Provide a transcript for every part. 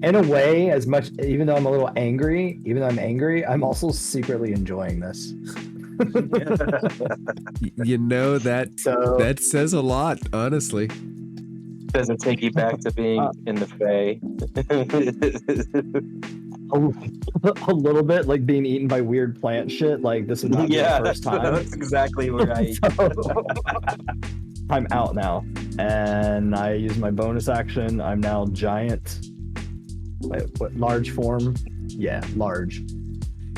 in a way, as much, even though I'm a little angry, even though I'm angry, I'm also secretly enjoying this. You know, that So that says a lot, honestly. Doesn't take you back to being in the Fae. a little bit like being eaten by weird plant shit. Like this would not be the first time. That's exactly what I. I'm out now, and I use my bonus action. I'm now giant. Wait, what, large form? Yeah, large.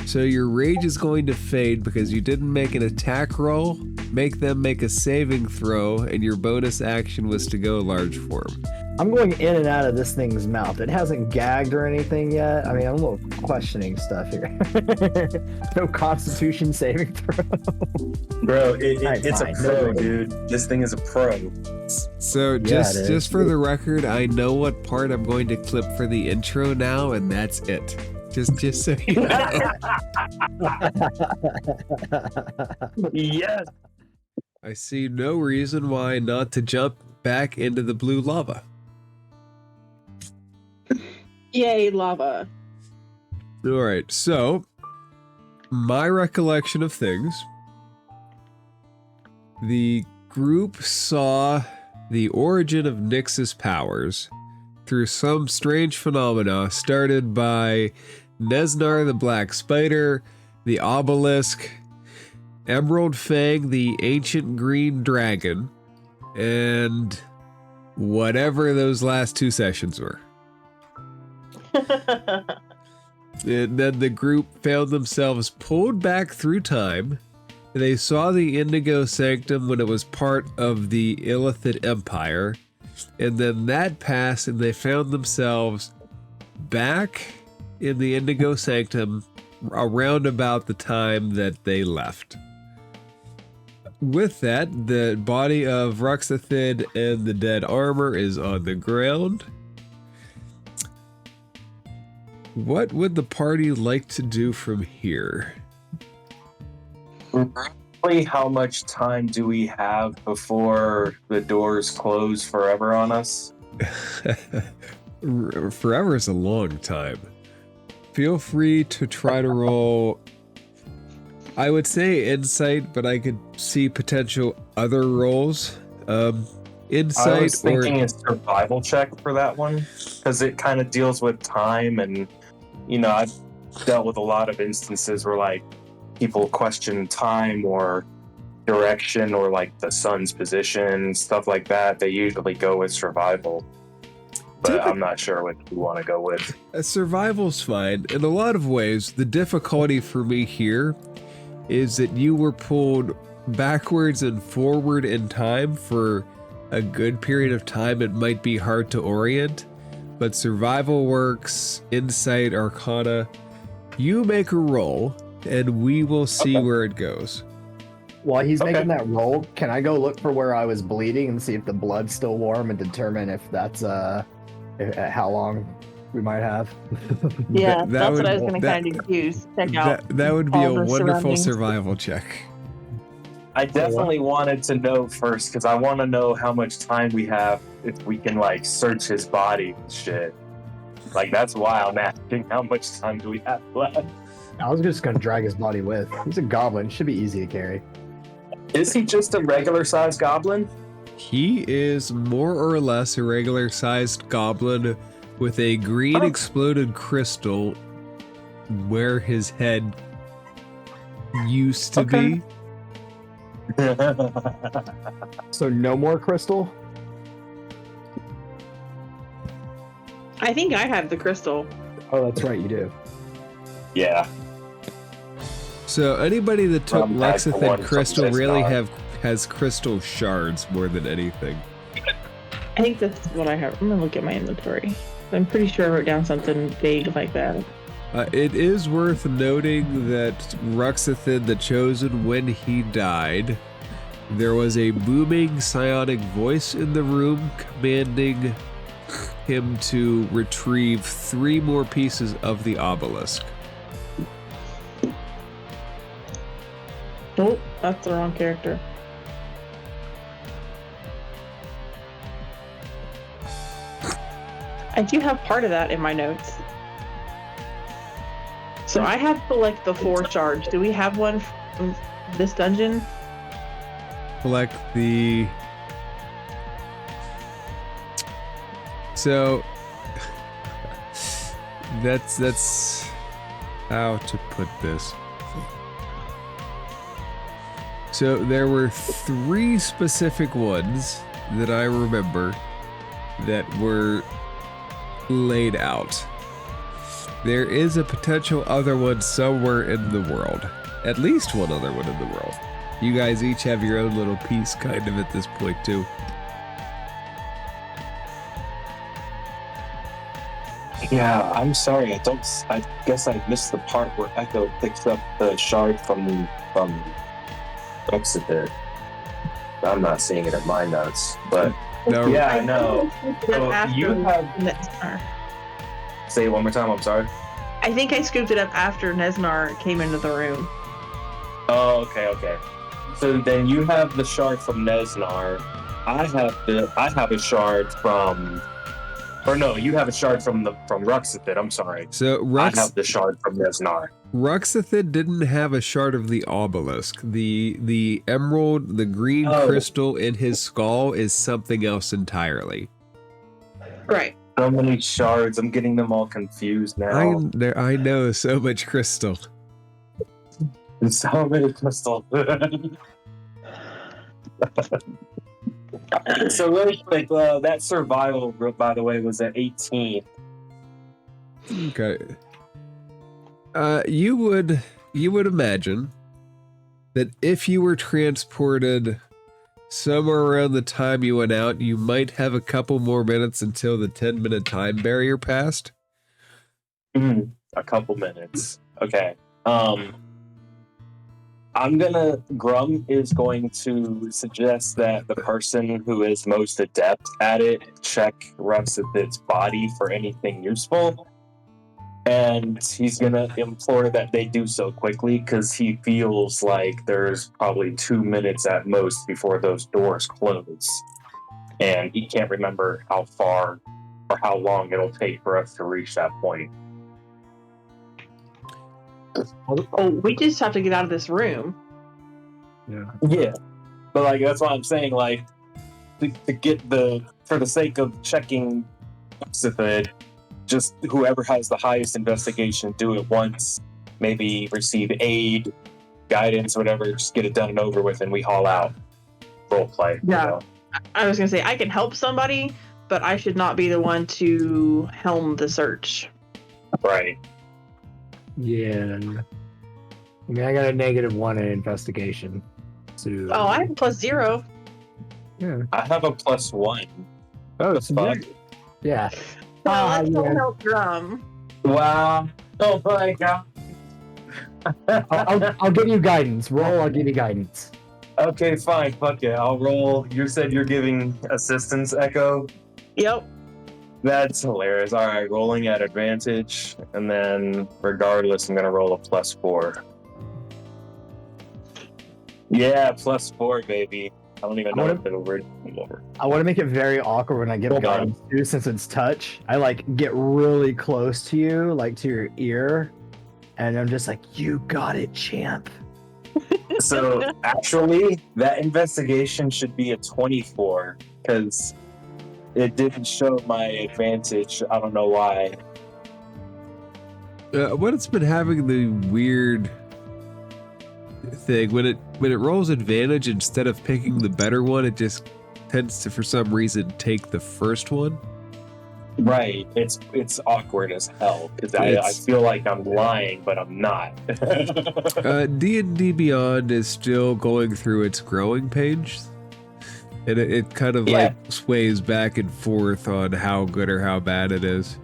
So your rage is going to fade because you didn't make an attack roll, make them make a saving throw, and your bonus action was to go large form. I'm going in and out of this thing's mouth. It hasn't gagged or anything yet. I mean, I'm a little questioning stuff here. No Constitution saving throw. Bro, it's fine. a pro, dude. This thing is a pro. So just for the record, I know what part I'm going to clip for the intro now, and that's it. Just so you know. Yes. I see no reason why not to jump back into the blue lava. Yay, lava. All right, so my recollection of things, the group saw the origin of Nyx's powers through some strange phenomena started by Nesnar the Black Spider, the Obelisk, Emerald Fang the Ancient Green Dragon, and whatever those last two sessions were. And then the group found themselves pulled back through time. They saw the Indigo Sanctum when it was part of the Illithid Empire, and then that passed and they found themselves back in the Indigo Sanctum around about the time that they left. With that, the body of Ruxathid and the dead armor is on the ground. What would the party like to do from here? Roughly how much time do we have before the doors close forever on us? Forever is a long time. Feel free to try to roll, I would say insight, but I could see potential other rolls. Insight, I was thinking a survival check for that one, because it kind of deals with time, and you know, I've dealt with a lot of instances where like people question time or direction or like the sun's position, stuff like that. They usually go with survival, but I'm not sure what you want to go with. Survival's fine. In a lot of ways, the difficulty for me here is that you were pulled backwards and forward in time for a good period of time. It might be hard to orient, but survival works, insight, arcana. You make a roll, and we will see where it goes. While he's making that roll, can I go look for where I was bleeding and see if the blood's still warm and determine if that's how long we might have? Yeah, That that's would- what I was going to kind of use. Check out. That would be a all the wonderful surroundings. survival check. I definitely wanted to know first, because I want to know how much time we have if we can like search his body and shit. Like that's why I'm asking how much time do we have left. I was just gonna drag his body with. He's a goblin. Should be easy to carry. Is he just a regular sized goblin? He is more or less a regular sized goblin with a green exploded crystal where his head used to be. So no more crystal? I think I have the crystal. Oh, that's right, you do. Yeah. So anybody that took From back to Lexithid one, crystal something really that's has crystal shards more than anything. I think that's what I have. I'm going to look at my inventory. I'm pretty sure I wrote down something vague like that. It is worth noting that Ruxathid the Chosen, when he died, there was a booming psionic voice in the room commanding him to retrieve 3 more pieces of the obelisk. Nope, that's the wrong character. I do have part of that in my notes. So I have select the 4 shards. Do we have one from this dungeon? Collect the... So... that's how to put this. So there were 3 specific ones that I remember that were laid out. There is a potential other one somewhere in the world. At least one other one in the world. You guys each have your own little piece kind of at this point too. Yeah, I'm sorry. I guess I missed the part where Echo picks up the shard from Exeter. I'm not seeing it in my notes, but No, yeah, I know. So After you have. Nesnar. Say it one more time. I'm sorry. I think I scooped it up after Nesnar came into the room. Oh, okay. So then you have the shard from Nesnar. I have a shard from. Or no, you have a shard from Ruxathid. I'm sorry. So I have the shard from Nesnar. Ruxathid didn't have a shard of the obelisk. The emerald, the green crystal in his skull is something else entirely. Right. So many shards. I'm getting them all confused now. I know so much crystal. So many crystals. So really quick, that survival group, by the way, was at 18. Okay. You would imagine that if you were transported somewhere around the time you went out, you might have a couple more minutes until the 10-minute time barrier passed. A couple minutes. Okay. Grum is going to suggest that the person who is most adept at it check Ruxathid's body for anything useful. And he's going to implore that they do so quickly because he feels like there's probably 2 minutes at most before those doors close. And he can't remember how far or how long it'll take for us to reach that point. Oh, we just have to get out of this room. Yeah. But like that's why I'm saying like to get for the sake of checking Ruxathid, just whoever has the highest investigation do it once, maybe receive aid, guidance, whatever, just get it done and over with and we haul out. Role play. Yeah. You know? I was gonna say I can help somebody, but I should not be the one to helm the search. Right. Yeah. I mean, I got a -1 in investigation. So. Oh, I have +0. Yeah. I have a +1. Oh, The so fuck? yeah. Well, let's yeah. help Drum. Wow. Oh my god. I'll give you guidance. Roll. I'll give you guidance. Okay, fine. Fuck it. I'll roll. You said you're giving assistance, Echo? Yep. That's hilarious. All right, rolling at advantage, and then regardless, I'm gonna roll a +4. Yeah, +4, baby. I don't even know if it'll read over. I want to make it very awkward when I give Hold on. guidance too, since it's touch. I like get really close to you, like to your ear, and I'm just like, "You got it, champ." So actually, that investigation should be a 24 because it didn't show my advantage. I don't know why. What's been having the weird thing when it rolls advantage instead of picking the better one, it just tends to for some reason take the first one. Right, it's awkward as hell because I feel like I'm lying, but I'm not. D&D Beyond is still going through its growing pains, and it kind of like sways back and forth on how good or how bad it is.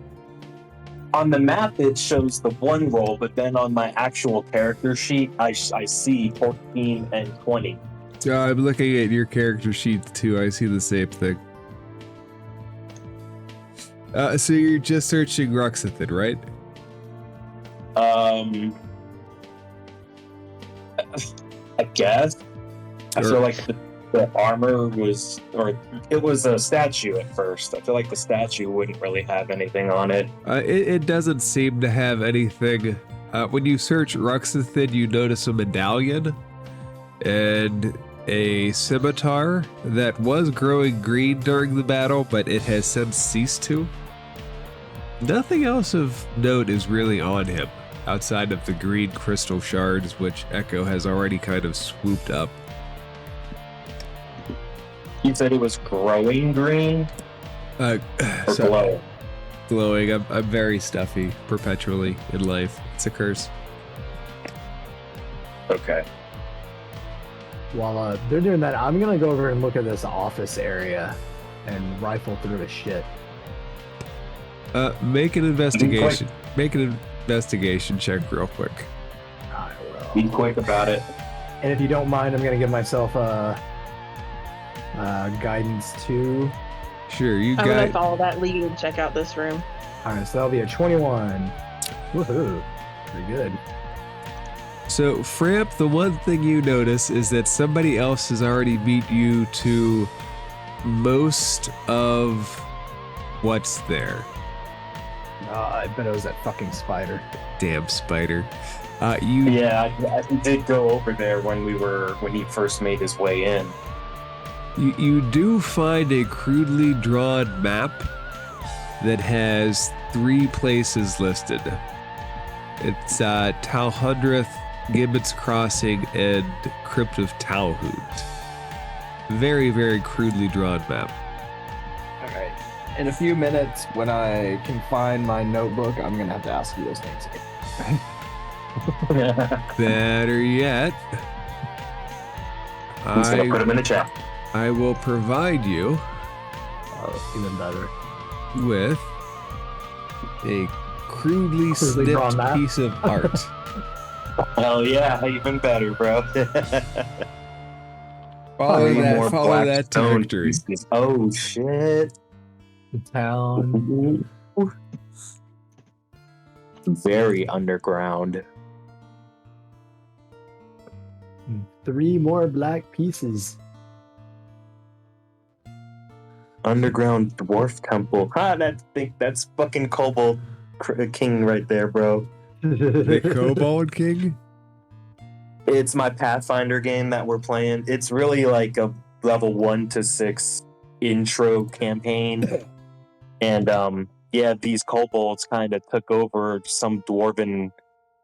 On the map, it shows the 1 roll, but then on my actual character sheet, I see 14 and 20. I'm looking at your character sheet too. I see the same thing. So you're just searching Ruxathid, right? I guess. I feel like the armor was, or it was a statue at first. I feel like the statue wouldn't really have anything on it. It doesn't seem to have anything. When you search Ruxathin, you notice a medallion and a scimitar that was growing green during the battle, but it has since ceased to. Nothing else of note is really on him, outside of the green crystal shards, which Echo has already kind of swooped up. You said it was growing green? Or glowing? Glowing. I'm very stuffy perpetually in life. It's a curse. Okay. While they're doing that, I'm gonna go over and look at this office area and rifle through his shit. Make an investigation. Make an investigation check real quick. I will. Be quick about it. And if you don't mind, I'm gonna give myself a guidance 2. Sure, you I'm gonna got. follow that lead and check out this room. All right, so that'll be a 21. Woohoo! Pretty good. So, Framp, the one thing you notice is that somebody else has already beat you to most of what's there. I bet it was that fucking spider. Damn spider. Yeah, I did go over there when he first made his way in. You do find a crudely drawn map that has 3 places listed. It's Talhundreth, Gibbets Crossing, and Crypt of Talhoot. Very, very crudely drawn map. All right. In a few minutes, when I can find my notebook, I'm gonna have to ask you those names again. Better yet, I'm just gonna put them in the chat. I will provide you Even better. with a crudely drawn snipped map. piece of art. Hell yeah, even better, bro. Follow Even that, more follow black that to stone victory. pieces. Oh shit. The town. Very underground. 3 more black pieces. Underground dwarf temple. That's fucking Kobold King right there, bro. The Kobold King? It's my Pathfinder game that we're playing. It's really like a level 1 to 6 intro campaign. And yeah, these kobolds kind of took over some dwarven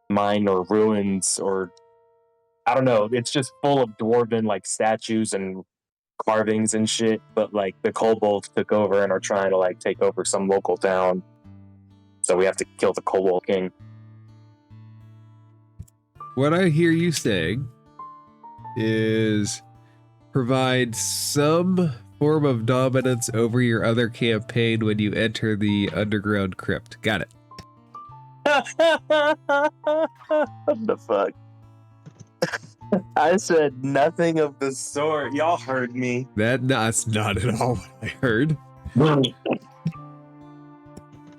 mine or ruins, or I don't know. It's just full of dwarven like statues and carvings and shit. But like the kobolds took over and are trying to like take over some local town. So we have to kill the Kobold King. What I hear you saying is provide some form of dominance over your other campaign when you enter the underground crypt. Got it. What the fuck? I said nothing of the sort. Y'all heard me. That's not at all what I heard.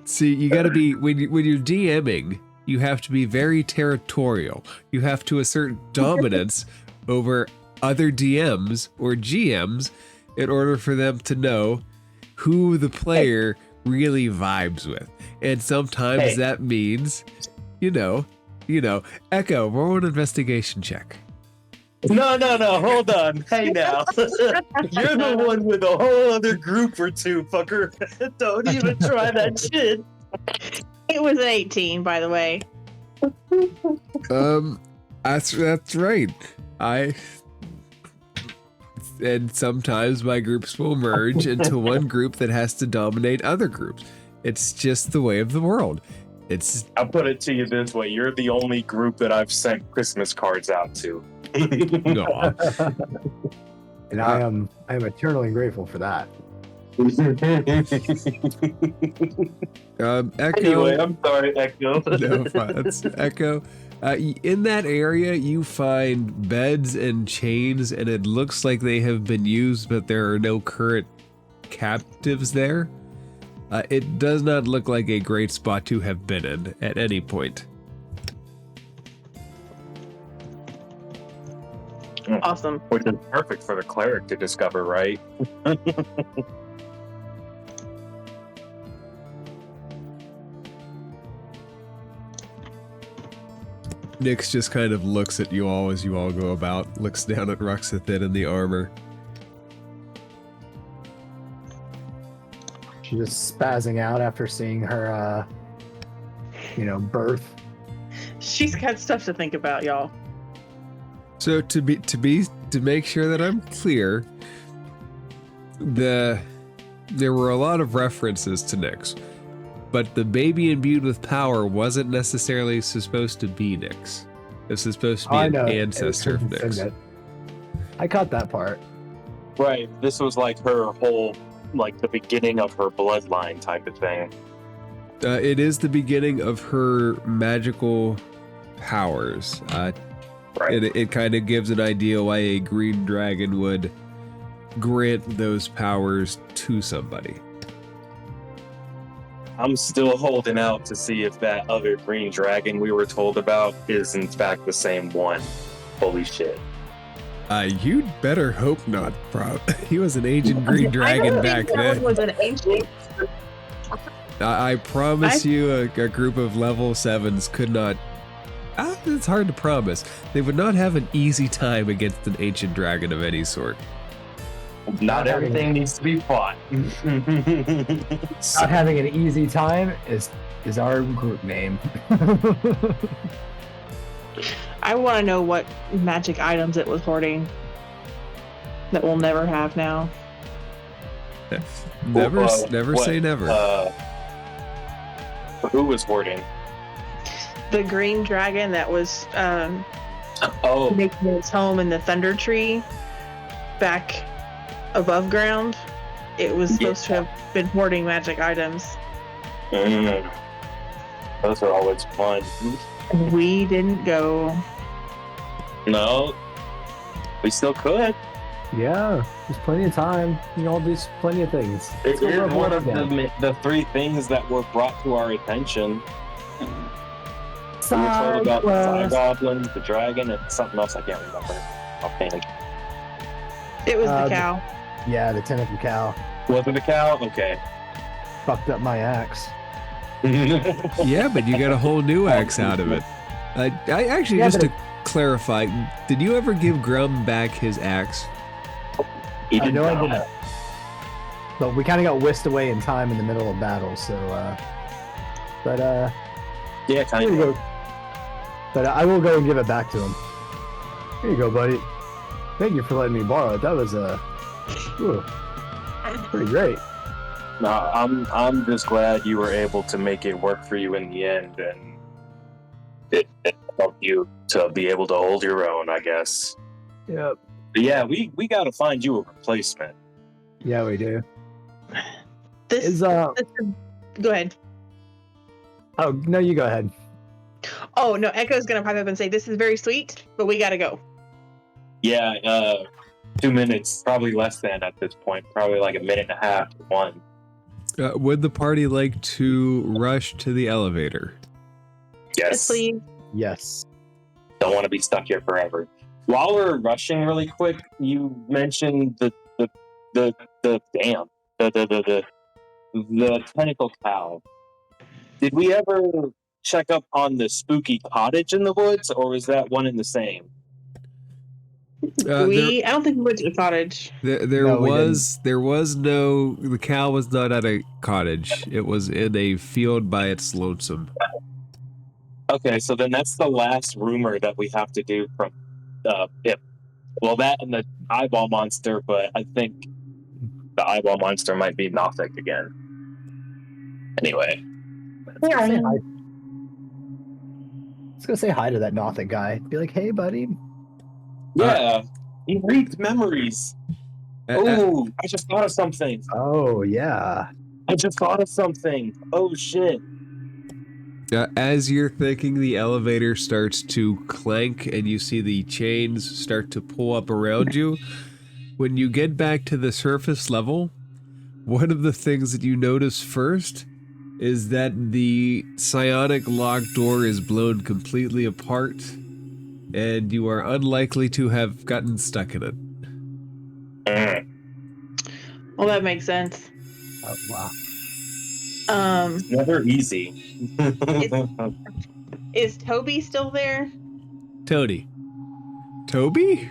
See, you gotta be, when you're DMing, you have to be very territorial. You have to assert dominance over other DMs or GMs in order for them to know who the player really vibes with. And sometimes that means, you know, Echo, roll an investigation check. No, hold on. Hey now. You're the one with a whole other group or two, fucker. Don't even try that shit. It was an 18, by the way. That's right. And sometimes my groups will merge into one group that has to dominate other groups. It's just the way of the world. I'll put it to you this way. You're the only group that I've sent Christmas cards out to. No. And I am eternally grateful for that. Echo. Anyway, I'm sorry, Echo. No, it's Echo. In that area, you find beds and chains, and it looks like they have been used, but there are no current captives there. It does not look like a great spot to have been in at any point. Awesome. Which is perfect for the cleric to discover, right? Nyx just kind of looks at you all as you all go about, looks down at Ruxathin in the armor. She's just spazzing out after seeing her, birth. She's got stuff to think about, y'all. So to make sure that I'm clear, there were a lot of references to Nyx, but the baby imbued with power wasn't necessarily supposed to be Nyx. It's supposed to be an ancestor of Nyx. I caught that part. Right. This was like her whole, like the beginning of her bloodline type of thing. It is the beginning of her magical powers. Right. It kind of gives an idea why a green dragon would grant those powers to somebody. I'm still holding out to see if that other green dragon we were told about is in fact the same one. Holy shit. You'd better hope not, bro. He was an ancient green dragon back then. Was an ancient. I promise you a group of level 7s could not... it's hard to promise. They would not have an easy time against an ancient dragon of any sort. Not everything needs to be fought. Not having an easy time is our group name. I want to know what magic items it was hoarding that we'll never have now. Never say never. Who was hoarding? The green dragon that was making its home in the Thunder Tree back above ground. It was supposed to have been hoarding magic items. Those are always fun. We didn't go. No, we still could. Yeah, there's plenty of time. You can all do plenty of things. It is one of the 3 things that were brought to our attention. We were told about the Fire Goblin, the dragon, and something else I can't remember offhand. It was the cow. Yeah, the tentacle cow. Was it the cow? Okay. Fucked up my axe. Yeah, but you got a whole new axe out of it. I actually, just to clarify, did you ever give Grum back his axe? He did I not. didn't. But we kind of got whisked away in time in the middle of battle, so, Yeah, kind here you of. go. But I will go and give it back to him. Here you go, buddy. Thank you for letting me borrow it. That was, pretty great. No, I'm just glad you were able to make it work for you in the end, and it helped you to be able to hold your own, I guess. Yep. But yeah, we got to find you a replacement. Yeah, we do. This Go ahead. Oh, no, you go ahead. Oh no, Echo's gonna pipe up and say this is very sweet, but we gotta go. Yeah, 2 minutes, probably less than at this point. Probably like a minute and a half to 1. Would the party like to rush to the elevator? Yes. Please. Yes. Don't want to be stuck here forever. While we're rushing really quick, you mentioned the tentacle cow. Did we ever check up on the spooky cottage in the woods, or is that one and the same? I don't think we went to the cottage. The cow was not at a cottage. It was in a field by its lonesome. Okay, so then that's the last rumor that we have to do from well, that and the eyeball monster, but I think the eyeball monster might be Nothic again. Anyway. Let's go say hi to that Nothic guy. Be like, hey, buddy. Yeah, he reads memories. Oh, I just thought of something. Oh, yeah. I just thought of something. Oh, shit. As you're thinking, the elevator starts to clank and you see the chains start to pull up around you. When you get back to the surface level, one of the things that you notice first is that the psionic locked door is blown completely apart and you are unlikely to have gotten stuck in it. Well, that makes sense. Oh, wow. Never easy. Is Toby still there? Toby? Toby,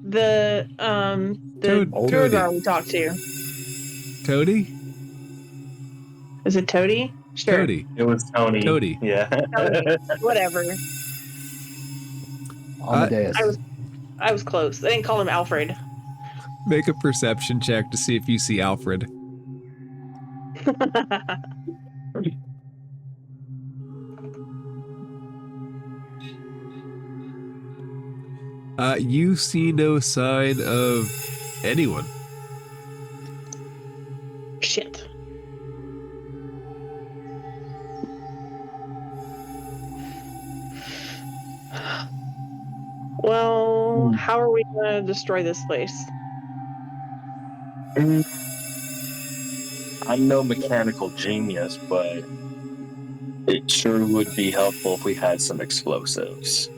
the Toady. girl we talked to. Toady? Is it Toady? Sure. Toady. It was Tony. Toady. Yeah. Whatever. Amadeus. I was close. I didn't call him Alfred. Make a perception check to see if you see Alfred. You see no sign of anyone. Shit. Well, how are we gonna destroy this place? I'm no mechanical genius, but it sure would be helpful if we had some explosives.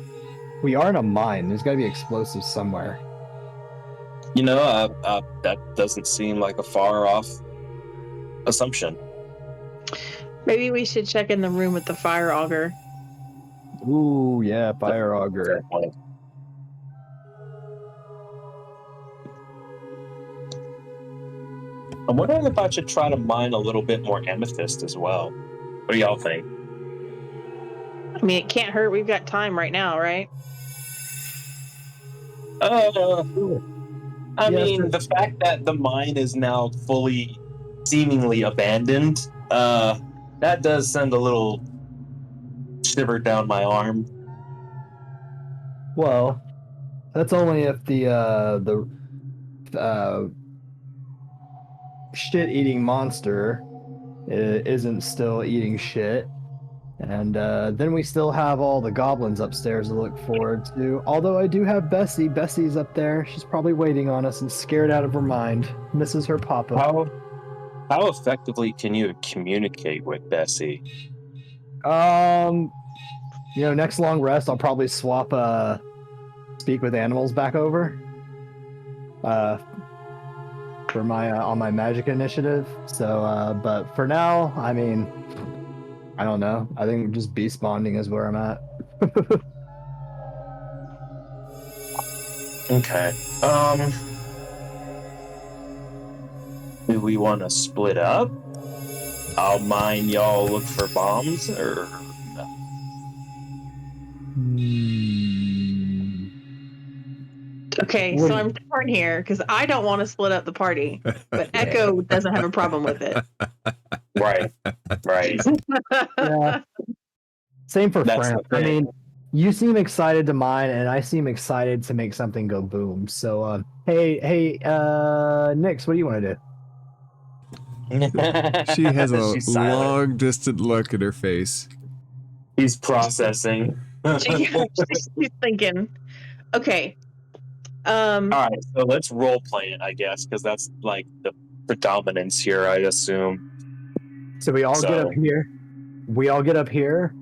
We are in a mine. There's got to be explosives somewhere. You know, that doesn't seem like a far off assumption. Maybe we should check in the room with the fire auger. Ooh, yeah, fire auger. I'm wondering if I should try to mine a little bit more amethyst as well. What do y'all think? I mean, it can't hurt. We've got time right now, right? I mean, the fact that the mine is now fully, seemingly abandoned, that does send a little shiver down my arm. Well, that's only if the shit-eating monster isn't still eating shit. And then we still have all the goblins upstairs to look forward to. Although I do have Bessie. Bessie's up there. She's probably waiting on us and scared out of her mind. Misses her papa. How effectively can you communicate with Bessie? Next long rest, I'll probably swap speak with animals back over. For my on my magic initiative. So, but for now, I mean, I don't know. I think just beast bonding is where I'm at. Okay. Do we want to split up? I'll mine, y'all look for bombs, or Okay, so I'm torn here because I don't want to split up the party, but Echo doesn't have a problem with it. Right. Yeah. Same for Fran. I mean, you seem excited to mine, and I seem excited to make something go boom. So, hey, Nix, what do you want to do? She has a long, distant look in her face. He's processing. She's thinking. Okay. All right, so let's role play it, I guess, because that's like the predominance here, I assume. So we all get up here.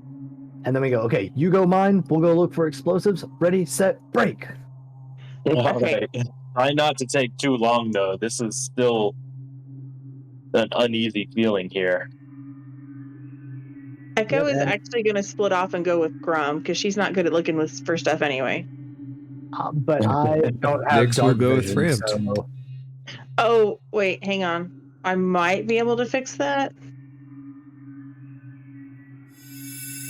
And then we go, okay, you go mine, we'll go look for explosives. Ready, set, break. Okay. Try not to take too long, though. This is still an uneasy feeling here. Echo is actually going to split off and go with Grum because she's not good at looking for stuff anyway. But I don't have Nix will go with vision, Frampt. so... Oh, wait, hang on. I might be able to fix that.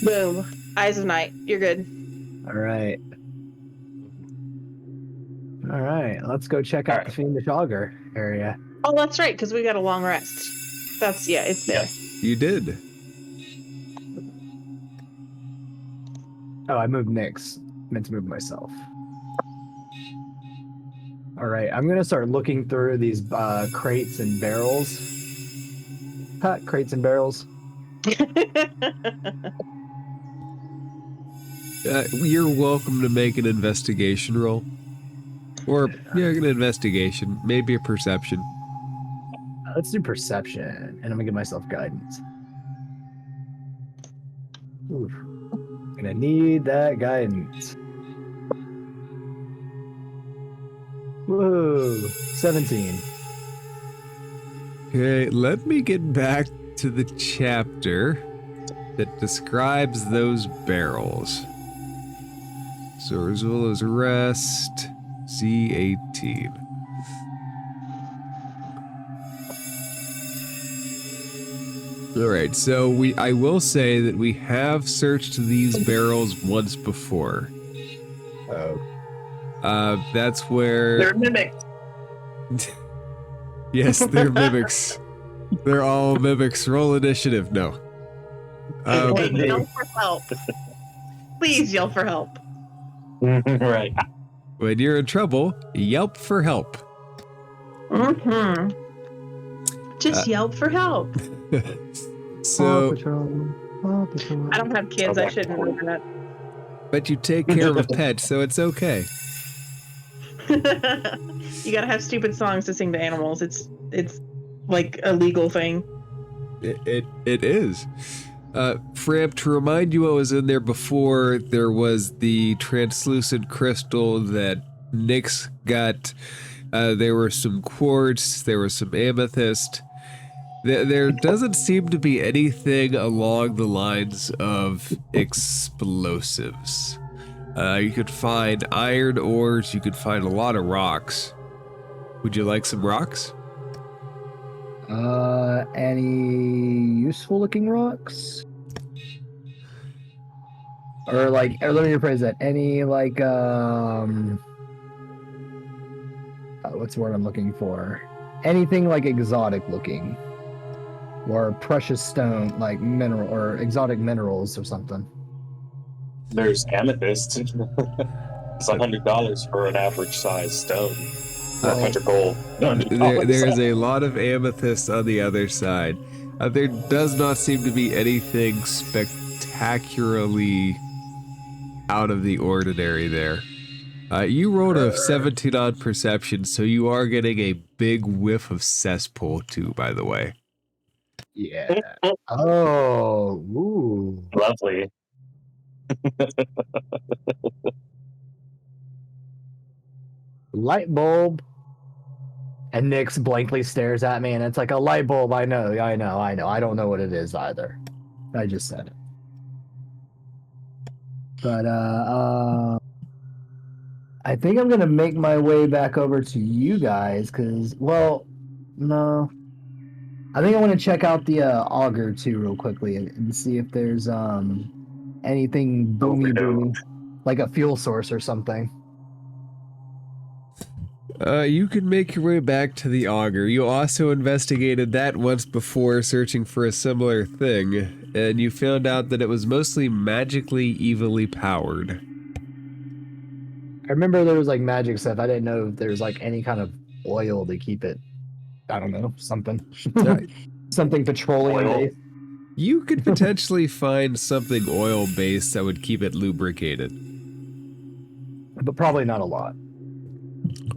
Boom. Eyes of Night. You're good. All right, let's go check out the Fiendish Auger area. Oh, that's right, because we got a long rest. It's there. You did. Oh, I moved Nix. Meant to move myself. All right, I'm gonna start looking through these crates and barrels. Crates and barrels. You're welcome to make an investigation roll. Or, an investigation. Maybe a perception. Let's do perception, and I'm gonna give myself guidance. Oof. Gonna need that guidance. Whoa, 17. Okay, let me get back to the chapter that describes those barrels. Zorzula's Rest, Z18. Alright, so I will say that we have searched these barrels once before. Oh. That's where... They're mimics. Yes, they're mimics. They're all mimics. Roll initiative. No. Hey, yell for help. Please yell for help. Right. When you're in trouble, yelp for help. Mm-hmm. Just yelp for help. So, Paw Patrol. I don't have kids. I shouldn't know that. but you take care of a pet, so it's okay. You gotta have stupid songs to sing to animals. It's like a legal thing. It is. Framp, to remind you what was in there before, there was the translucent crystal that Nyx got. There were some quartz, there was some amethyst. There doesn't seem to be anything along the lines of explosives. You could find iron ores, you could find a lot of rocks. Would you like some rocks? Any useful looking rocks? Or let me rephrase that. Any what's the word I'm looking for? Anything like exotic looking. Or precious stone, like mineral or exotic minerals or something. There's amethyst. It's $100 for an average size stone. 100 gold. There is a lot of amethyst on the other side. There does not seem to be anything spectacularly out of the ordinary there. You rolled a 17 on perception, so you are getting a big whiff of cesspool too, by the way. Yeah. Oh, ooh. Lovely. Light bulb. And Nyx blankly stares at me, and it's like a light bulb. I know. I don't know what it is either. I just said it. But I think I'm gonna make my way back over to you guys, cause no. I think I want to check out the auger too, real quickly, and see if there's anything boomy, like a fuel source or something. You can make your way back to the auger. You also investigated that once before, searching for a similar thing, and you found out that it was mostly magically evilly powered. I remember there was like magic stuff. I didn't know if there was like any kind of oil to keep it. I don't know, something. Something petroleum based. You could potentially find something oil-based that would keep it lubricated. But probably not a lot.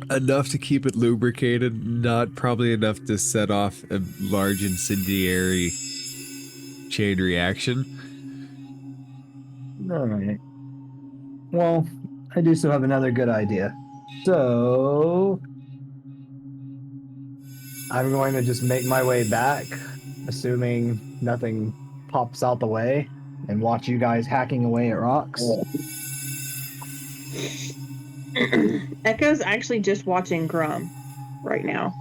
Enough to keep it lubricated, not probably enough to set off a large incendiary chain reaction. All right. Well, I do still have another good idea. So I'm going to just make my way back, assuming nothing pops out the way, and watch you guys hacking away at rocks. Echo's actually just watching Grum right now.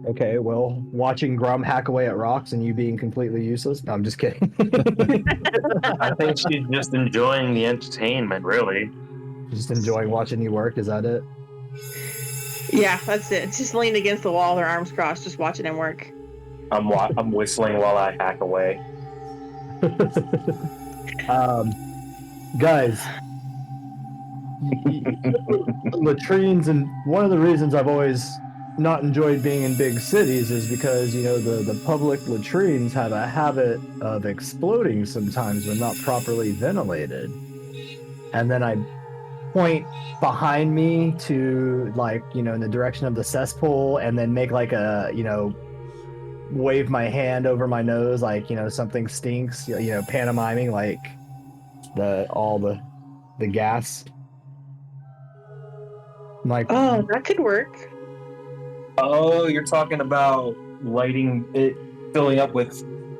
Okay, well, watching Grum hack away at rocks and you being completely useless? No, I'm just kidding. I think she's just enjoying the entertainment, really. Just enjoying watching you work, is that it? Yeah, that's it. Just leaned against the wall, their arms crossed, just watching him work. I'm whistling while I hack away. Guys, latrines, and one of the reasons I've always not enjoyed being in big cities is because, you know, the public latrines have a habit of exploding sometimes when not properly ventilated. And then I point behind me to, like, you know, in the direction of the cesspool, and then make like a, you know, wave my hand over my nose like, something stinks, pantomiming like all the gas. I'm like, Oh, that could work. Oh, you're talking about lighting it, filling up with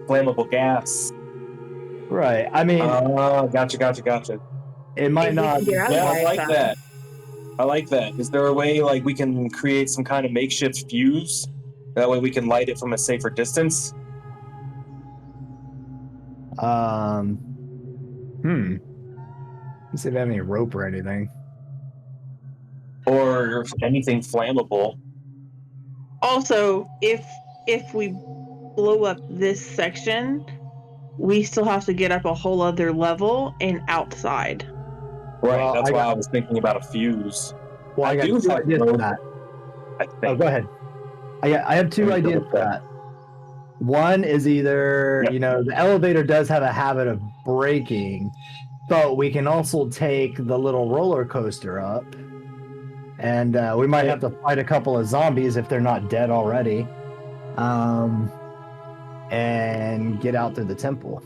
flammable gas. right. I mean, Oh, gotcha. it might If we not. can get out of Yeah, there I like fast. that. I like that. Is there a way like we can create some kind of makeshift fuse? That way we can light it from a safer distance? Um, Let's see if I have any rope or anything. Or anything flammable? Also, if we blow up this section, we still have to get up a whole other level and outside. Right, Well, that's why I was thinking about a fuse. I got do two have ideas for rope, that. I Oh, think. go ahead. I have two Let me ideas double for check. that. One is either, Yep. the elevator does have a habit of breaking, but we can also take the little roller coaster up, and we might have to fight a couple of zombies if they're not dead already, and get out through the temple.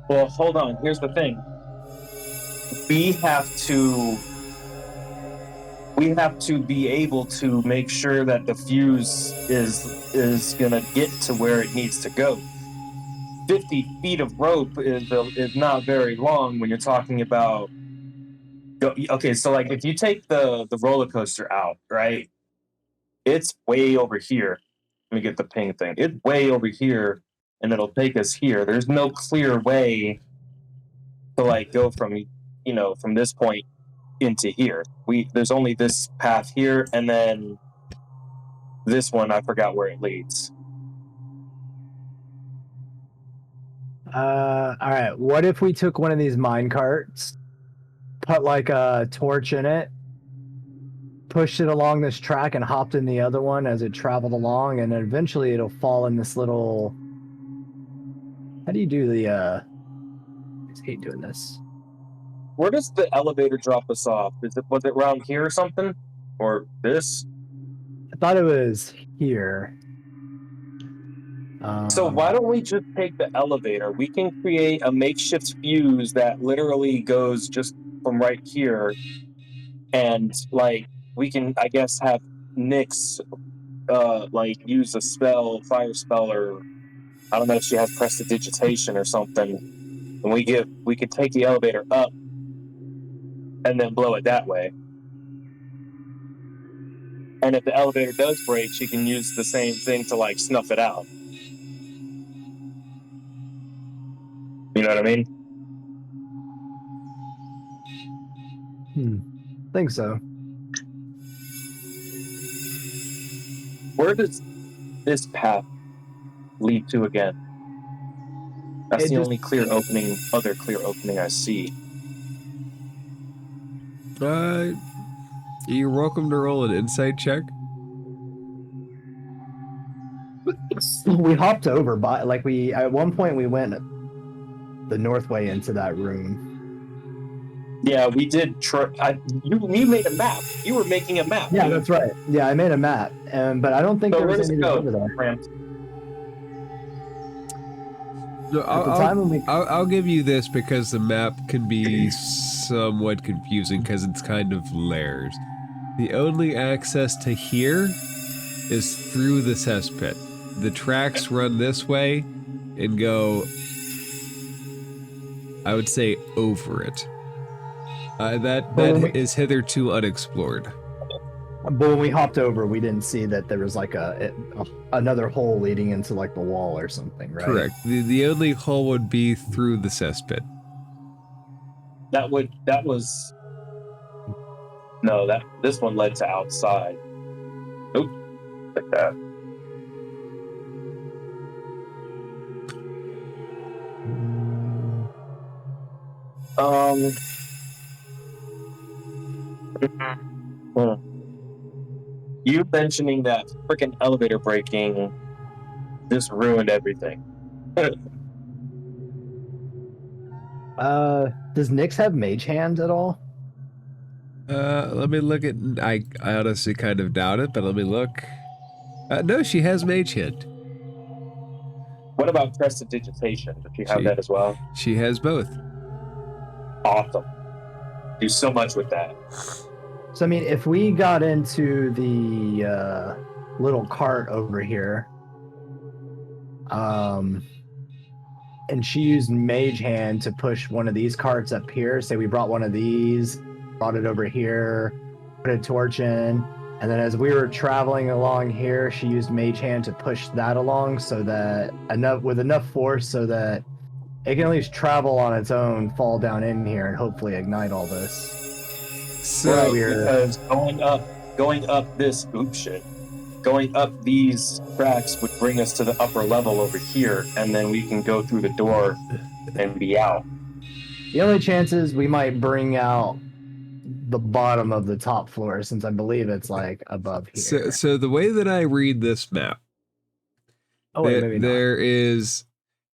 Well, hold on. Here's the thing. We have to be able to make sure that the fuse is gonna get to where it needs to go. 50 feet of rope is not very long when you're talking about. Okay, so like if you take the roller coaster out, right? It's way over here. Let me get the ping thing. It's way over here, and it'll take us here. There's no clear way to like go from this point into here. There's only this path here, and then this one I forgot where it leads. All right. What if we took one of these mine carts, put like a torch in it, pushed it along this track, and hopped in the other one as it traveled along, and then eventually it'll fall in this little. How do you do the? I just hate doing this. Where does the elevator drop us off? Was it around here or something, or this? I thought it was here. So why don't we just take the elevator? We can create a makeshift fuse that literally goes just from right here, and like we can, I guess, have Nyx like use a fire spell, or I don't know if she has prestidigitation or something, and we could take the elevator up and then blow it that way. And if the elevator does break, she can use the same thing to like snuff it out. You know what I mean? think so. Where does this path lead to again? That's the only other clear opening I see. You're welcome to roll an insight check. We hopped over, but like at one point we went the north way into that room. Yeah, we did. You made a map. You were making a map. Yeah, dude. that's right. Yeah, I made a map, but I don't think So there where was does it anything go? over there. Grant? No, At the time when we I'll give you this because the map can be somewhat confusing because it's kind of layers. The only access to here is through the cesspit. The tracks run this way and go, I would say, over it. That is hitherto unexplored. But when we hopped over, we didn't see that there was like another hole leading into like the wall or something, right? Correct. The only hole would be through the cesspit. This one led to outside. Nope. Like that. You mentioning that freaking elevator breaking just ruined everything. Does Nyx have mage hand at all? Let me look at. I honestly kind of doubt it, but let me look. No, she has Mage Hand. What about prestidigitation? Does she have that as well? She has both. Awesome. Do so much with that. So I mean, if we got into the little cart over here, and she used Mage Hand to push one of these carts up here. Say we brought one of these, brought it over here, put a torch in, and then as we were traveling along here, she used Mage Hand to push that along, so that with enough force so that it can at least travel on its own, fall down in here, and hopefully ignite all this. So because going up these tracks would bring us to the upper level over here, and then we can go through the door and be out. The only chance is we might bring out the bottom of the top floor, since I believe it's like above here. So the way that I read this map, there is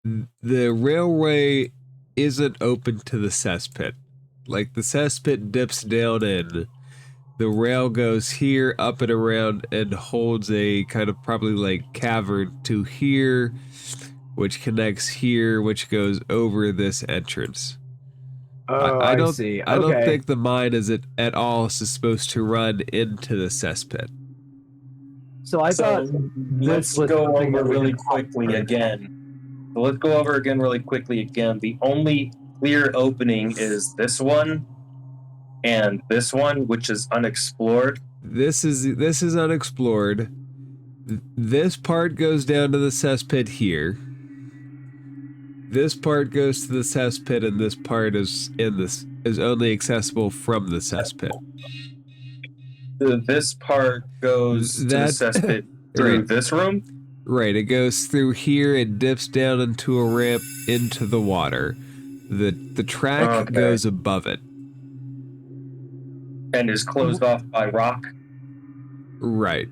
the railway isn't open to the cesspit. Like the cesspit dips down in. The rail goes here, up and around, and holds a kind of probably like cavern to here, which connects here, which goes over this entrance. Oh, I don't see. Okay. I don't think the mine is at all supposed to run into the cesspit. So I thought let's go over really quickly again. So let's go over again really quickly again. The only clear opening is this one and this one, which is unexplored. This is unexplored. This part goes down to the cesspit here. This part goes to the cesspit, and this part is only accessible from the cesspit. This part goes to the cesspit through this room? Right, it goes through here, it dips down into a ramp into the water. The track goes above it. And is closed off by rock? Right.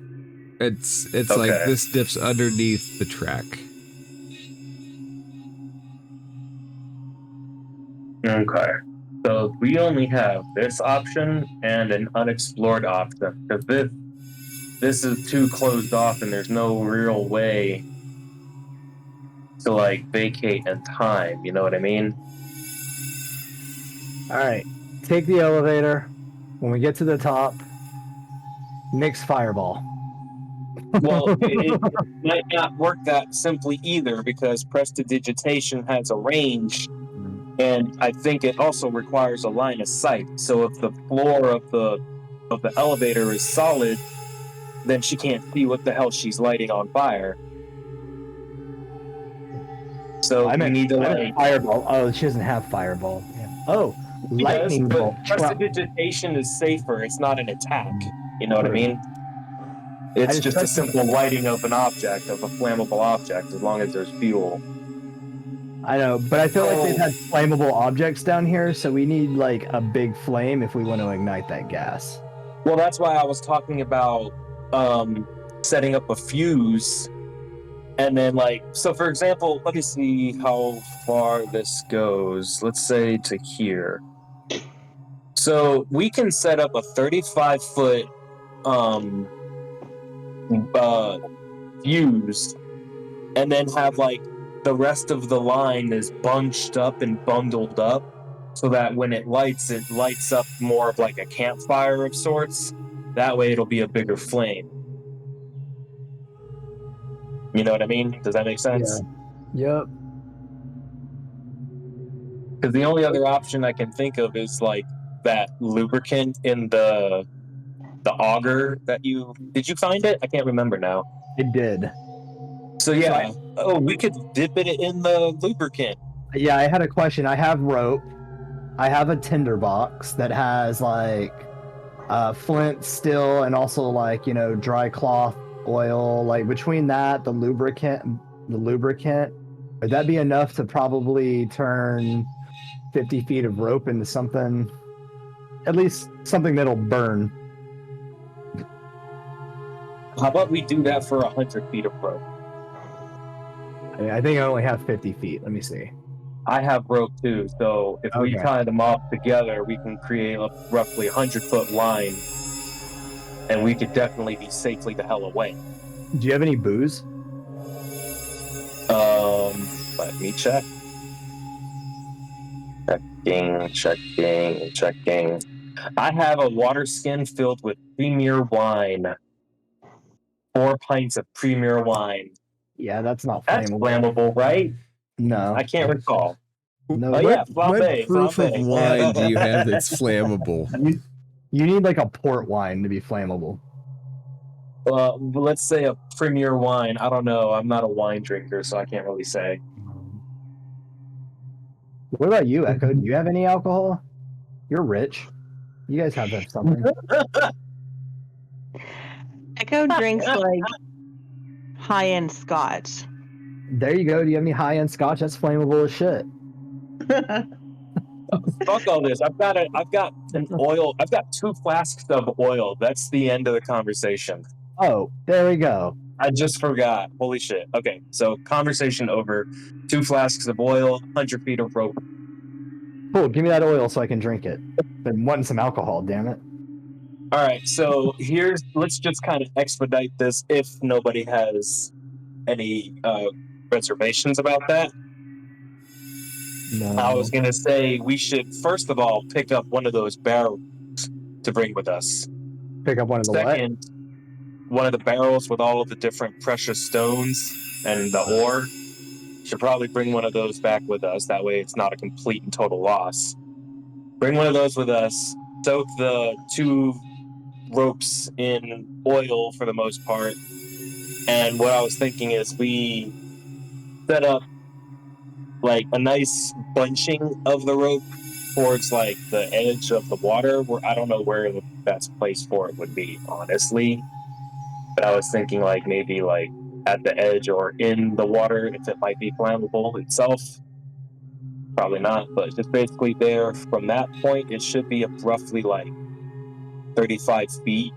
It's like this dips underneath the track. Okay. So we only have this option and an unexplored option. Because this is too closed off and there's no real way to like vacate in time, you know what I mean? Alright. Take the elevator. When we get to the top, Nick's fireball. Well, it might not work that simply either, because prestidigitation has a range, and I think it also requires a line of sight. So if the floor of the elevator is solid, then she can't see what the hell she's lighting on fire. So I need to light fireball. Oh, she doesn't have fireball. Yeah. Oh, lightning bolt. Prestidigitation is safer. It's not an attack. You know what I mean? It's just a simple lighting of an object, of a flammable object, as long as there's fuel. I know, but I feel like they've had flammable objects down here, so we need like a big flame if we want to ignite that gas. Well, that's why I was talking about setting up a fuse, and then so for example, let me see how far this goes. Let's say to here. So we can set up a 35-foot fuse, and then have the rest of the line is bunched up and bundled up, so that when it lights up more of like a campfire of sorts. That way it'll be a bigger flame. You know what I mean? Does that make sense? Yeah. Yep. Because the only other option I can think of is that lubricant in the auger that did you find it? I can't remember now. It did. So yeah, we could dip it in the lubricant. Yeah, I had a question. I have rope. I have a tinder box that has flint, steel, and also dry cloth, oil. Between that, the lubricant, would that be enough to probably turn 50 feet of rope into something, at least something that'll burn? How about we do that for 100 feet of rope? I think I only have 50 feet. Let me see. I have rope too, so if we tie them off together, we can create a roughly 100-foot line, and we could definitely be safely the hell away. Do you have any booze? Let me check. Checking. I have a water skin filled with premier wine. 4 pints of premier wine. Yeah, that's not That's flammable. flammable, right? No. I can't recall. No. Oh yeah, What flambe. proof of wine do you have that's flammable? You need like a port wine to be flammable. Let's say a premier wine. I don't know. I'm not a wine drinker, so I can't really say. What about you, Echo? Do you have any alcohol? You're rich. You guys have to have something. Echo drinks like high-end scotch. There you go. Do you have any high-end scotch? That's flammable as shit. Fuck all this. I've got an oil. I've got 2 flasks of oil. That's the end of the conversation. Oh, there we go. I just forgot. Holy shit. Okay, so conversation over. 2 flasks of oil, 100 feet of rope. Cool. Give me that oil so I can drink it. Been wanting some alcohol, damn it. All right, so let's just kind of expedite this if nobody has any reservations about that. No. I was going to say we should, first of all, pick up one of those barrels to bring with us. Pick up one of the Second, one of the barrels with all of the different precious stones and the ore. Should probably bring one of those back with us. That way it's not a complete and total loss. Bring one of those with us. Soak the 2 ropes in oil for the most part. And what I was thinking is we set up like a nice bunching of the rope towards like the edge of the water, where I don't know where the best place for it would be, honestly. But I was thinking like maybe like at the edge or in the water if it might be flammable itself. Probably not, but just basically there from that point it should be roughly like 35 feet.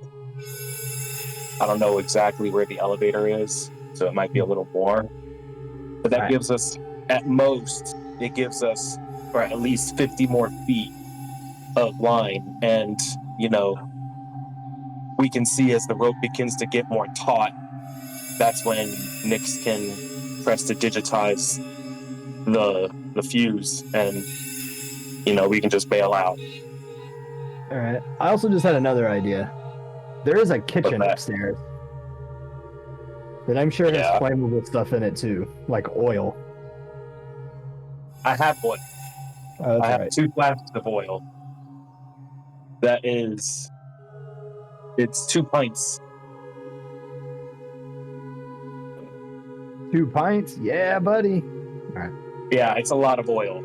I don't know exactly where the elevator is, so it might be a little more. But that gives us, at most, or at least 50 more feet of line. And, we can see as the rope begins to get more taut, that's when Nyx can press to digitize the fuse and, we can just bail out. All right. I also just had another idea. There is a kitchen upstairs that I'm sure has flammable stuff in it too, like oil. I have one. Oh, I have 2 flasks of oil. It's 2 pints. 2 pints? Yeah, buddy. All right. Yeah, it's a lot of oil.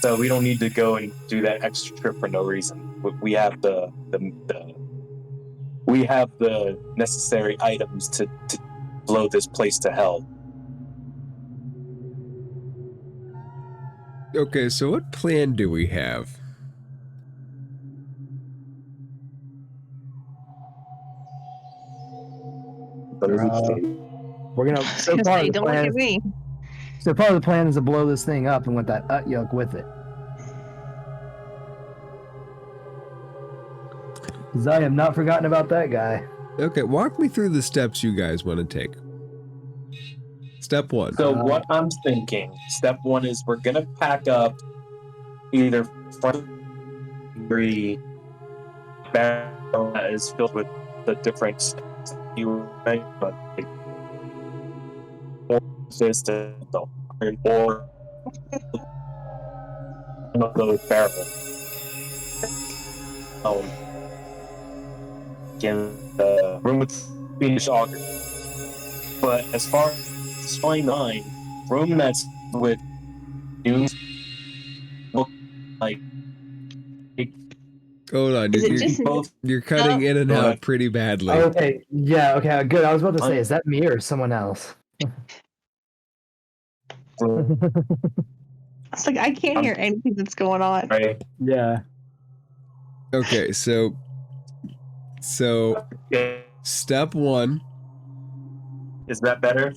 So we don't need to go and do that extra trip for no reason. We have the necessary items to blow this place to hell. Okay, so what plan do we have? We're gonna. So far, the plan. Look at me. So part of the plan is to blow this thing up and with that yoke with it. Because I have not forgotten about that guy. Okay, walk me through the steps you guys want to take. Step 1. So what I'm thinking, step 1 is we're gonna pack up either front barrel that is filled with the different you make, but or one of those barrels. In the room with Phoenix Auger. But as far as 29, room that's with dunes look like. Hold on, you're cutting in and out pretty badly. Okay, yeah, okay, good. I was about to say, is that me or someone else? It's like I can't hear anything that's going on. Right. Yeah. Okay, so step 1. Is that better?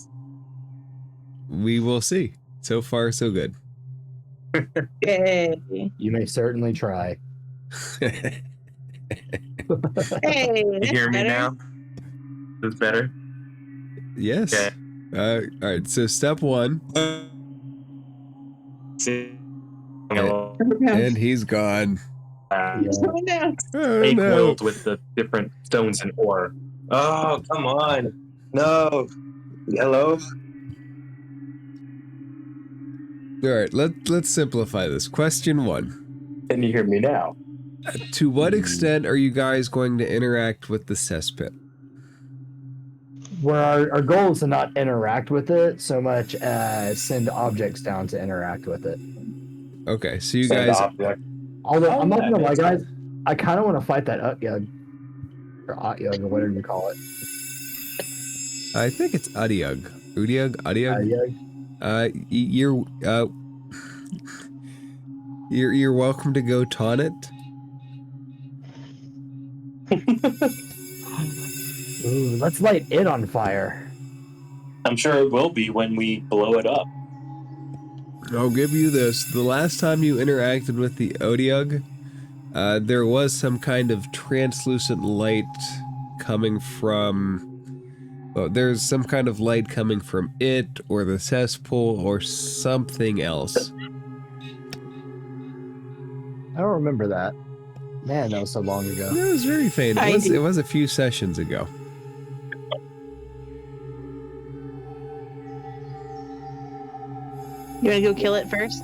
We will see. So far, so good. Yay. You may certainly try. Hey, You that's hear me better. now? That's better? Yes. Okay. All right. So step 1, See? and he's gone. Yeah. Oh, no. Oh Snake no! world with the different stones and ore. Oh, come on. No. Hello? All right. Let's simplify this. Question 1: Can you hear me now? to what extent are you guys going to interact with the cesspit? Where our goal is to not interact with it so much as send objects down to interact with it. Okay. So you Send guys. object. Although I'm not yeah, gonna lie, makes guys, I kind of want to fight that Utyug or Otyug or whatever you call it. I think it's Udyug. Udyug. Utyug. You're welcome to go taunt it. Ooh, let's light it on fire. I'm sure it will be when we blow it up. I'll give you this. The last time you interacted with the Udyug, there was some kind of translucent light coming from... Well, there's some kind of light coming from it, or the cesspool, or something else. I don't remember that. Man, that was so long ago. It was very faint. I It do. was a few sessions ago. You want to go kill it first?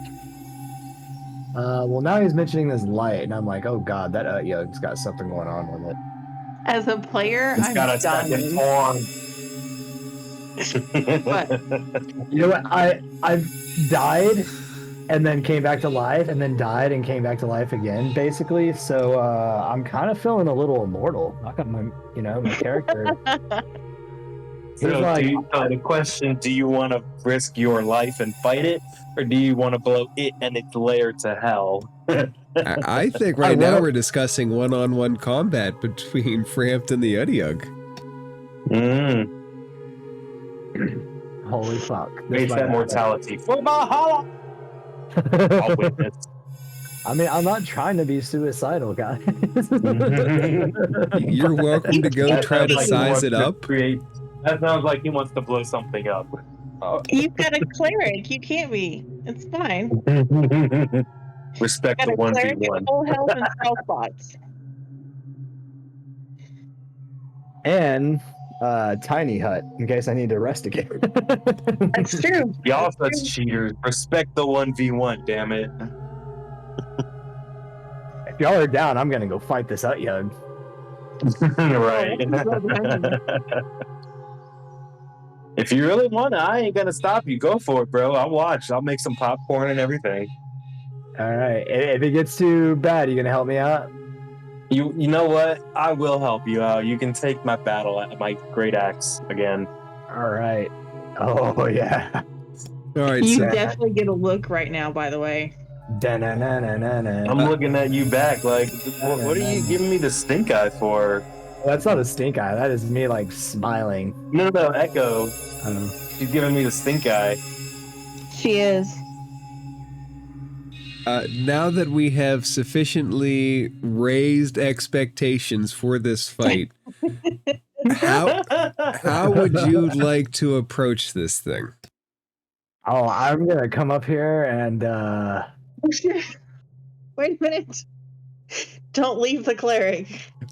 Well, now he's mentioning this light, and I'm like, oh god, that Utyug's got something going on with it. As a player, It's I'm got a second dying. form. What? You know what? I've died and then came back to life, and then died and came back to life again, basically. So I'm kind of feeling a little immortal. Not got my, my character. So, He's like, the question, do you want to risk your life and fight it, or do you want to blow it and its lair to hell? I think right now we're discussing one-on-one combat between Frampt and the Udyug. Holy fuck! Face that mortality for Valhalla. I'll witness. I mean, I'm not trying to be suicidal, guys. You're welcome to go That try sounds to like he size wants it to up. That sounds like he wants to blow something up. You've got a cleric. You can't be. It's fine. Respect Got the a cleric at 1v1. full health and spell spots. And tiny hut in case I need to rest again. That's true. Y'all such cheaters. Respect the 1v1, damn it. If y'all are down, I'm gonna go fight this Utyug. Right. If you really want to, I ain't gonna stop you. Go for it, bro. I'll watch. I'll make some popcorn and everything. All right. If it gets too bad, you gonna help me out? You know what? I will help you out. You can take my my great axe again. All right. Oh yeah. All right, You so definitely get a look right now, by the way. I'm looking at you back like, what are you giving me the stink eye for? That's not a stink eye. That is me like smiling. No, Echo. She's giving me the stink eye. She is. now that we have sufficiently raised expectations for this fight, how would you like to approach this thing? Oh, I'm gonna come up here and Wait a minute. Don't leave the cleric.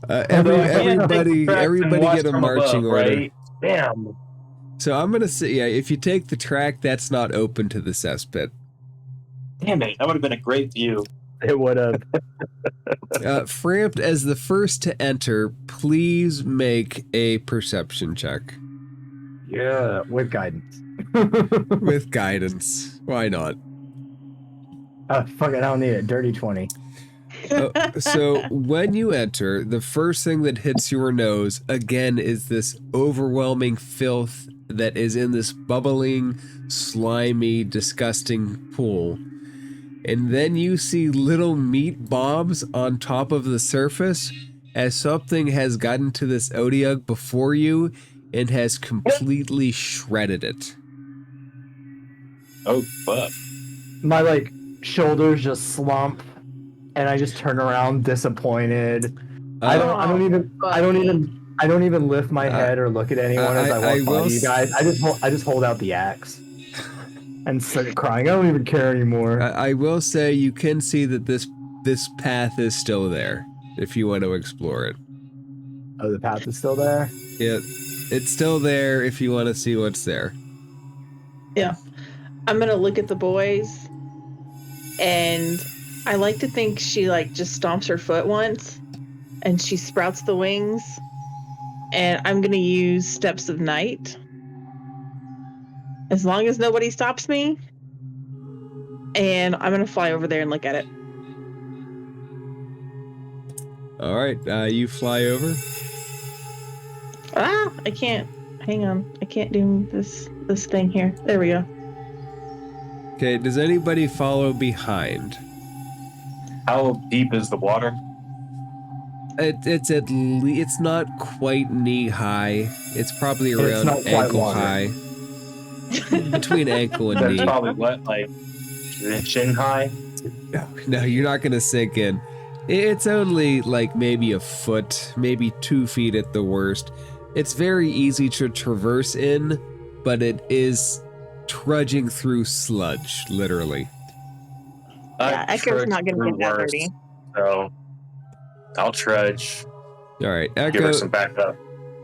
Everybody get a marching order. Right? Damn. So I'm gonna say, yeah, if you take the track, that's not open to the cesspit. Damn it, that would have been a great view. it would have. Frampt, as the first to enter, please make a perception check. Yeah, with guidance. With guidance. Why not? Fuck it, I don't need it. Dirty 20. So when you enter, the first thing that hits your nose, again, is this overwhelming filth that is in this bubbling, slimy, disgusting pool. And then you see little meat bobs on top of the surface as something has gotten to this Udyug before you and has completely shredded it. Oh, fuck. My shoulders just slump, and I just turn around disappointed. I don't even lift my head or look at anyone as I walk by you guys. I just hold out the axe and start crying. I don't even care anymore. I will say you can see that this path is still there if you want to explore it. Oh, the path is still there? Yeah, it's still there if you want to see what's there. Yeah. I'm going to look at the boys, and I like to think she like just stomps her foot once and she sprouts the wings, and I'm going to use Steps of Night. As long as nobody stops me, and I'm going to fly over there and look at it. All right, you fly over. I can't. Hang on. I can't do this thing here. There we go. Okay, does anybody follow behind? How deep is the water? It's not quite knee high. It's probably around ankle high. Between ankle and knee. That's probably what, like chin high? No, you're not gonna sink in. It's only like maybe a foot, maybe 2 feet at the worst. It's very easy to traverse in, but it is trudging through sludge, literally. Yeah, Echo's not going to get that dirty. So I'll trudge. All right, Echo. Give her some backup.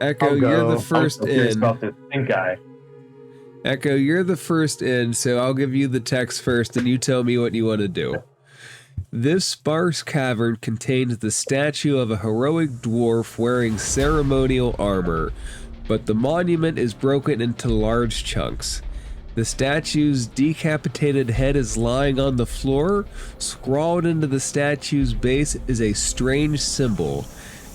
Echo, you're the first in. About this pink guy. Echo, you're the first in, so I'll give you the text first, and you tell me what you want to do. This sparse cavern contains the statue of a heroic dwarf wearing ceremonial armor, but the monument is broken into large chunks. The statue's decapitated head is lying on the floor. Scrawled into the statue's base is a strange symbol.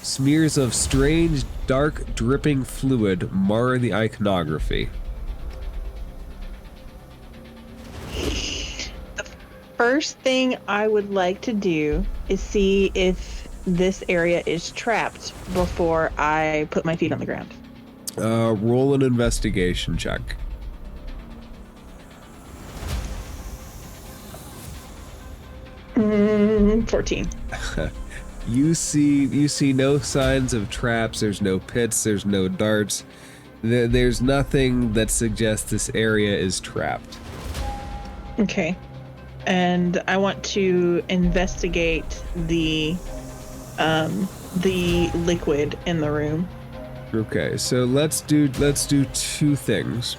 Smears of strange, dark, dripping fluid mar the iconography. First thing I would like to do is see if this area is trapped before I put my feet on the ground. Roll an investigation check. 14. You see no signs of traps. There's no pits. There's no darts. There's nothing that suggests this area is trapped. Okay. And I want to investigate the liquid in the room. Okay, so let's do 2 things.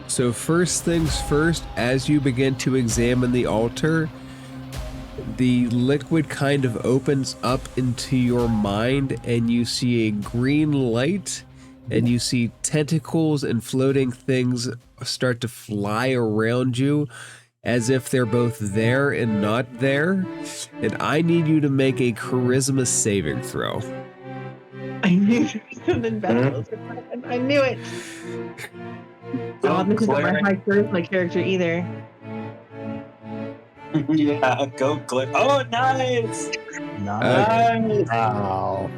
So first things first, as you begin to examine the altar, the liquid kind of opens up into your mind, and you see a green light, and you see tentacles and floating things start to fly around you, as if they're both there and not there. And I need you to make a charisma saving throw. I knew there was something bad. I knew it. This isn't my high charisma character either. Yeah, go Cliff. Oh, nice! Nice! Wow.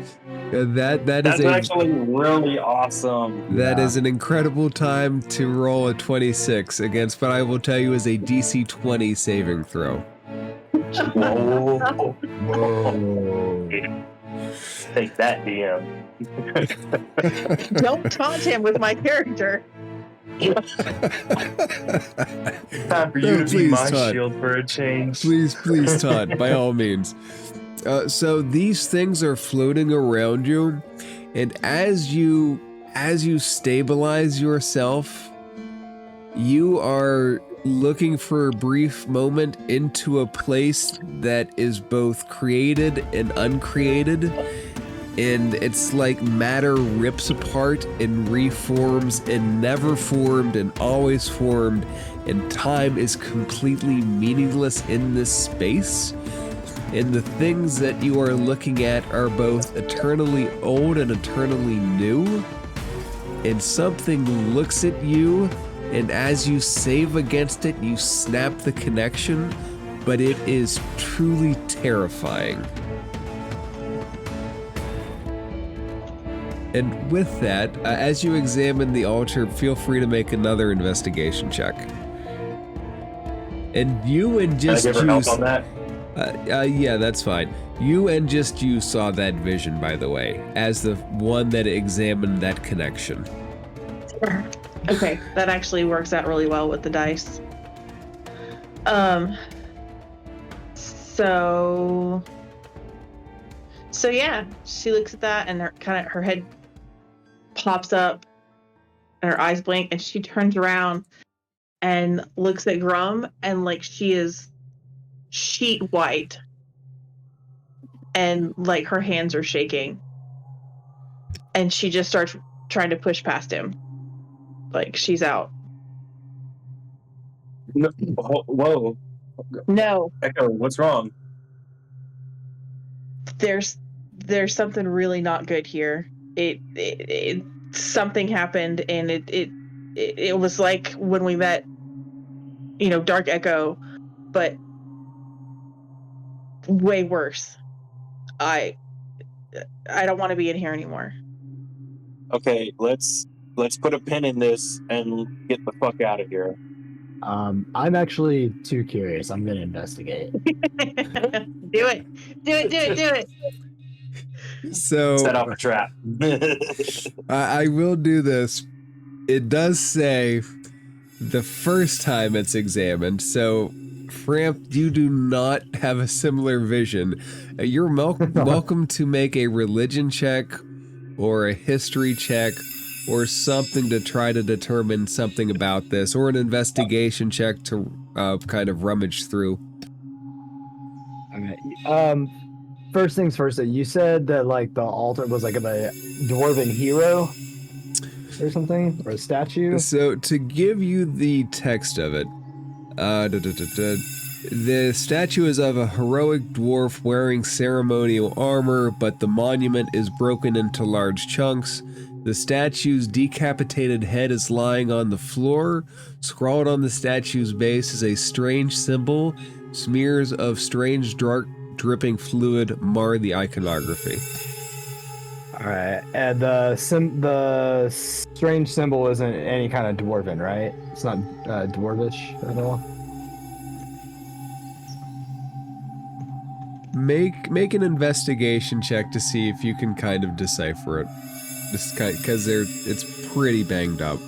That's actually really awesome. That is an incredible time to roll a 26 against what I will tell you is a DC 20 saving throw. Whoa. Whoa. Take that, DM. Don't taunt him with my character. Time for you to be my shield for a change. Please, Todd, by all means. So these things are floating around you, and as you stabilize yourself, you are looking for a brief moment into a place that is both created and uncreated. And it's like matter rips apart and reforms and never formed and always formed, and time is completely meaningless in this space. And the things that you are looking at are both eternally old and eternally new. And something looks at you, and as you save against it, you snap the connection, but it is truly terrifying. And with that, as you examine the altar, feel free to make another investigation check. And you and just Can I give her help on that? Yeah, that's fine. You and just you saw that vision, by the way, as the one that examined that connection. Okay, that actually works out really well with the dice. So yeah, she looks at that and her head pops up and her eyes blink and she turns around and looks at Grum and like she is sheet white and like her hands are shaking and she just starts trying to push past him. Like she's out. No, whoa. No, Echo, what's wrong? there's something really not good here. It something happened and it was like when we met, Dark Echo, but way worse. I don't want to be in here anymore. Okay, let's put a pin in this and get the fuck out of here. I'm actually too curious. I'm gonna investigate. Do it. So Set off a trap. I will do this. It does say the first time it's examined, so Framp, you do not have a similar vision. You're welcome to make a religion check or a history check or something to try to determine something about this, or an investigation check to kind of rummage through. Okay. First things first. You said that like the altar was like of a dwarven hero or something, or a statue. So to give you the text of it, the statue is of a heroic dwarf wearing ceremonial armor, but the monument is broken into large chunks. The statue's decapitated head is lying on the floor. Scrawled on the statue's base is a strange symbol. Smears of strange dark dripping fluid mar the iconography. All right, and the strange symbol isn't any kind of dwarven, right? It's not dwarvish at all. Make an investigation check to see if you can kind of decipher it. Because it's pretty banged up.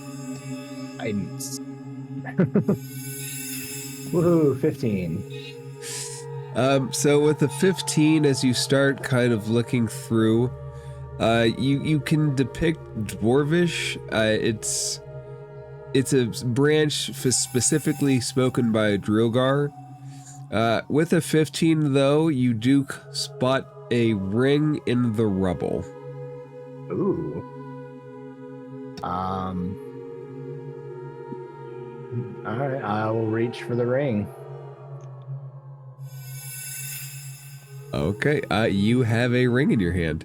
Woohoo, 15. So with the 15, as you start kind of looking through, you can depict dwarvish. It's a branch specifically spoken by Drilgar. With a 15, though, you do spot a ring in the rubble. Ooh. All right, I will reach for the ring. Okay, you have a ring in your hand.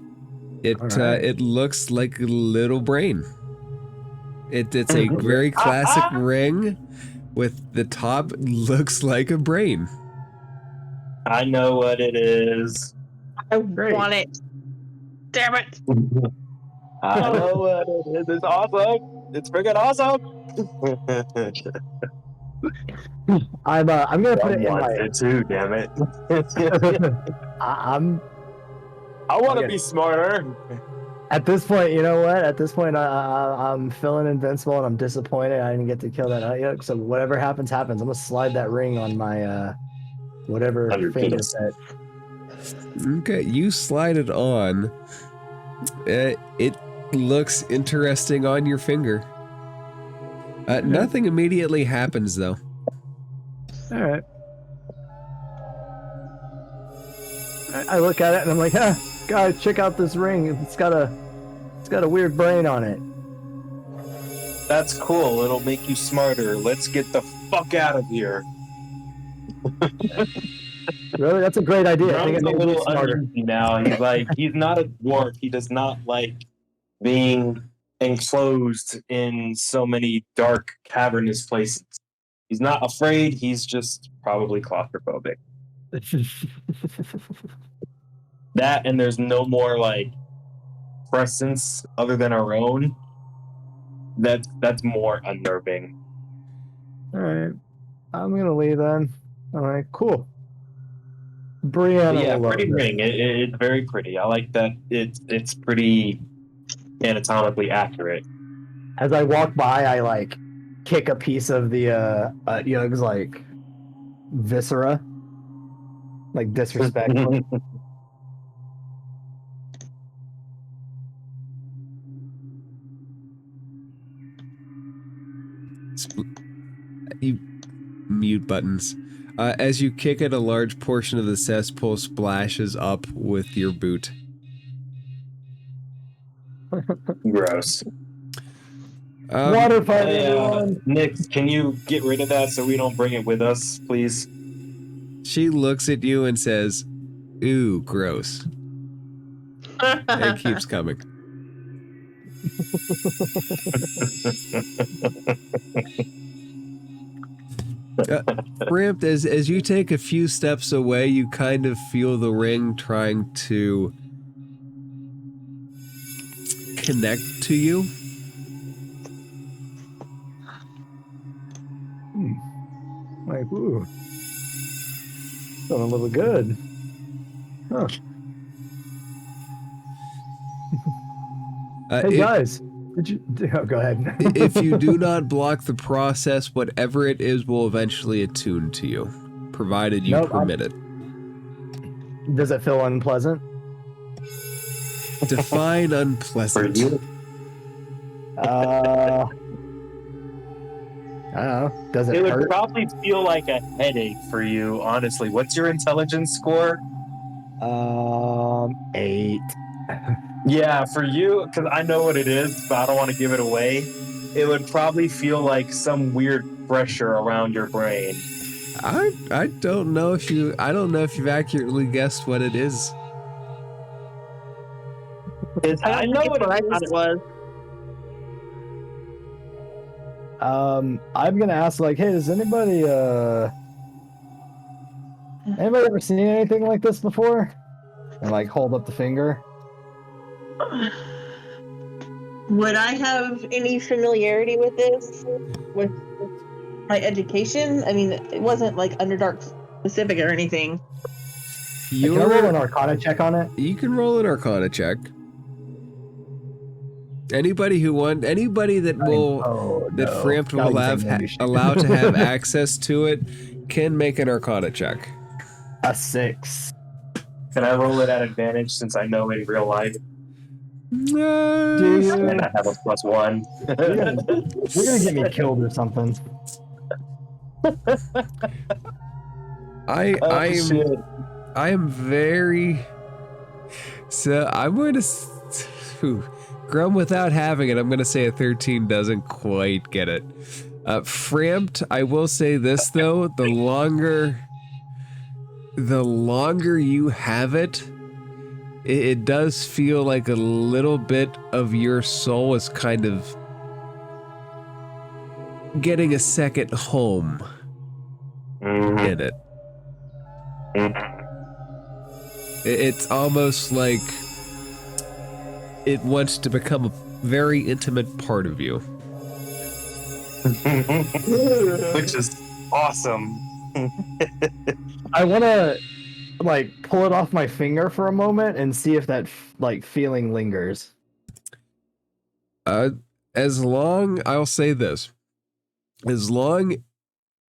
It looks like a little brain. It's a very classic ring with the top looks like a brain. I know what it is. I want it. Damn it. I know what it is. It's awesome. It's freaking awesome. I'm gonna put it in my. It too, damn it. I want to be smarter. At this point, you know what? At this point, I'm feeling invincible, and I'm disappointed I didn't get to kill that Utyuk. So whatever happens, happens. I'm gonna slide that ring on my whatever finger set. Okay, you slide it on. It looks interesting on your finger. Nothing immediately happens though. All right. I look at it and I'm like, guys, check out this ring. It's got a weird brain on it. That's cool. It'll make you smarter. Let's get the fuck out of here. Really? That's a great idea. I think it a makes me little smarter. uneasy now. He's like, he's not a dwarf. He does not like being enclosed in so many dark, cavernous places. He's not afraid. He's just probably claustrophobic. That, and there's no more like presence other than our own. That's more unnerving. All right. I'm gonna leave then. All right. Cool. Brianna Yeah, will love pretty this. ring. It's very pretty. I like that. It's pretty anatomically accurate. As I walk by, I like kick a piece of the Yug's like viscera, like disrespectfully. You mute buttons. As you kick it, a large portion of the cesspool splashes up with your boot. Gross. Water fight, Hey, everyone! Nick, can you get rid of that so we don't bring it with us, please? She looks at you and says, "Ooh, gross." It keeps coming. Ramped, as you take a few steps away, you kind of feel the ring trying to connect to you. Like, ooh. Feeling a little good. Huh. Hey guys, did you? Oh, go ahead. If you do not block the process, whatever it is will eventually attune to you, provided you permit it. Does it feel unpleasant? Define unpleasant. For you? I don't know. Does it It would hurt? probably feel like a headache for you, honestly. What's your intelligence score? 8. Yeah, for you, because I know what it is, but I don't want to give it away. It would probably feel like some weird pressure around your brain. I don't know if you've accurately guessed what it is. I know what I thought it was. I'm gonna ask, like, hey, does anybody ever seen anything like this before? And like hold up the finger. Would I have any familiarity with this? With my education? I mean, it wasn't like Underdark specific or anything. Can I roll an Arcana check on it? You can roll an Arcana check. Anybody that Frampt will allow to have access to it can make an Arcana check. A 6. Can I roll it at advantage since I know in real life? Do you? And I have a +1. You're gonna get me killed or something. I am very. So I'm going to. Grum, without having it, I'm going to say a 13 doesn't quite get it. Frampt, I will say this though: the longer you have it, it does feel like a little bit of your soul is kind of getting a second home in it. It's almost like it wants to become a very intimate part of you. Which is awesome. I want to like pull it off my finger for a moment and see if that like feeling lingers. I'll say this. As long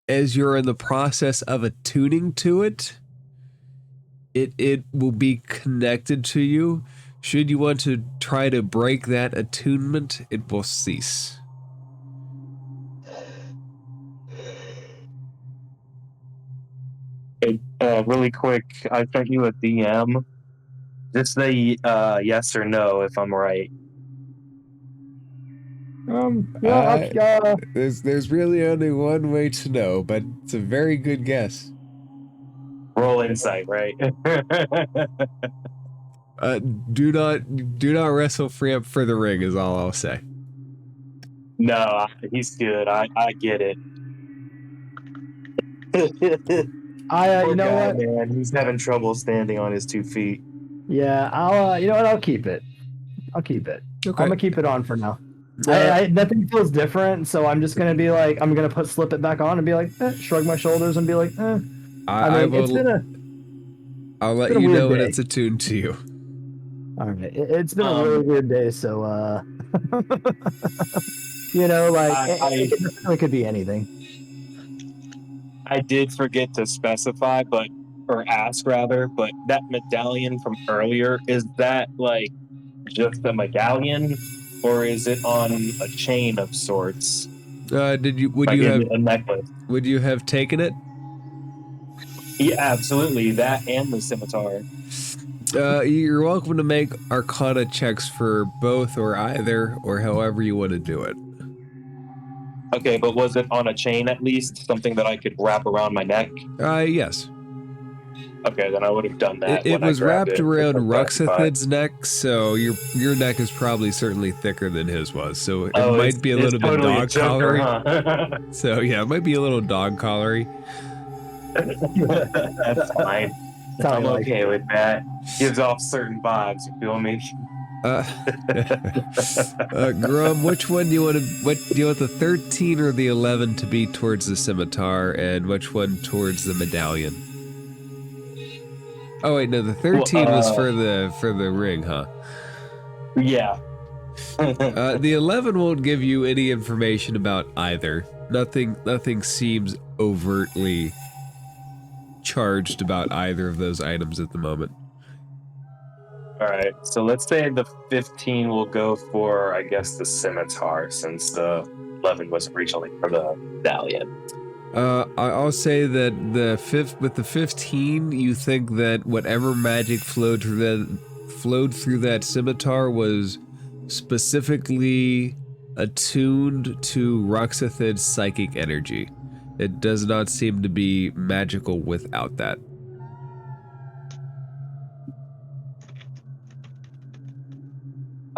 as you're in the process of attuning to it, it will be connected to you. Should you want to try to break that attunement, it will cease. Hey, really quick, I sent you a DM. Just say yes or no if I'm right. There's really only one way to know, but it's a very good guess. Roll insight, right? Do not wrestle Frampt for the ring is all I'll say. No, he's good. I get it. You know guy, what? Man, he's having trouble standing on his 2 feet. Yeah, I'll. You know what? I'll keep it. Okay. I'm gonna keep it on for now. Nothing feels different, so I'm just gonna be like, I'm gonna slip it back on and be like, shrug my shoulders and be like, I mean, I'll let been a you weird know when day. it's attuned to you. All right, it's been a really weird day, so you know, like it could be anything. I did forget to specify, or ask rather, but that medallion from earlier, is that like just a medallion, or is it on a chain of sorts? Would Like, you is have it a necklace? would you have taken it? Yeah, absolutely. That and the scimitar. You're welcome to make Arcana checks for both or either, or however you want to do it. Okay, but was it on a chain at least? Something that I could wrap around my neck? Yes. Okay, then I would have done that It when I was grabbed wrapped it. around Specified. Ruxathid's neck, so your neck is probably certainly thicker than his was. So it Oh, might be a little bit totally a dog joker, collery. huh? So yeah, it might be a little dog collery. That's fine. I'm okay with that. Gives off certain vibes. You feel me? Grum, which one do you want to? What do you want, the 13 or the 11 to be towards the scimitar, and which one towards the medallion? Oh wait, no, the 13 was for the ring, huh? Yeah. The 11 won't give you any information about either. Nothing seems overtly charged about either of those items at the moment. All right. So let's say the 15 will go for, I guess, the scimitar, since the 11 was originally for the medallion. I'll say that with the 15, you think that whatever magic flowed through that scimitar was specifically attuned to Ruxathid's psychic energy. It does not seem to be magical without that.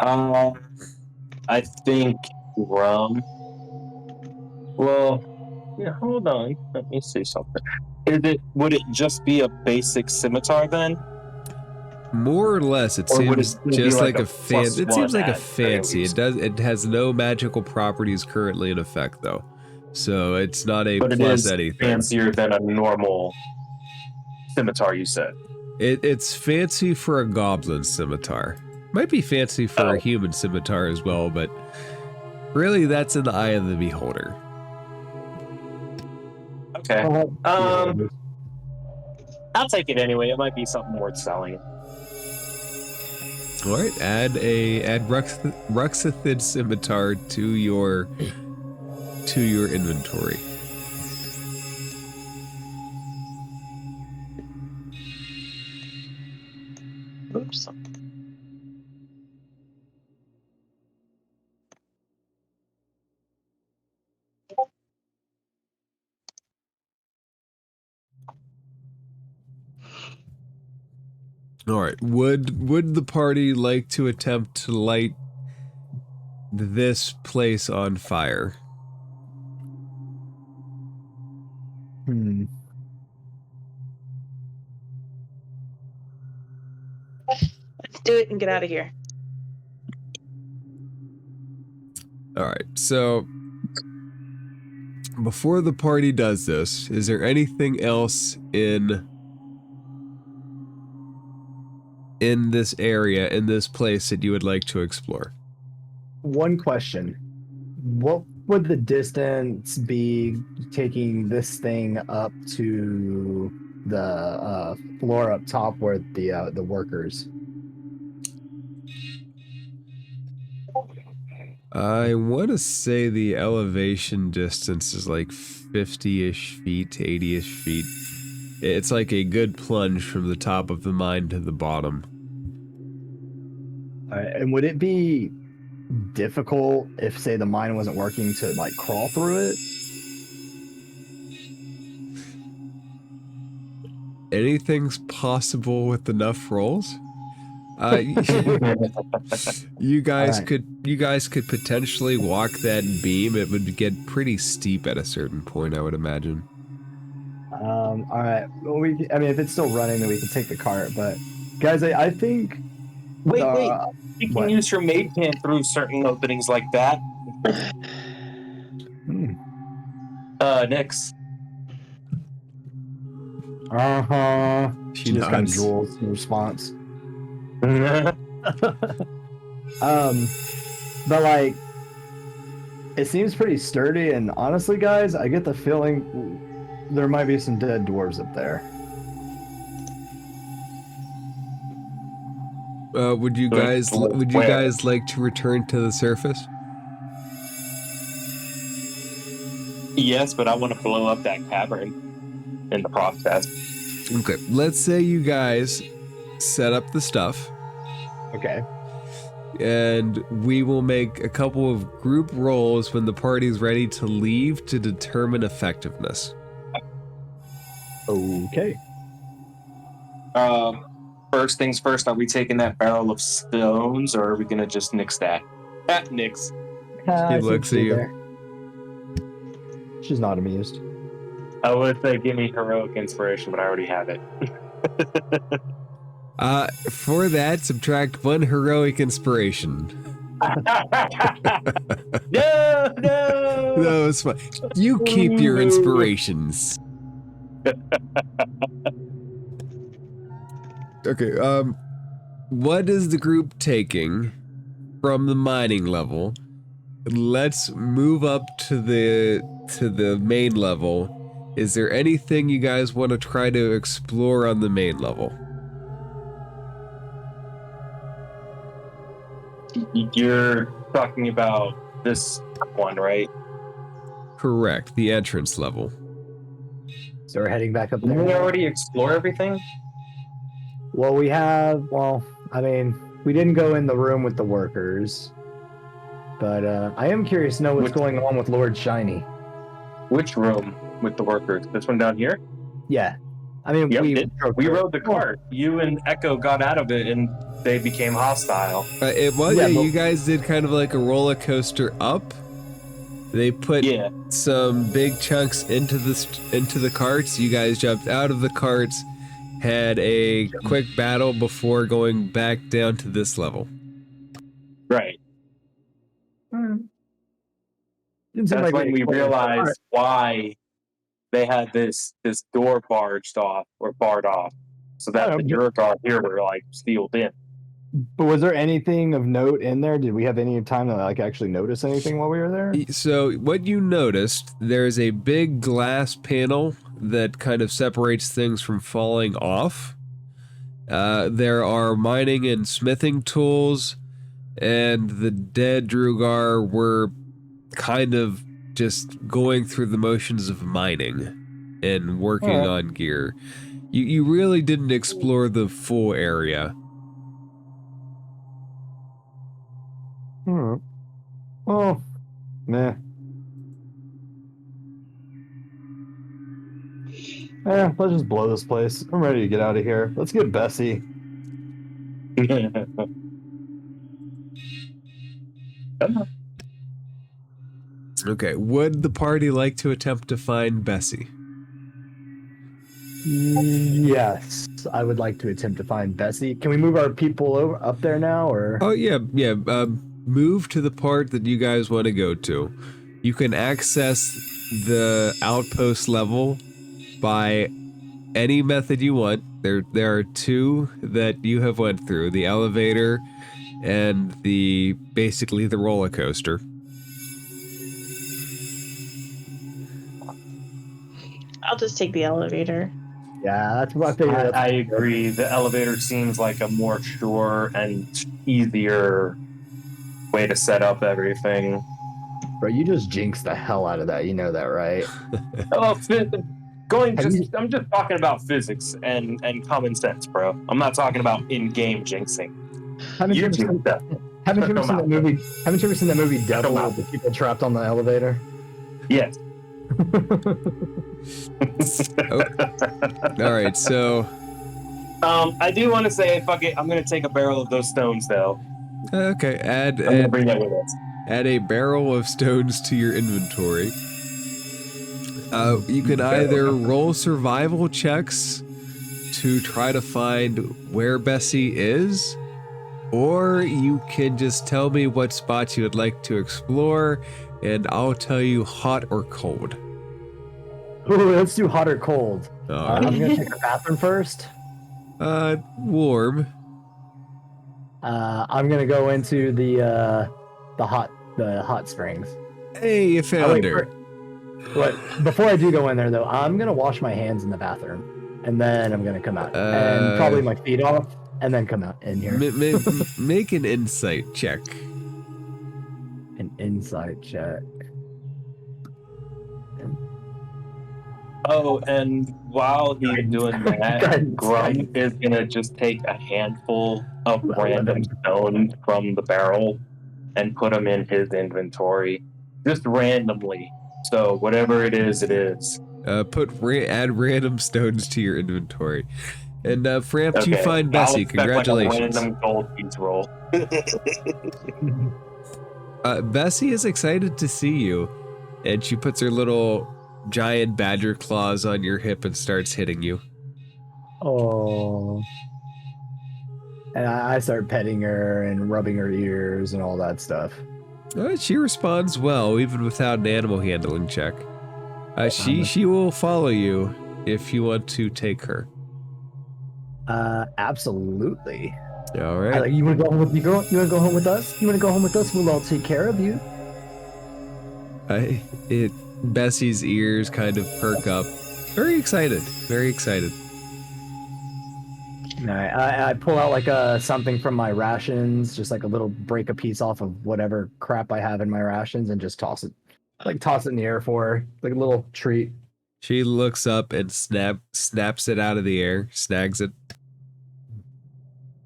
I think rum. Well, yeah, hold on. Let me see something. Would it just be a basic scimitar then? More or less, it seems just like a fancy. It seems like a fancy. It has no magical properties currently in effect, though, so it's not a but plus it is anything. Fancier than a normal scimitar, you said. It's fancy for a goblin scimitar. Might be fancy for a human scimitar as well, but really, that's in the eye of the beholder. Okay. I'll take it anyway. It might be something worth selling. All right, add Ruxathid scimitar to your inventory. Oops. All right. Would the party like to attempt to light this place on fire? Let's do it and get out of here. All right. So before the party does this, is there anything else in this area, in this place, that you would like to explore? One question. What would the distance be taking this thing up to the floor up top where the workers? I want to say the elevation distance is like 50-ish feet to 80-ish feet. It's like a good plunge from the top of the mine to the bottom. And would it be difficult if, say, the mine wasn't working to like crawl through it? Anything's possible with enough rolls. You guys could potentially walk that beam. It would get pretty steep at a certain point, I would imagine. All right. Well, I mean, if it's still running, then we can take the cart. But guys, I think. Wait. You can use your maid hand through certain openings like that. Nix. Uh-huh. She just kind of nods. drools in response. But like, it seems pretty sturdy, and honestly, guys, I get the feeling there might be some dead dwarves up there. Would you guys like to return to the surface? Yes, but I want to blow up that cavern in the process. Okay, let's say you guys set up the stuff, Okay. and we will make a couple of group rolls when the party's ready to leave to determine effectiveness. Okay. First things first, are we taking that barrel of stones, or are we gonna just nix that? Nix. He looks at you. She's not amused. I would say give me heroic inspiration, but I already have it. For that, subtract 1 heroic inspiration. No. No, it's fine. You keep your inspirations. Okay, what is the group taking from the mining level? Let's move up to the main level. Is there anything you guys want to try to explore on the main level? You're talking about this one, right? Correct, the entrance level. So we're heading back up Didn't there. we already explore everything? Well, I mean, we didn't go in the room with the workers. But I am curious to know what's going on with Lord Shiny. Which room with the workers? This one down here? Yeah. I mean, Yep, we rode the cart. You and Echo got out of it, and they became hostile. It was, Yeah, you guys did kind of like a roller coaster up. They put some big chunks into the carts. You guys jumped out of the carts, had a quick battle before going back down to this level. Right. That's like when we realized why they had this door barred off, so that the Durgar here were like sealed in. But was there anything of note in there? Did we have any time to like actually notice anything while we were there? So what you noticed, there's a big glass panel that kind of separates things from falling off. There are mining and smithing tools, and the dead Drugar were kind of just going through the motions of mining and working on gear. You really didn't explore the full area. Oh, meh. Let's just blow this place. I'm ready to get out of here. Let's get Bessie. Okay, would the party like to attempt to find Bessie? Yes, I would like to attempt to find Bessie. Can we move our people up there now, or? Oh yeah. Move to the part that you guys want to go to. You can access the outpost level by any method you want. There are 2 that you have went through: the elevator and basically the roller coaster. I'll just take the elevator. Yeah, that's what I figured. I agree. The elevator seems like a more sure and easier way to set up everything. Bro, you just jinxed the hell out of that. You know that, right? I'm just talking about physics and common sense, bro. I'm not talking about in-game jinxing. Haven't you ever seen that movie? Haven't you ever seen that movie Devil with the people trapped on the elevator? Yes. All right, so I do want to say, fuck it, I'm gonna take a barrel of those stones though. Okay, I'm gonna bring that with us. Add a barrel of stones to your inventory. You can either roll survival checks to try to find where Bessie is, or you can just tell me what spots you would like to explore, and I'll tell you hot or cold. Ooh, let's do hot or cold. Alright. I'm gonna check the bathroom first. Warm. I'm gonna go into the hot springs. Hey, you found her. What? Before I do go in there though, I'm gonna wash my hands in the bathroom, and then I'm gonna come out and probably my feet off, and then come out in here. Make an insight check. An insight check. Oh, and while he's doing that, Guidance. Grum is gonna just take a handful of random stones from the barrel and put them in his inventory, just randomly. So whatever it is, it is. Add random stones to your inventory. And Framp, Okay, you find I'll Bessie. expect Congratulations. Like a random gold piece roll. Bessie is excited to see you, and she puts her little giant badger claws on your hip and starts hitting you. Oh. And I start petting her and rubbing her ears and all that stuff. She responds well, even without an animal handling check. She will follow you if you want to take her. Absolutely. All right. You want to go home with me, girl? You want to go home with us? You want to go home with us? We'll all take care of you. Bessie's ears kind of perk up. Very excited. Very excited. I pull out like something from my rations, just like a little break a piece off of whatever crap I have in my rations, and just toss it in the air for her, like a little treat. She looks up and snaps it out of the air, snags it.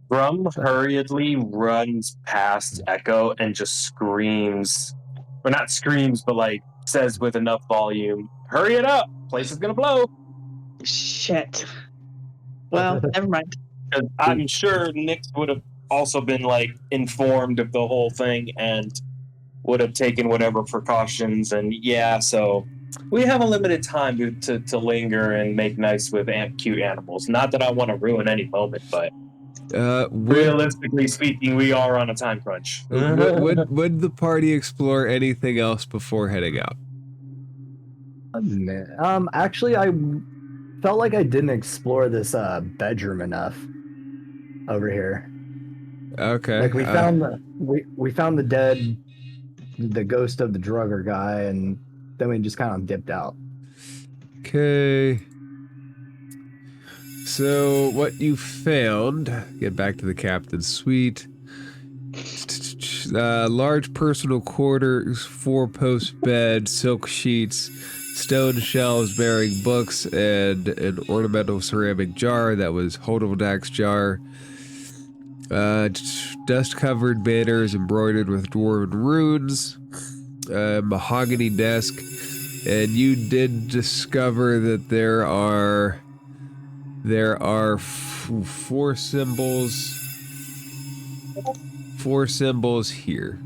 Grum hurriedly runs past Echo and just screams, or not screams, but like says with enough volume, "Hurry it up! Place is gonna blow." Shit. Well, never mind. I'm sure Nix would have also been like informed of the whole thing and would have taken whatever precautions. And yeah, so we have a limited time to linger and make nice with cute animals. Not that I want to ruin any moment, but realistically speaking, we are on a time crunch. Would the party explore anything else before heading out? Actually, I felt like I didn't explore this bedroom enough over here. Okay. Like we found the ghost of the drugger guy, and then we just kind of dipped out. Okay. So what you found, get back to the captain's suite. Large personal quarters, 4-post bed, silk sheets, stone shelves bearing books, and an ornamental ceramic jar that was Holdaldak's jar. Dust-covered banners embroidered with dwarven runes. Mahogany desk. And you did discover that there are four symbols. 4 symbols here.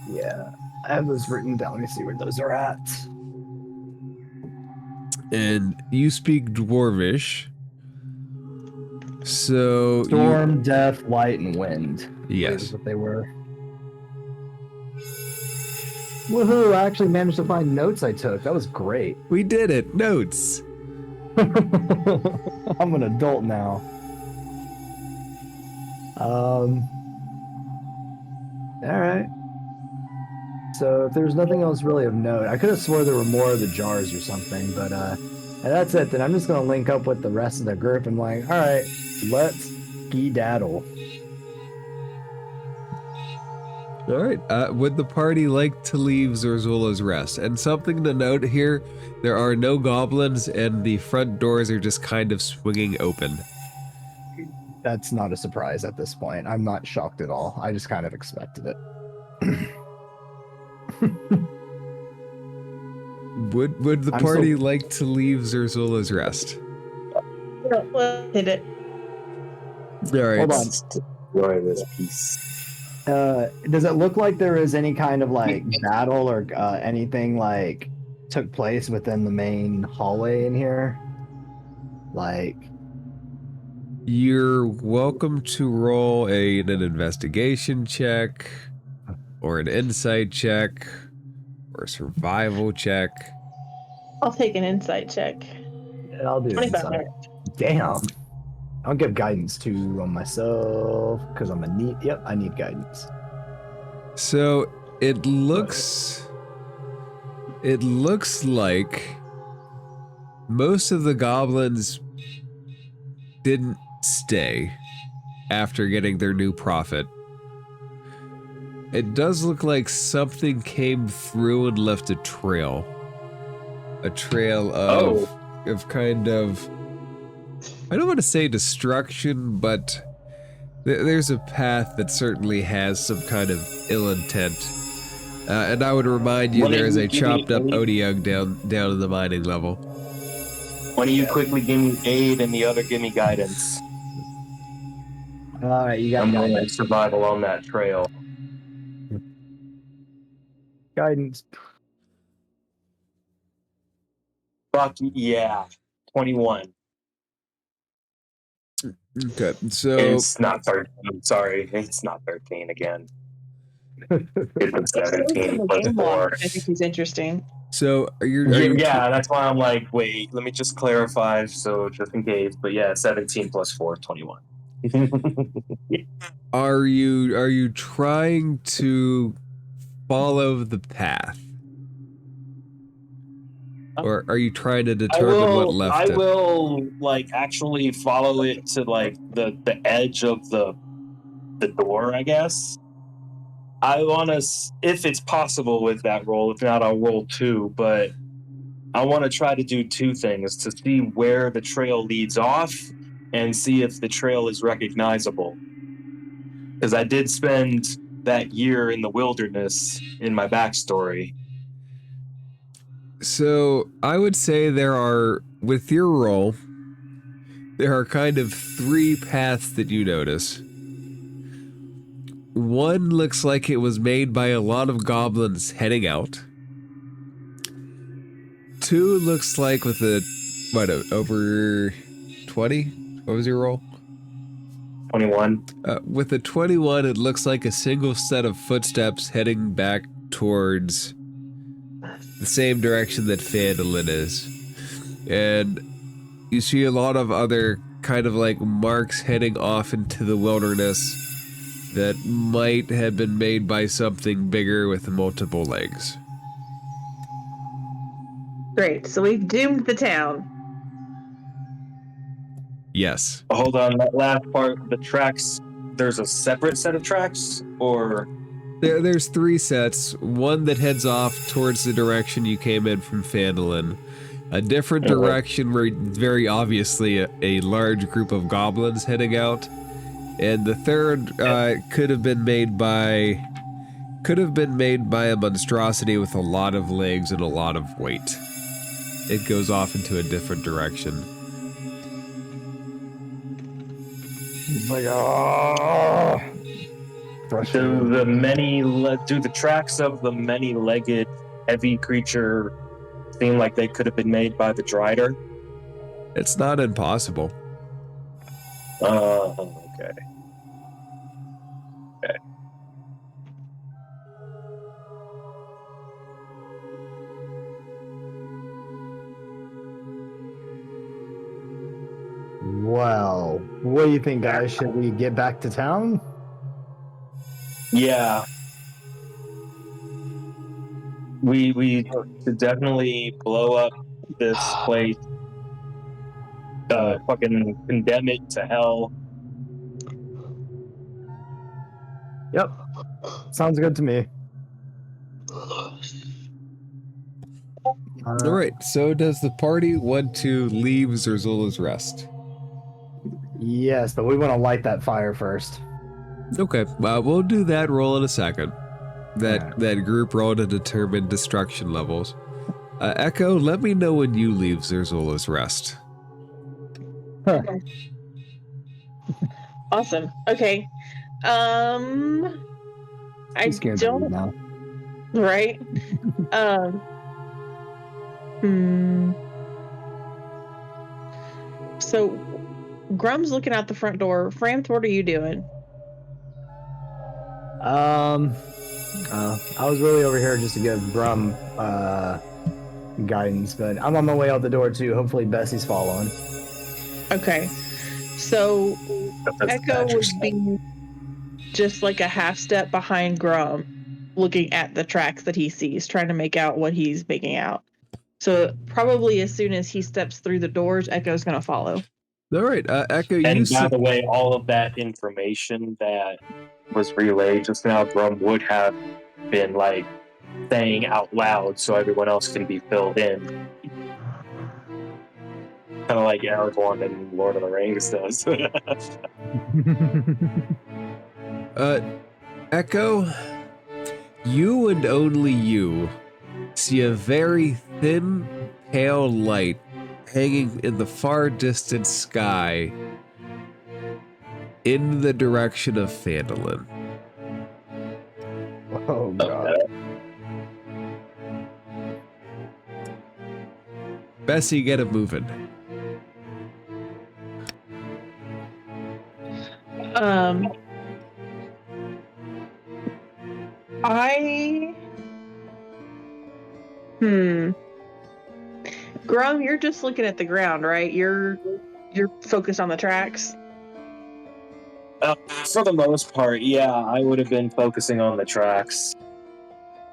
Yeah, I have those written down. Let me see where those are at. And you speak Dwarvish. So Storm, death, light, and wind. Yes. That's what they were. Woohoo! I actually managed to find notes I took. That was great. We did it. Notes. I'm an adult now. Alright. So if there's nothing else really of note, I could have swore there were more of the jars or something, but that's it. Then I'm just gonna link up with the rest of the group and like, alright, let's skedaddle. Alright, would the party like to leave Zorzula's rest? And something to note here, there are no goblins and the front doors are just kind of swinging open. That's not a surprise at this point. I'm not shocked at all. I just kind of expected it. Would the party like to leave Zorzula's rest? Well, hit it. Alright. Hold on. Enjoy this piece. Does it look like there is any kind of like battle or anything like took place within the main hallway in here? Like, you're welcome to roll an investigation check, or an insight check, or a survival check. I'll take an insight check. And I'll do 25 insight. Damn. I'll give guidance too on myself because I'm a need. Yep, I need guidance. So it looks like most of the goblins didn't stay after getting their new prophet. It does look like something came through and left a trail. A trail of kind of, I don't want to say destruction, but there's a path that certainly has some kind of ill intent. And I would remind you, there is a chopped up Odiug down in the mining level. Why don't you quickly give me aid and the other give me guidance? All right, you got I'm going to guidance. survive along that trail. Guidance. Fuck yeah. 21. Okay, so It's not 13. I'm sorry. It's not 13 again. It's 17 plus 4. I think he's interesting. So are you yeah, that's why I'm like, wait, let me just clarify, so just in case. But yeah, 17 plus 4, 21. Are you trying to follow the path? Or are you trying to determine what left it? I will like actually follow it to like the edge of the door, I guess. I want to, if it's possible with that roll. If not, I'll roll 2. But I want to try to do 2 things: to see where the trail leads off, and see if the trail is recognizable. Because I did spend that year in the wilderness in my backstory. So I would say there are, with your roll, there are kind of 3 paths that you notice. One looks like it was made by a lot of goblins heading out. 2 looks like with a, over 20? What was your roll? 21. With a 21, it looks like a single set of footsteps heading back towards the same direction that Phandalin is. And you see a lot of other kind of like marks heading off into the wilderness that might have been made by something bigger with multiple legs. Great. So we've doomed the town. Yes. Hold on, that last part, the tracks, there's a separate set of tracks, or? There's 3 sets. One that heads off towards the direction you came in from Phandalin. A different direction where very obviously a large group of goblins heading out. And the third could have been made by a monstrosity with a lot of legs and a lot of weight. It goes off into a different direction. He's like, oh. Do the tracks of the many-legged heavy creature seem like they could have been made by the Drider? It's not impossible. Okay. Okay. Well, what do you think, guys? Should we get back to town? Yeah. We should definitely blow up this place. Fucking condemn it to hell. Yep. Sounds good to me. All right, so does the party want to leave Zorzula's Rest? Yes, but we want to light that fire first. Okay, we'll do that roll in a second. That group roll to determine destruction levels. Echo, let me know when you leave Zorzula's Rest. Huh. Awesome. Okay. I I'm scared to leave don't. now. Right. So, Grum's looking out the front door. Framth, what are you doing? I was really over here just to give Grum guidance, but I'm on my way out the door too. Hopefully Bessie's following. Okay. So That's Echo badger would stuff. be just like a half step behind Grum, looking at the tracks that he sees, trying to make out what he's making out. So probably as soon as he steps through the doors, Echo's going to follow. All right, Echo, you And by see. the way, all of that information that was relayed just now, Grum would have been like saying out loud so everyone else can be filled in. Kind of like Aragorn in Lord of the Rings does. Echo, you and only you see a very thin, pale light hanging in the far distant sky in the direction of Phandalin. Oh god. Bessie, get it moving. Grum, you're just looking at the ground, right? You're focused on the tracks. For the most part, yeah, I would have been focusing on the tracks.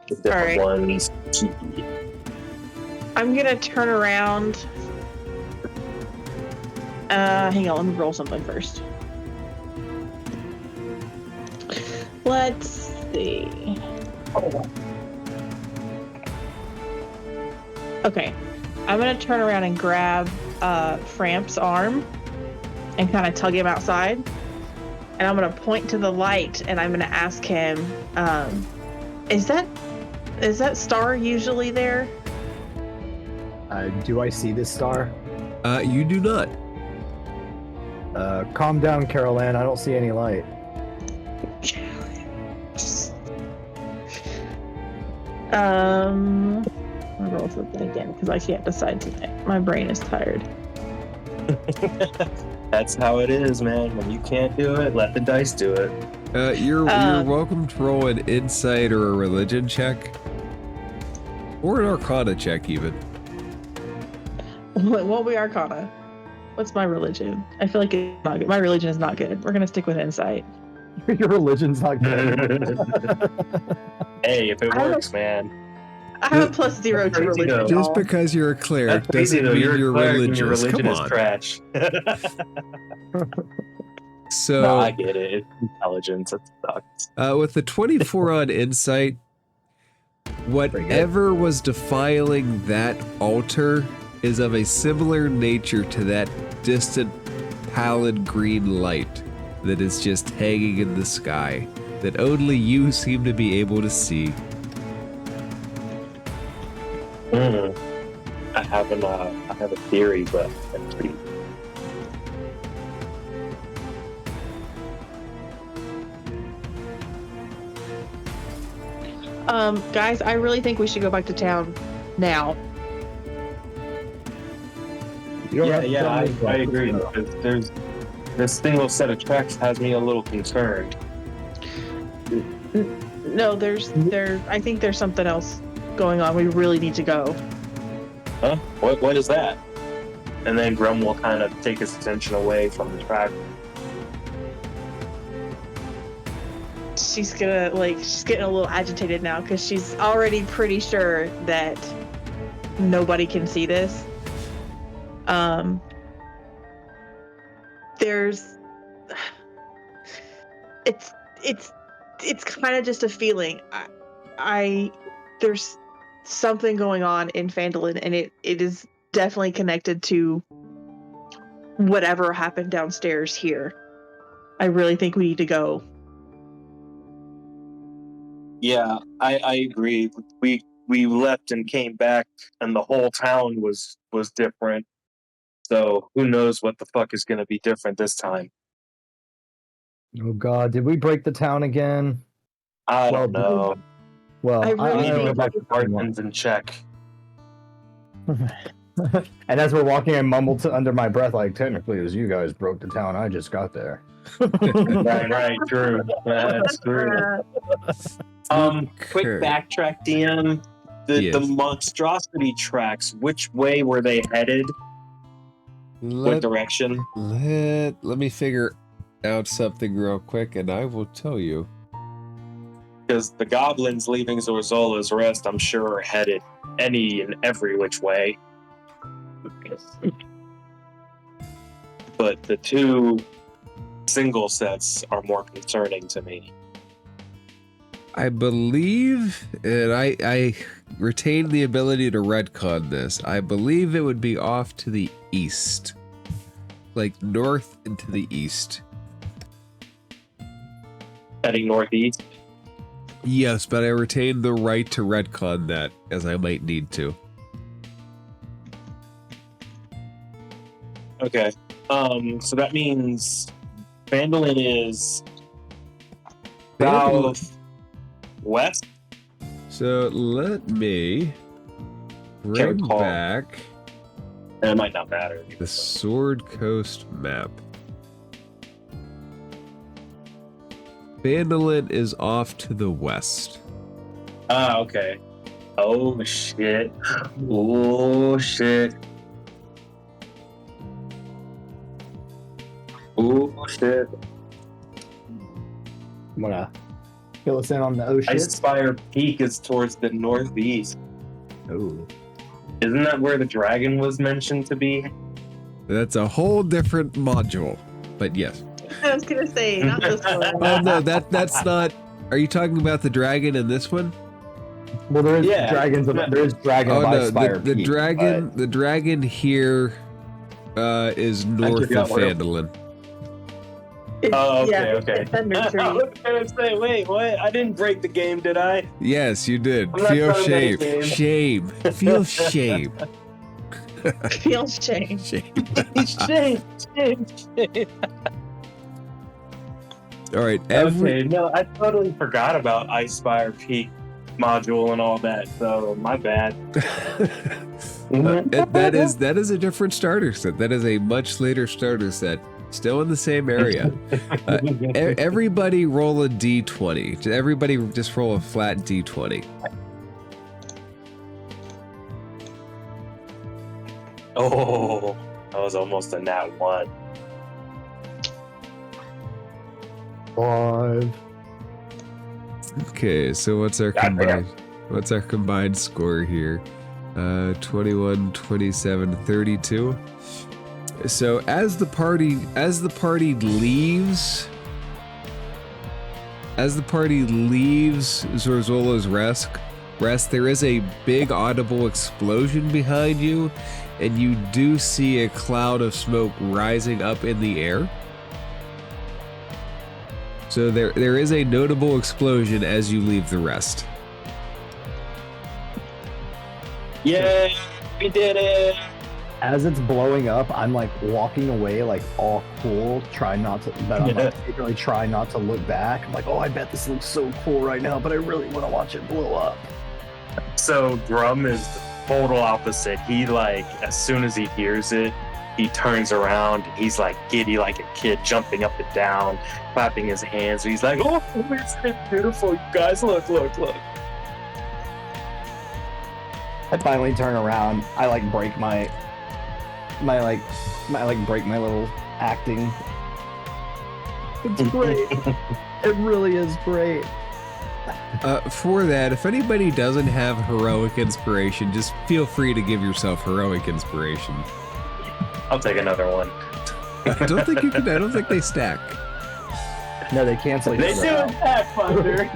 The different ones. I'm gonna turn around. Hang on, let me roll something first. Let's see. Okay, I'm gonna turn around and grab Framp's arm and kind of tug him outside. And I'm gonna point to the light and I'm gonna ask him, is that star usually there? Do I see this star? You do not. Calm down, Carol Ann. I don't see any light. I'll roll something again because I can't decide tonight. My brain is tired. That's how it is, man. When you can't do it, let the dice do it. You're welcome to roll an insight or a religion check. Or an arcana check, even. What will be Arcana? What's my religion? I feel like it's not good. My religion is not good. We're gonna stick with insight. Your religion's not good. Hey, if it works, man. I have a +0 to Crazy religion. though. Just y'all. because you're a cleric That's crazy doesn't though. mean You're you're a cleric and religious. your religion Come is on. trash. So No, I get it. It's intelligence. It sucks. with the 24 on insight, whatever was defiling that altar is of a similar nature to that distant pallid green light that is just hanging in the sky that only you seem to be able to see. I have a theory, but it's pretty. Guys, I really think we should go back to town now. Yeah, I agree. There's this single set of tracks has me a little concerned. No, I think there's something else going on. We really need to go. Huh? What is that? And then Grum will kind of take his attention away from the track. She's getting a little agitated now because she's already pretty sure that nobody can see this. It's kind of just a feeling. There's something going on in Phandalin, and it is definitely connected to whatever happened downstairs here. I really think we need to go. Yeah, I agree. We left and came back, and the whole town was different. So who knows what the fuck is going to be different this time? Oh god, did we break the town again? I don't know. Well, I really We need to go think- back to Bartons and check. And as we're walking, I mumbled under my breath, like, technically, as you guys broke the town, I just got there. Right, true. That's true. Quick backtrack, DM. the monstrosity tracks, which way were they headed? What direction? Let me figure out something real quick, and I will tell you. Because the goblins leaving Zorzula's Rest, I'm sure, are headed any and every which way. But the two single sets are more concerning to me. I believe, and I retain the ability to retcon this, I believe it would be off to the east. Like north and to the east. Heading northeast? Yes, but I retain the right to retcon that, as I might need to. Okay. So that means Phandalin is southwest? So let me bring back it might not matter. the Sword Coast map. Phandalin is off to the west. Ah, okay. Oh, shit. Oh, shit. Oh, shit. I'm gonna fill us in on the ocean. Icespire Peak is towards the northeast. Oh. Isn't that where the dragon was mentioned to be? That's a whole different module, but yes. I was gonna say, not this one. Oh no, that's not. Are you talking about the dragon in this one? Well, there is dragons. There is dragon. Oh of no, Icespire the Peak, dragon. but... The dragon here is north of Phandalin. Oh, okay, Yeah, okay. Thunder Tree. I was gonna say, wait, what? I didn't break the game, did I? Yes, you did. I'm not Feel trying to shame. make a game. Shame. Feel shame. Feel shame. Shame. Shame. All right. Okay, no, I totally forgot about Icespire Peak module and all that, so my bad. That is a different starter set. That is a much later starter set. Still in the same area. Everybody roll a d20. Everybody just roll a flat d20. Oh, that was almost a nat 1. 5. Okay, so what's our combined score here? 21, 27, 32. So as the party leaves Zorzula's rest, there is a big audible explosion behind you, and you do see a cloud of smoke rising up in the air. So there is a notable explosion as you leave the rest. Yeah, we did it. As it's blowing up, I'm like walking away, like all cool, trying not to. But I'm like, really trying not to look back. I'm like, oh, I bet this looks so cool right now, but I really want to watch it blow up. So Grum is the total opposite. He like, as soon as he hears it, he turns around and he's like giddy like a kid, jumping up and down, clapping his hands. He's like, oh, isn't it beautiful? You guys, look. I finally turn around. I like break my break my little acting. It's great. It really is great. For that, if anybody doesn't have heroic inspiration, just feel free to give yourself heroic inspiration. I'll take another one. I don't think you can. I don't think they stack. No, they cancel each They other do out. in Pathfinder.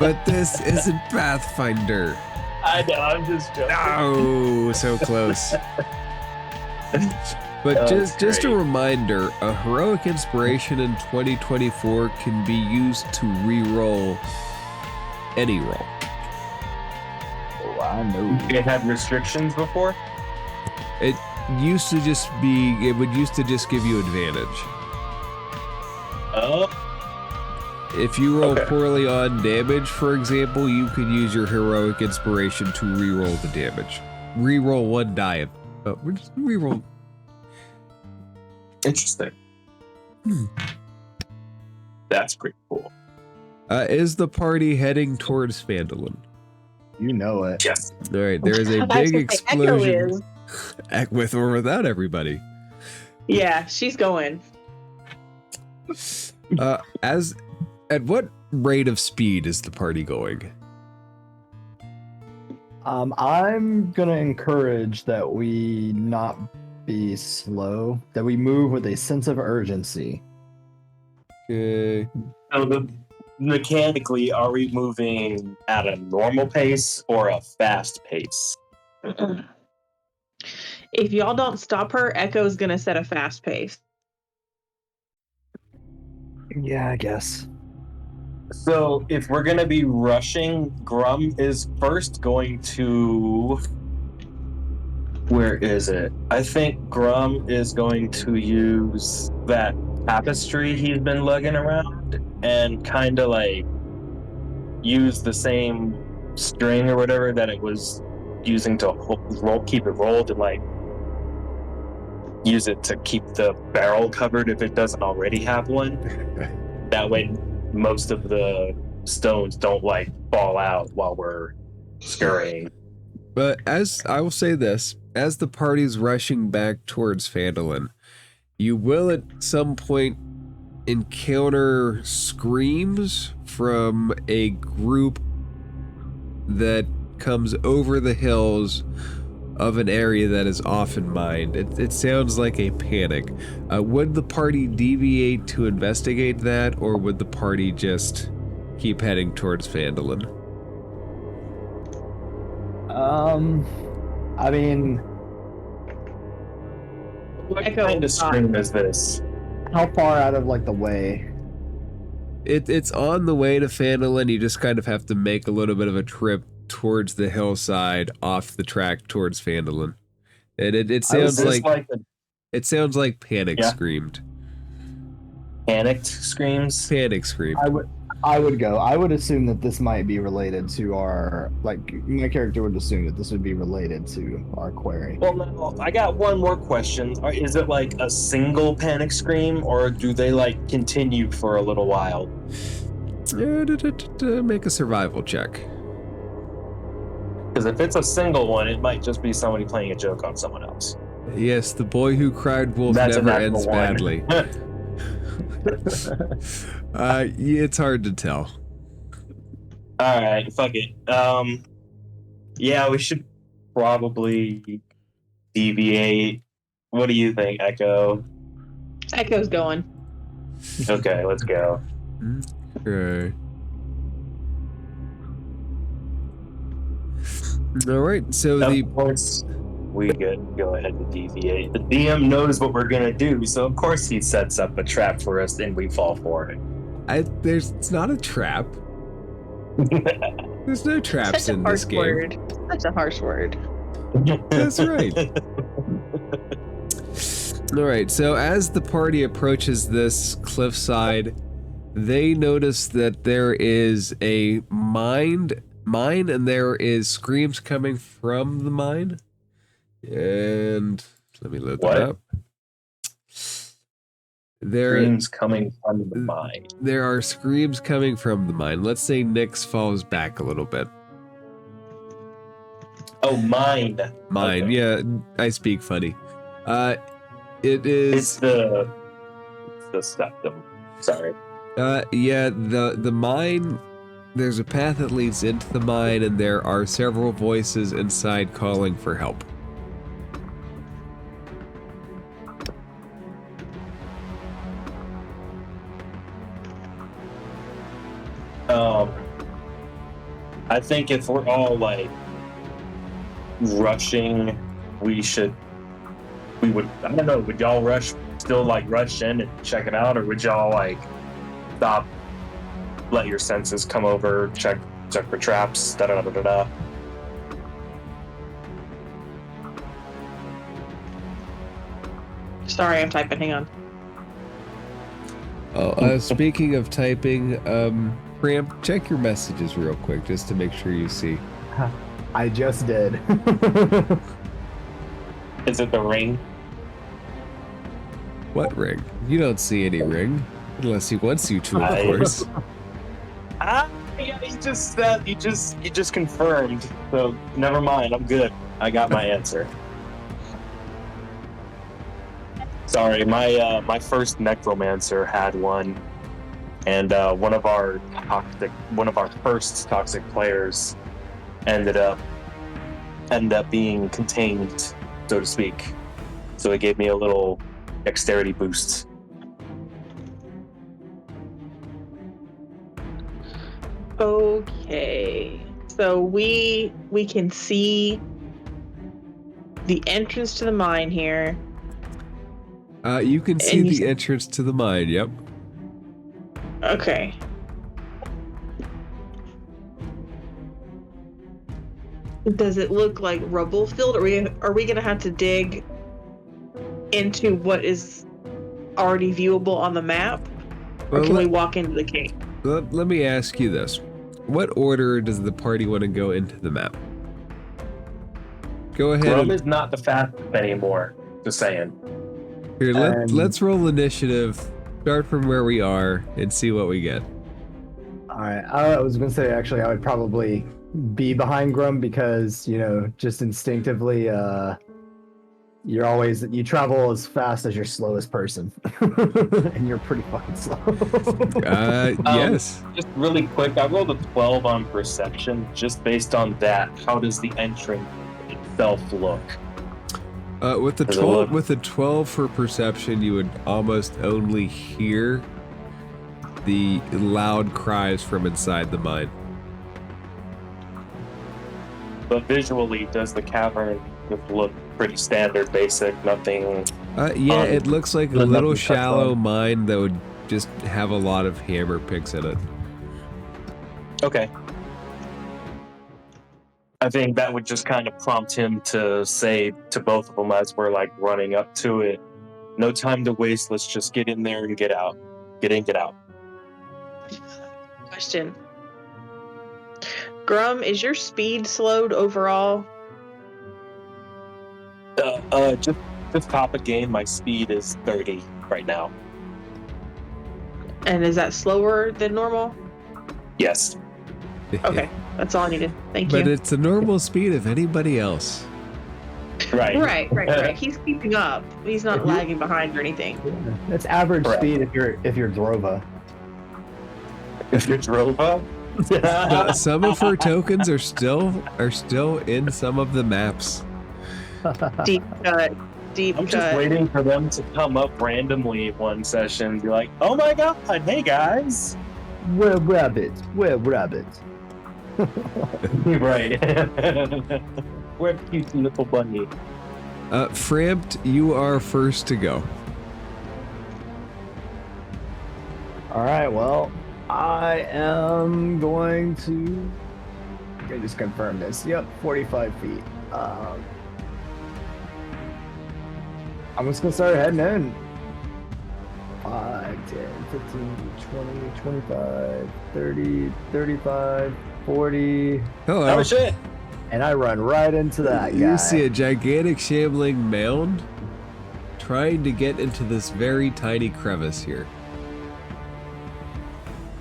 But this isn't Pathfinder. I know, I'm just joking. No, so close. But just a reminder, a heroic inspiration in 2024 can be used to re-roll any roll. Oh, I know. It had restrictions before? It would used to just give you advantage. Oh. If you roll poorly on damage, for example, you could use your heroic inspiration to re-roll the damage. Re-roll one die. We're just re-roll. Interesting. That's pretty cool. Is the party heading towards Phandalin? You know it. Yes. All right, there is a I was big gonna say, Echo explosion is. with or without everybody. Yeah, she's going. As at what rate of speed is the party going? I'm gonna encourage that we not be slow, that we move with a sense of urgency. Okay. So mechanically, are we moving at a normal pace or a fast pace? If y'all don't stop her, Echo's gonna set a fast pace. Yeah, I guess. So if we're gonna be rushing, Grum is first going to. Where is it? I think Grum is going to use that tapestry he's been lugging around and kind of like use the same string or whatever that it was using to keep it rolled and like use it to keep the barrel covered if it doesn't already have one. That way most of the stones don't like fall out while we're scurrying. But as I will say this, as the party's rushing back towards Phandalin, you will at some point encounter screams from a group that comes over the hills of an area that is often mined. It sounds like a panic. Would the party deviate to investigate that, or would the party just keep heading towards Phandalin? I mean, What Echo, kind of scream is this? how far out of like the way? It's on the way to Phandalin. You just kind of have to make a little bit of a trip towards the hillside, off the track towards Phandalin. And it sounds like a it sounds like panic Yeah. screamed. panicked screams? Panic scream. I would go. I would assume that this might be related to our, like, my character would assume that this would be related to our query. Well, no, I got one more question. Is it like a single panic scream, or do they like continue for a little while? Make a survival check. Because if it's a single one, it might just be somebody playing a joke on someone else. Yes, the boy who cried wolf That's a never natural ends one. badly. Yeah, it's hard to tell. All right, fuck it. Yeah, we should probably deviate. What do you think, Echo? Echo's going. Okay, let's go. Okay. All right, so Of course, we could go ahead and deviate. The DM knows what we're gonna do, so of course he sets up a trap for us, and we fall for it. it's not a trap. There's no traps Such a in harsh this game. word. Such a harsh word. That's right. All right, so as the party approaches this cliffside, they notice that there is a mine, and there is screams coming from the mine. And let me load that up. Screams coming from the mine. There are screams coming from the mine. Let's say Nyx falls back a little bit. Oh, mine. Mine, Okay. yeah, I speak funny. It is. It's the septum. Sorry. Yeah, the mine. There's a path that leads into the mine, and there are several voices inside calling for help. I think if we're all like rushing, we would, I don't know, would y'all still rush in and check it out, or would y'all like stop, let your senses come over, check for traps, da da da da da. Sorry, I'm typing. Hang on. Oh, speaking of typing, Cramp, check your messages real quick just to make sure you see. I just did. Is it the ring? What ring? You don't see any ring. Unless he wants you to, of course. Yeah, he's just said you just confirmed. So never mind. I'm good. I got my answer. Sorry, my first necromancer had one, and one of our first toxic players ended up being contained, so to speak. So it gave me a little dexterity boost. Okay, so we can see the entrance to the mine here. You can see And you the said- entrance to the mine. Yep. Okay. Does it look like rubble filled? Are we gonna have to dig into what is already viewable on the map, or Well, can we walk into the cave? Let me ask you this: what order does the party want to go into the map? Go ahead. Grum is not the fastest anymore. Just saying. Here, let's roll initiative. Start from where we are and see what we get. All right. I was gonna say actually I would probably be behind Grum because just instinctively you travel as fast as your slowest person, and you're pretty fucking slow. Yes. Just really quick, I rolled a 12 on perception. Just based on that, how does the entrance itself look? With the 12 for perception, you would almost only hear the loud cries from inside the mine. But visually, does the cavern just look pretty standard, basic, nothing? Yeah, it looks like a nothing little touch shallow on. mine that would just have a lot of hammer picks in it. Okay. I think that would just kind of prompt him to say to both of them as we're like running up to it, no time to waste, let's just get in there and get out. Get in, get out. Question. Grum, is your speed slowed overall? Just top of game, my speed is 30 right now. And is that slower than normal? Yes. Okay, that's all I needed. Thank But you. it's a normal speed of anybody else. Right. Right. He's keeping up. He's not lagging behind or anything. That's average Correct. speed if you're Drova. If you're Drova? Some of her tokens are still in some of the maps. Deep cut. I'm just waiting for them to come up randomly one session and be like, oh my god, hey guys. We're rabbits. We're rabbits. Right. We're a cute little bunny. Frampt, you are first to go. All right. Well, I am going to. I just confirm this. Yep, 45 feet. I'm just gonna start heading in. 5, 10, 15, 20, 25, 30, 35, 40. Hello. Oh shit. And I run right into that guy. You see a gigantic shambling mound trying to get into this very tiny crevice here.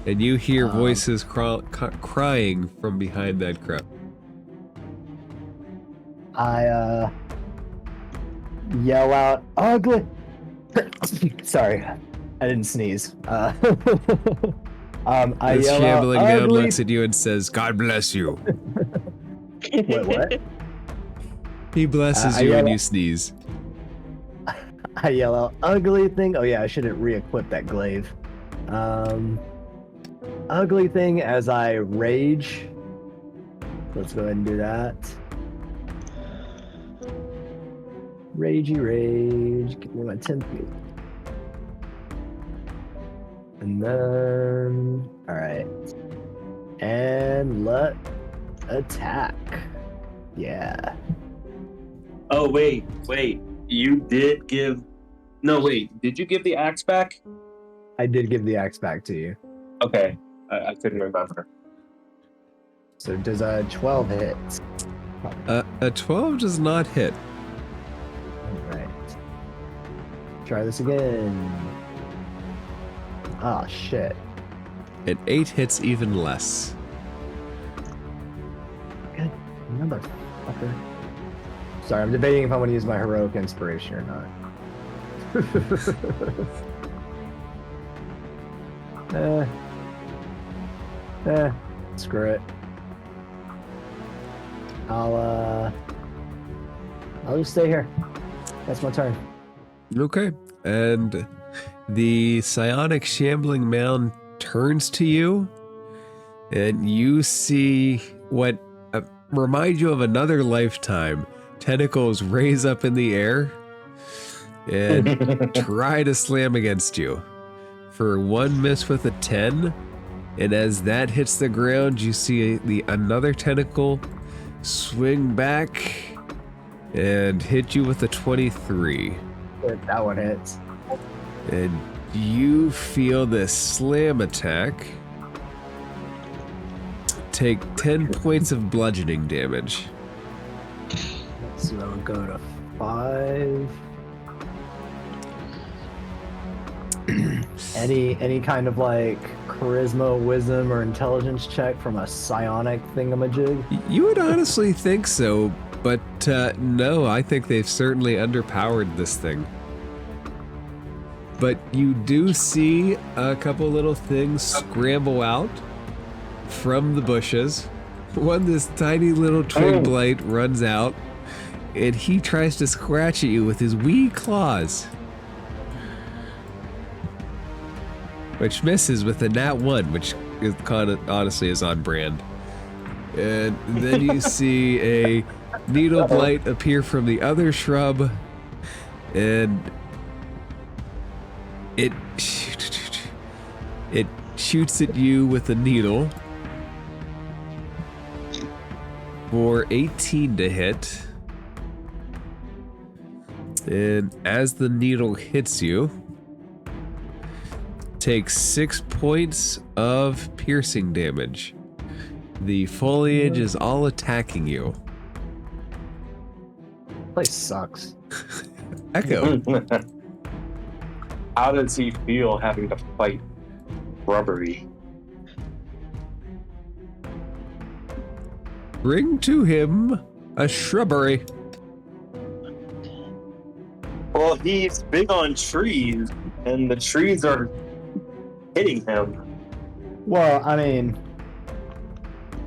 And you hear voices crying from behind that crevice. I yell out, ugly. Sorry, I didn't sneeze. I This yell shambling out, mound ugly. looks at you and says, God bless you. Wait, what? He blesses I you when yell- you sneeze. I yell out, ugly thing. Oh yeah, I shouldn't re-equip that glaive. Ugly thing as I rage. Let's go ahead and do that. Ragey rage. Give me my 10 feet. And then, all right. And let attack. Yeah. Oh wait. You did give. No wait. Did you give the axe back? I did give the axe back to you. Okay, I couldn't remember. So does a 12 hit? A 12 does not hit. All right. Try this again. Ah, shit. An 8 hits even less. Motherfucker. Sorry, I'm debating if I want to use my heroic inspiration or not. Screw it. I'll just stay here. That's my turn. Okay. And the psionic shambling mound turns to you, and you see what reminds you of another lifetime. Tentacles raise up in the air and try to slam against you. For one miss with a 10, and as that hits the ground, you see another tentacle swing back and hit you with a 23. That one hits. And you feel this slam attack take 10 points of bludgeoning damage. So I'll go to 5. Any kind of like charisma, wisdom, or intelligence check from a psionic thingamajig? You would honestly think so, but no, I think they've certainly underpowered this thing. But you do see a couple little things scramble out from the bushes. This tiny little twig blight runs out, and he tries to scratch at you with his wee claws, which misses with a nat 1, which is kind of honestly is on brand. And then you see a needle blight appear from the other shrub, and it shoots at you with a needle for 18 to hit. And as the needle hits you, takes 6 points of piercing damage. The foliage is all attacking you. Place sucks. Echo. How does he feel having to fight rubbery? Bring to him a shrubbery. Well, he's big on trees, and the trees are hitting him. Well, I mean,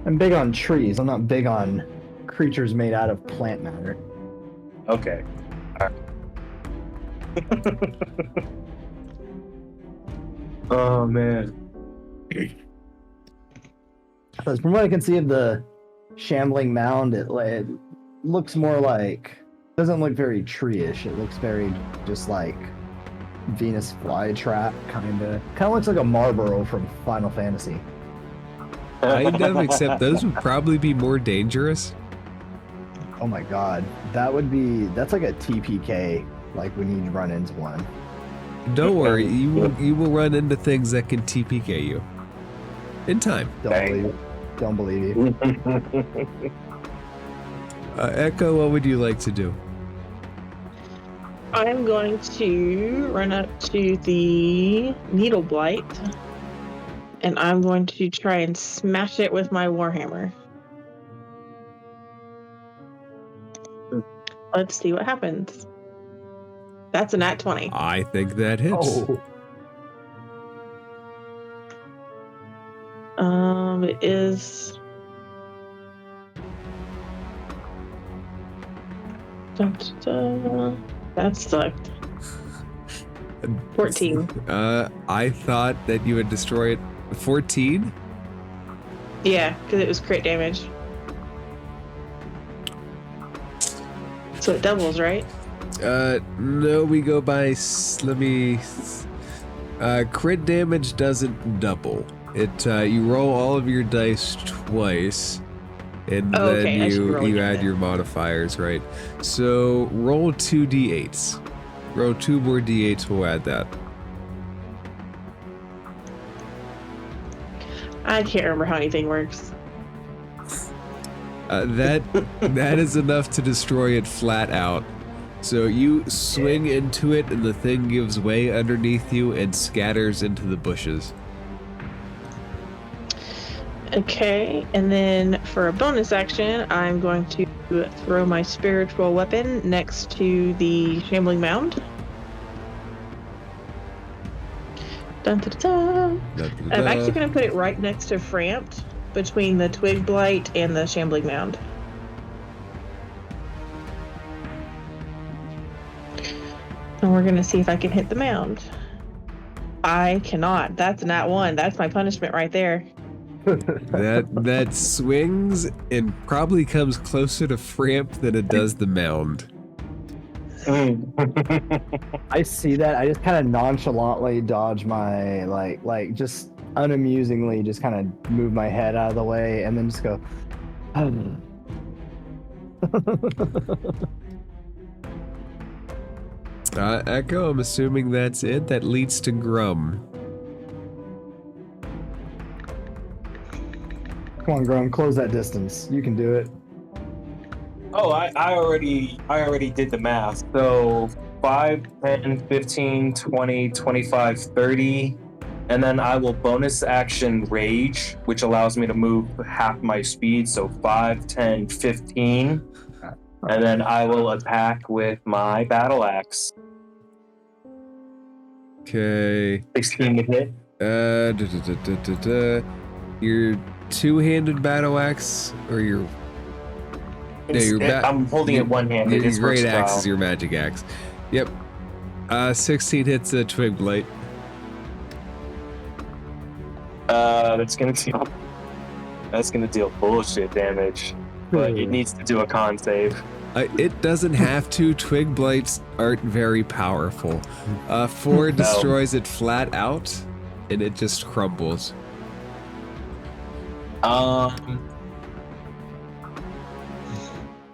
I'm big on trees. I'm not big on creatures made out of plant matter. Okay. All right. Oh, man. Because from what I can see of the shambling mound, it looks more like, doesn't look very tree-ish. It looks very just like Venus flytrap, kind of looks like a Marlboro from Final Fantasy. Kind of, except those would probably be more dangerous. Oh my god, that's like a TPK, like when you run into one. Don't worry, you will run into things that can TPK you in time. Don't believe you. Echo, what would you like to do? I'm going to run up to the needle blight, and I'm going to try and smash it with my warhammer. Let's see what happens. That's a nat 20. I think that hits. It is. That sucked. 14. I thought that you would destroy it. 14? Yeah, because it was crit damage. So it doubles, right? No, we go by. Crit damage doesn't double. You roll all of your dice twice, and then you add your modifiers, right? So roll 2 d8s. Roll 2 more d8s. We'll add that. I can't remember how anything works. That is enough to destroy it flat out. So you swing into it, and the thing gives way underneath you and scatters into the bushes. Okay, and then for a bonus action, I'm going to throw my spiritual weapon next to the shambling mound. Dun, dun, dun, dun. I'm actually going to put it right next to Frampt, between the twig blight and the shambling mound. And we're going to see if I can hit the mound. I cannot. That's a nat 1. That's my punishment right there. That swings and probably comes closer to Framp than it does the mound. I see that. I just kind of nonchalantly dodge my like just unamusingly just kind of move my head out of the way and then just go. Echo, I'm assuming that's it. That leads to Grum. Come on, Grum, close that distance. You can do it. Oh, I already did the math. So 5, 10, 15, 20, 25, 30. And then I will bonus action Rage, which allows me to move half my speed. So 5, 10, 15. And then I will attack with my battle axe. Okay. 16 to hit. Your two-handed battle axe, or your... I'm holding it one-handed. Your great axe is your magic axe. Yep. 16 hits a twig blight. That's gonna deal bullshit damage, but it needs to do a con save. It doesn't have to. Twig blights aren't very powerful. 4 destroys it flat out, and it just crumbles.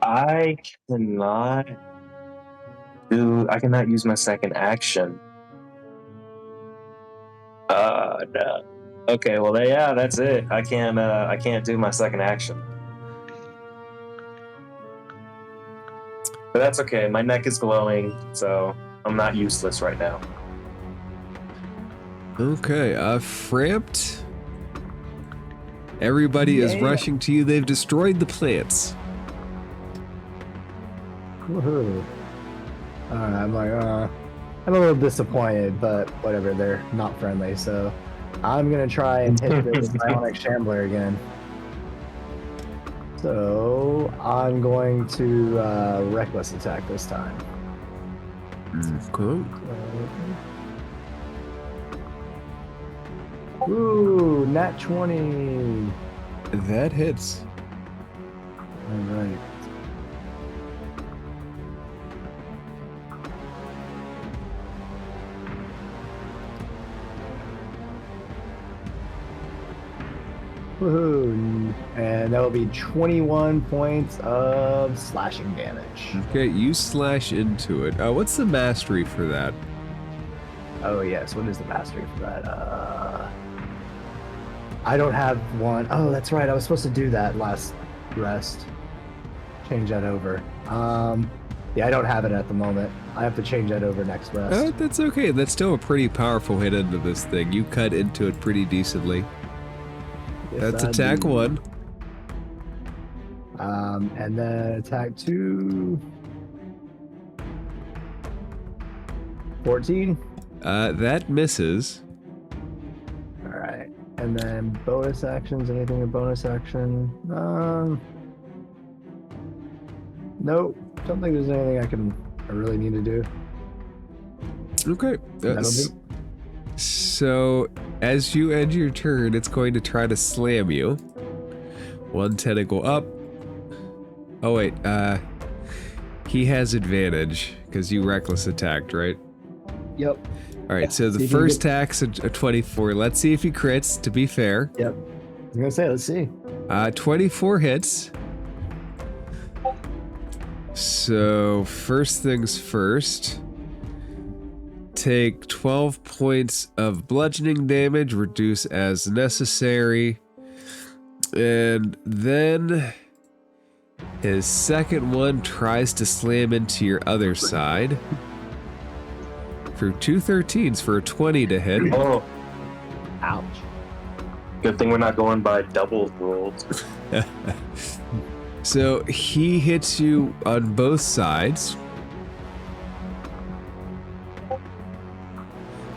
I cannot use my second action. No. Okay, well, yeah, that's it. I can't do my second action. But that's okay. My neck is glowing, so I'm not useless right now. Okay, Frampt. Everybody is rushing to you. They've destroyed the plants. Woohoo. I'm like, I'm a little disappointed, but whatever, they're not friendly, so I'm gonna try and hit this bionic shambler again. So I'm going to reckless attack this time. Cool. Ooh, nat 20. That hits. All right. Woohoo! And that will be 21 points of slashing damage. Okay, you slash into it. What's the mastery for that? Oh yes, what is the mastery for that? I don't have one. Oh, that's right. I was supposed to do that last rest. Change that over. Yeah, I don't have it at the moment. I have to change that over next rest. That's okay. That's still a pretty powerful hit into this thing. You cut into it pretty decently. Yes, that's attack 1. And then attack 2. 14. That misses. All right. And then bonus actions. Anything in bonus action? Nope. Don't think there's anything I really need to do. Okay. That'll do. So, as you end your turn, it's going to try to slam you. One tentacle up. Oh wait, he has advantage because you reckless attacked, right? Yep. All right, so the first attack's a 24. Let's see if he crits, to be fair. Yep. I was gonna say, let's see. 24 hits. So, first things first. Take 12 points of bludgeoning damage, reduce as necessary. And then his second one tries to slam into your other side. For 2 13s for a 20 to hit. Oh, ouch. Good thing we're not going by double rolls. So he hits you on both sides.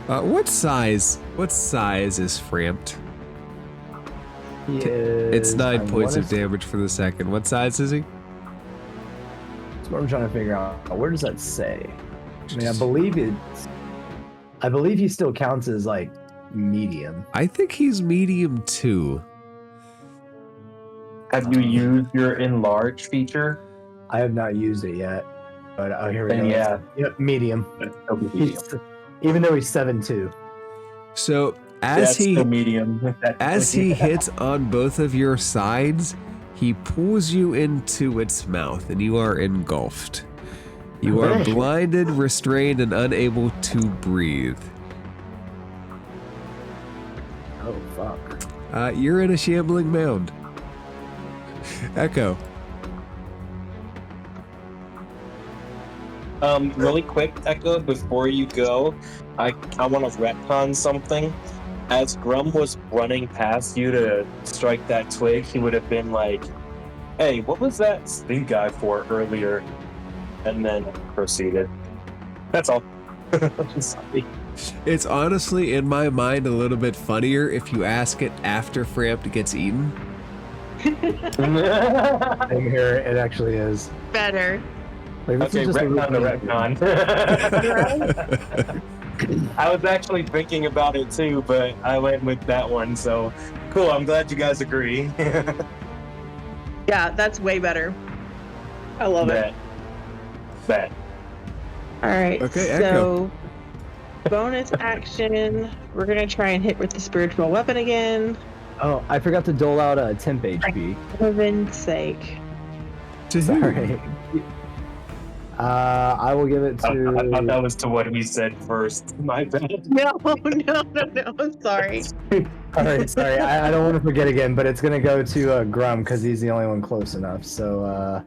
What size is Framped? It's 9 points of damage for the second. What size is he? That's what I'm trying to figure out. Where does that say? I mean, I believe he still counts as like medium. I think he's medium too. Have you used your enlarge feature? I have not used it yet. But here we Then go. yeah. Yep, medium. It'll be medium. Even though he's 7'2". So That's still medium. as he hits on both of your sides, he pulls you into its mouth and you are engulfed. You are blinded, restrained, and unable to breathe. Oh, fuck. You're in a shambling mound. Echo. Really quick, Echo, before you go, I want to retcon something. As Grum was running past you to strike that twig, he would have been like, "Hey, what was that stink eye for earlier?" And then proceeded. That's all. Sorry. It's honestly, in my mind, a little bit funnier if you ask it after Framped gets eaten. Same here, it actually is. Better. Like, this Okay, is just a retcon the retcon. I was actually thinking about it too, but I went with that one, so cool. I'm glad you guys agree. Yeah, that's way better. I love it. Bet. All right. Okay, so bonus action. We're gonna try and hit with the spiritual weapon again. Oh, I forgot to dole out a temp HP. For heaven's sake. Sorry. I will give it to. I thought that was to what he said first. My bad. No. I'm sorry. All right, sorry. I don't want to forget again, but it's gonna go to Grum because he's the only one close enough. So.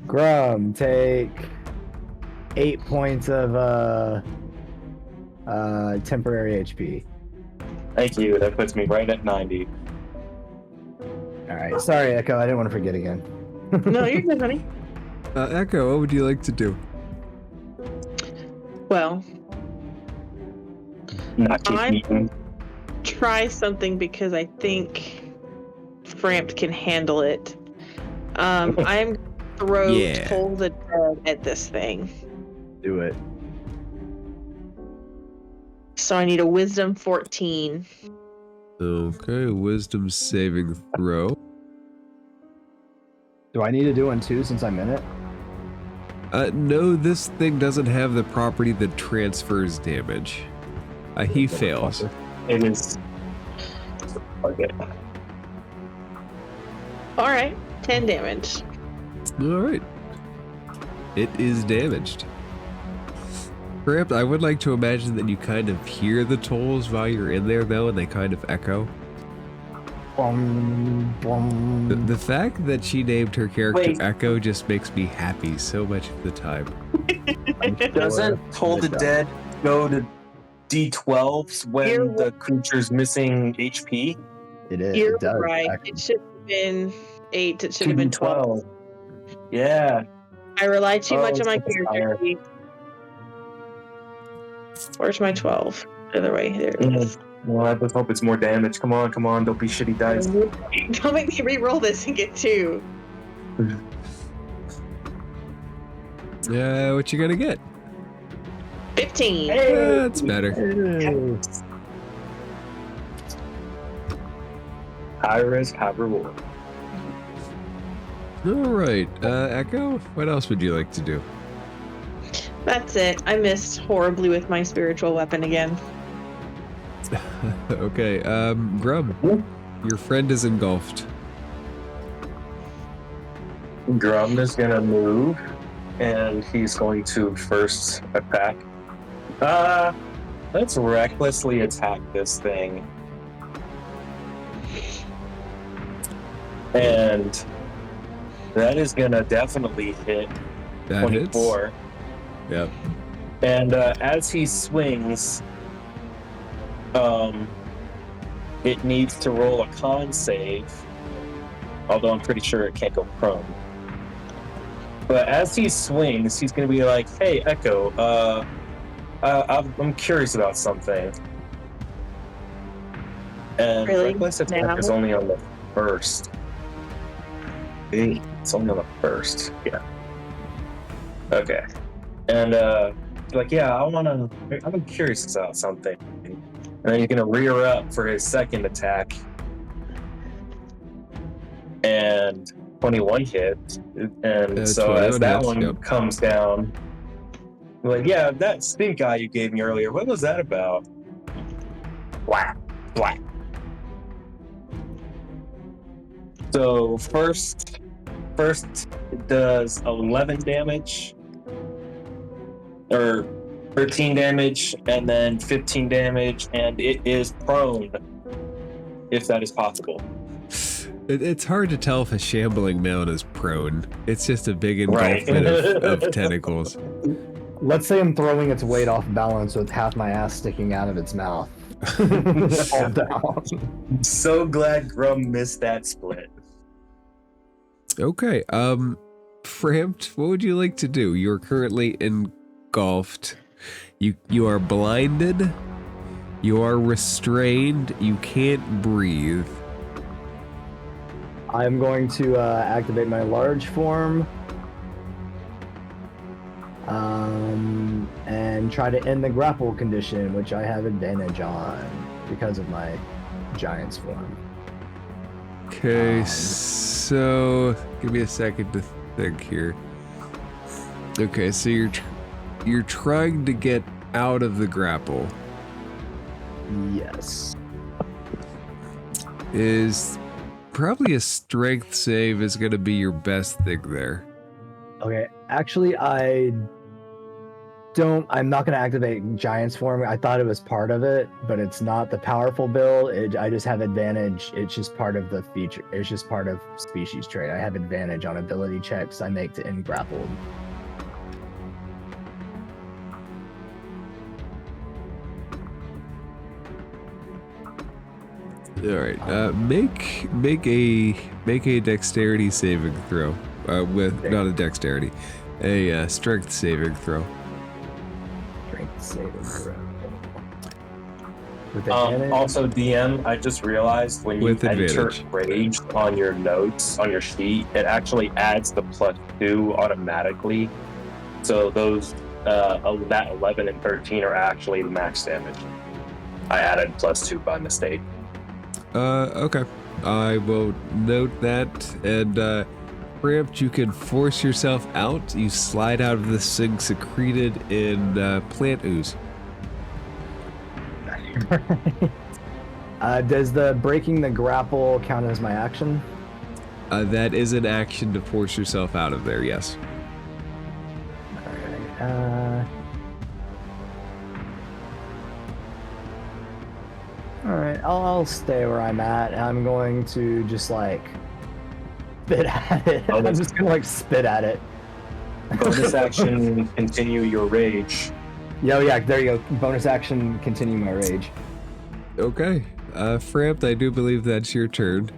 Grum, take 8 points of temporary HP. Thank you. That puts me right at 90. All right, sorry, Echo. I didn't want to forget again. No, you're good, honey. Echo, what would you like to do? Well, Not keep I'm- eating. try something because I think Framped can handle it. I'm throw Yeah. Toll the Dead at this thing. Do it. So I need a Wisdom 14. Okay, wisdom saving throw. Do I need to do one too since I'm in it? No, this thing doesn't have the property that transfers damage. He fails. It is. Okay. All right, 10 damage. Alright. It is damaged. Perhaps I would like to imagine that you kind of hear the tolls while you're in there, though, and they kind of echo. The fact that she named her character Wait. Echo just makes me happy so much of the time. Doesn't Toll the Dead go to D12s when You're- the creature's missing HP? It is. You're It does, right. actually. It should have been 8. It should have been 12. Yeah. I rely too much on my it's character higher. sheet. Where's my 12? Other way. There it is. Well, I just hope it's more damage. Come on. Don't be shitty dice. Don't make me re-roll this and get 2. What you gonna get? 15. That's better. High risk, high reward. Alright, Echo, what else would you like to do? That's it. I missed horribly with my spiritual weapon again. Okay, Grum, your friend is engulfed. Grum is gonna move, and he's going to first attack. Let's recklessly attack this thing. And that is gonna definitely hit That 24. hits. Yep. And as he swings, it needs to roll a con save, although I'm pretty sure it can't go prone. But as he swings, he's going to be like, "Hey, Echo, I'm curious about something." And Really? reckless attack Now? is only on the first. It's only on the first. Yeah. Okay. And like, yeah, I'm curious about something. And then he's gonna rear up for his second attack. And 21 hits. And so as that hits, one yep. comes down, like, yeah, that stink eye you gave me earlier, what was that about? Whack, whack. So first it does 11 damage, or 13 damage, and then 15 damage, and it is prone, if that is possible. It's hard to tell if a shambling mount is prone. It's just a big engulfment of tentacles. Let's say I'm throwing its weight off balance with half my ass sticking out of its mouth. Fall down. I'm so glad Grum missed that split. Okay, Framped, what would you like to do? You're currently engulfed. You are blinded. You are restrained. You can't breathe. I'm going to activate my large form. And try to end the grapple condition, which I have advantage on because of my giant's form. Okay, so give me a second to think here. Okay, so you're trying to get out of the grapple. Yes. Is probably a strength save is going to be your best thing there. Okay, actually, I'm not going to activate Giant's form. I thought it was part of it, but it's not the powerful build. I just have advantage. It's just part of the feature. It's just part of species trait. I have advantage on ability checks I make to end grappled. All right, make a dexterity saving throw. Not a dexterity, a strength saving throw. Strength saving throw. With advantage? Also, DM, I just realized when you enter rage on your notes, on your sheet, it actually adds the +2 automatically. So those, that 11 and 13 are actually the max damage. I added +2 by mistake. Okay. I will note that, and Cramped, you can force yourself out. You slide out of this thing secreted in plant ooze. Does the breaking the grapple count as my action? That is an action to force yourself out of there, yes. Alright, I'll stay where I'm at. I'm going to just like spit at it. I'm just gonna like spit at it. Bonus action, continue your rage. Yeah, there you go. Bonus action, continue my rage. Okay. Framped, I do believe that's your turn.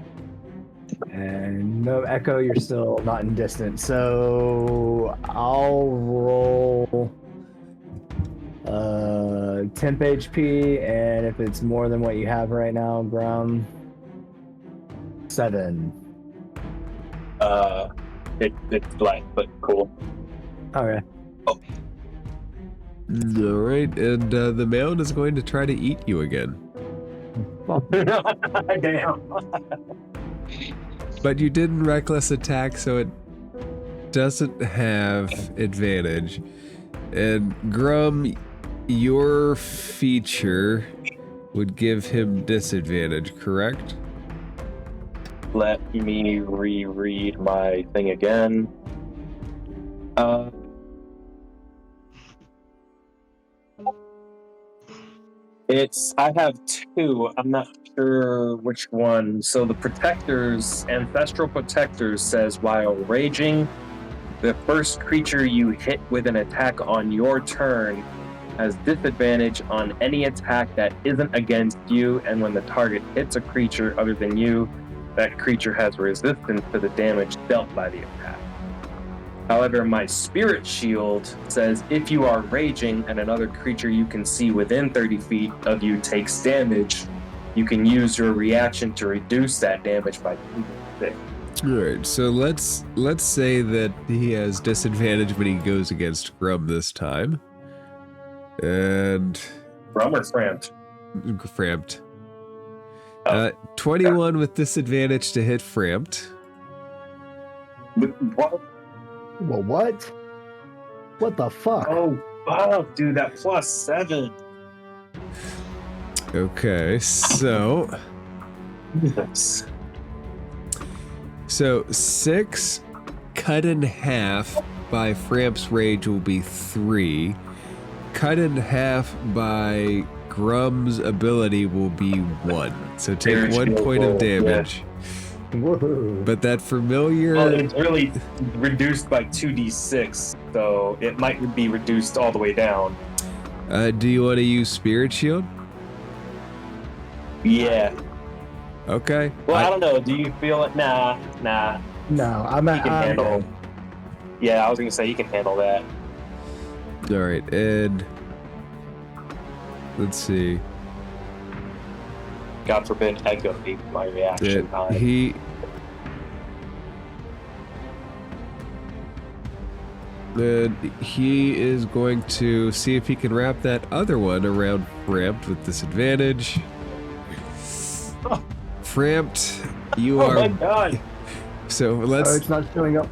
And no, Echo, you're still not in distance. So I'll roll temp HP, and if it's more than what you have right now, Grum, 7. It's blank, but cool. Okay. Oh. All right, and the mound is going to try to eat you again. Damn. But you didn't reckless attack, so it doesn't have advantage. And Grum, your feature would give him disadvantage, correct? Let me reread my thing again. I have 2. I'm not sure which one. So the Protectors, Ancestral Protectors says, while raging, the first creature you hit with an attack on your turn has disadvantage on any attack that isn't against you, and when the target hits a creature other than you, that creature has resistance to the damage dealt by the attack. However, my Spirit Shield says if you are raging and another creature you can see within 30 feet of you takes damage, you can use your reaction to reduce that damage by 2d6. All right, so let's say that he has disadvantage when he goes against Grum this time. And Grum or Framped? Framped. Oh. 21 with disadvantage to hit Framped. What? Well, what? What the fuck? Oh, wow, dude, that +7. Okay, so Jesus. So 6 cut in half by Framp's rage will be 3. Cut in half by Grum's ability will be 1. So take 1 point of damage. Whoa. But that familiar... Well, it's really reduced by 2d6, so it might be reduced all the way down. do you want to use Spirit Shield? Yeah. Okay. Well, I don't know. Do you feel it? Nah. No, I'm You can handle. Yeah, I was gonna say you can handle that. All right, and let's see. God forbid Echo be my reaction time. He is going to see if he can wrap that other one around Framped with disadvantage. Framped, you are. Oh my god! So Oh, let's. it's not showing up.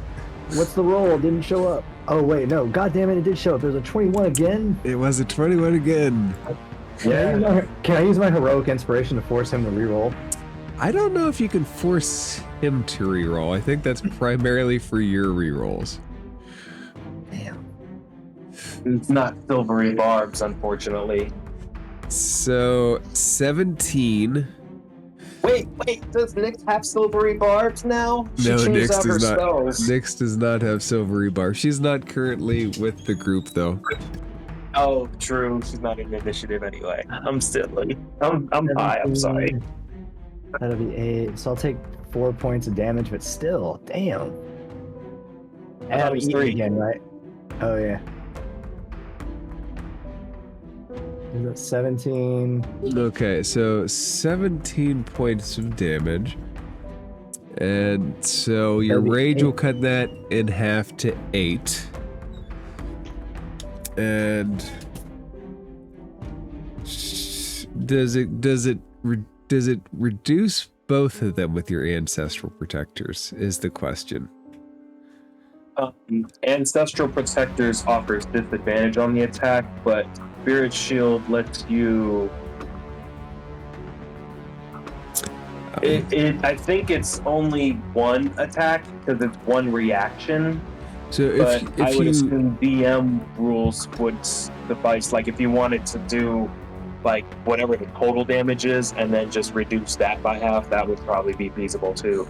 What's the roll? It didn't show up. Oh wait, no. God damn it, it did show up. There's a 21 again. It was a 21 again. Can I use my heroic inspiration to force him to reroll? I don't know if you can force him to reroll. I think that's primarily for your rerolls. Damn. It's not silvery barbs, unfortunately. So 17. Wait, does Nyx have silvery barbs now? She No, changed Nyx out her does not. spells. Nyx does not have silvery bar. She's not currently with the group though. Oh, true. She's not in initiative anyway. I'm silly. I'm high. I'm sorry. That'll be 8. So I'll take 4 points of damage, but still, damn. I thought it was eat 3. again, right? Oh yeah. Is it 17? Okay, so 17 points of damage. And so your That'll be rage 8. will cut that in half to 8. And does it reduce both of them with your ancestral protectors is the question. Ancestral Protectors offers disadvantage on the attack, but Spirit Shield lets you. I think it's only one attack because it's one reaction. So But if I would you assume DM rules would suffice. Like if you wanted to do like whatever the total damage is and then just reduce that by half, that would probably be feasible too.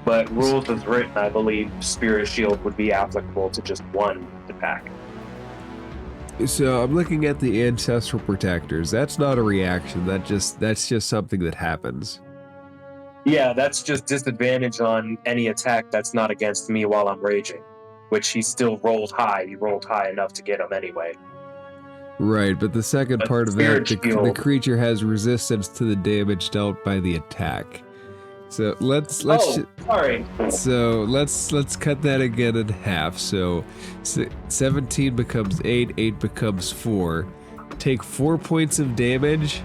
But rules as written, I believe Spirit Shield would be applicable to just one attack. So I'm looking at the ancestral protectors. That's not a reaction. That's just something that happens. Yeah, that's just disadvantage on any attack that's not against me while I'm raging. Which he still rolled high. He rolled high enough to get him anyway. Right, but the second But part of that, Spirit the Shield- creature has resistance to the damage dealt by the attack. So let's sorry. So let's cut that again in half. So 17 becomes 8, 8 becomes 4. Take 4 points of damage.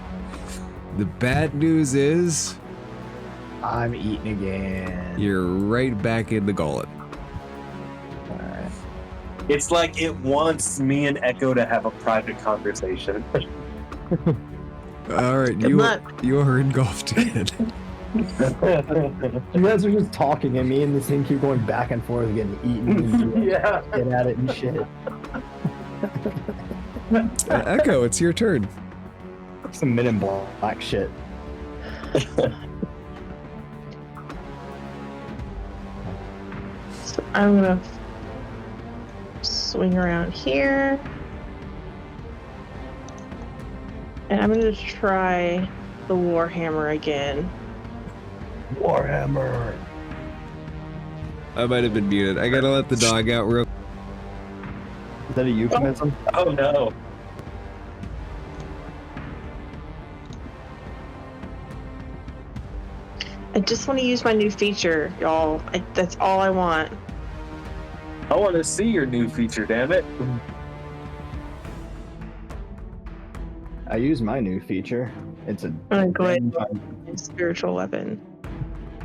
The bad news is I'm eating again. you're right back in the gullet. Alright. It's like it wants me and Echo to have a private conversation. All right, Good luck. you are engulfed again. You guys are just talking, and me and this thing keep going back and forth, getting eaten. And Yeah. Get at it and shit. Echo, it's your turn. Some Men in Black shit. So I'm gonna swing around here. And I'm gonna try the Warhammer again. Warhammer. I might have been muted. I gotta let the dog out real. Is that a euphemism? Oh no. I just want to use my new feature, y'all. That's all I want. I want to see your new feature, damn it. I use my new feature. It's a. I'm gonna go ahead advantage on- and spiritual weapon.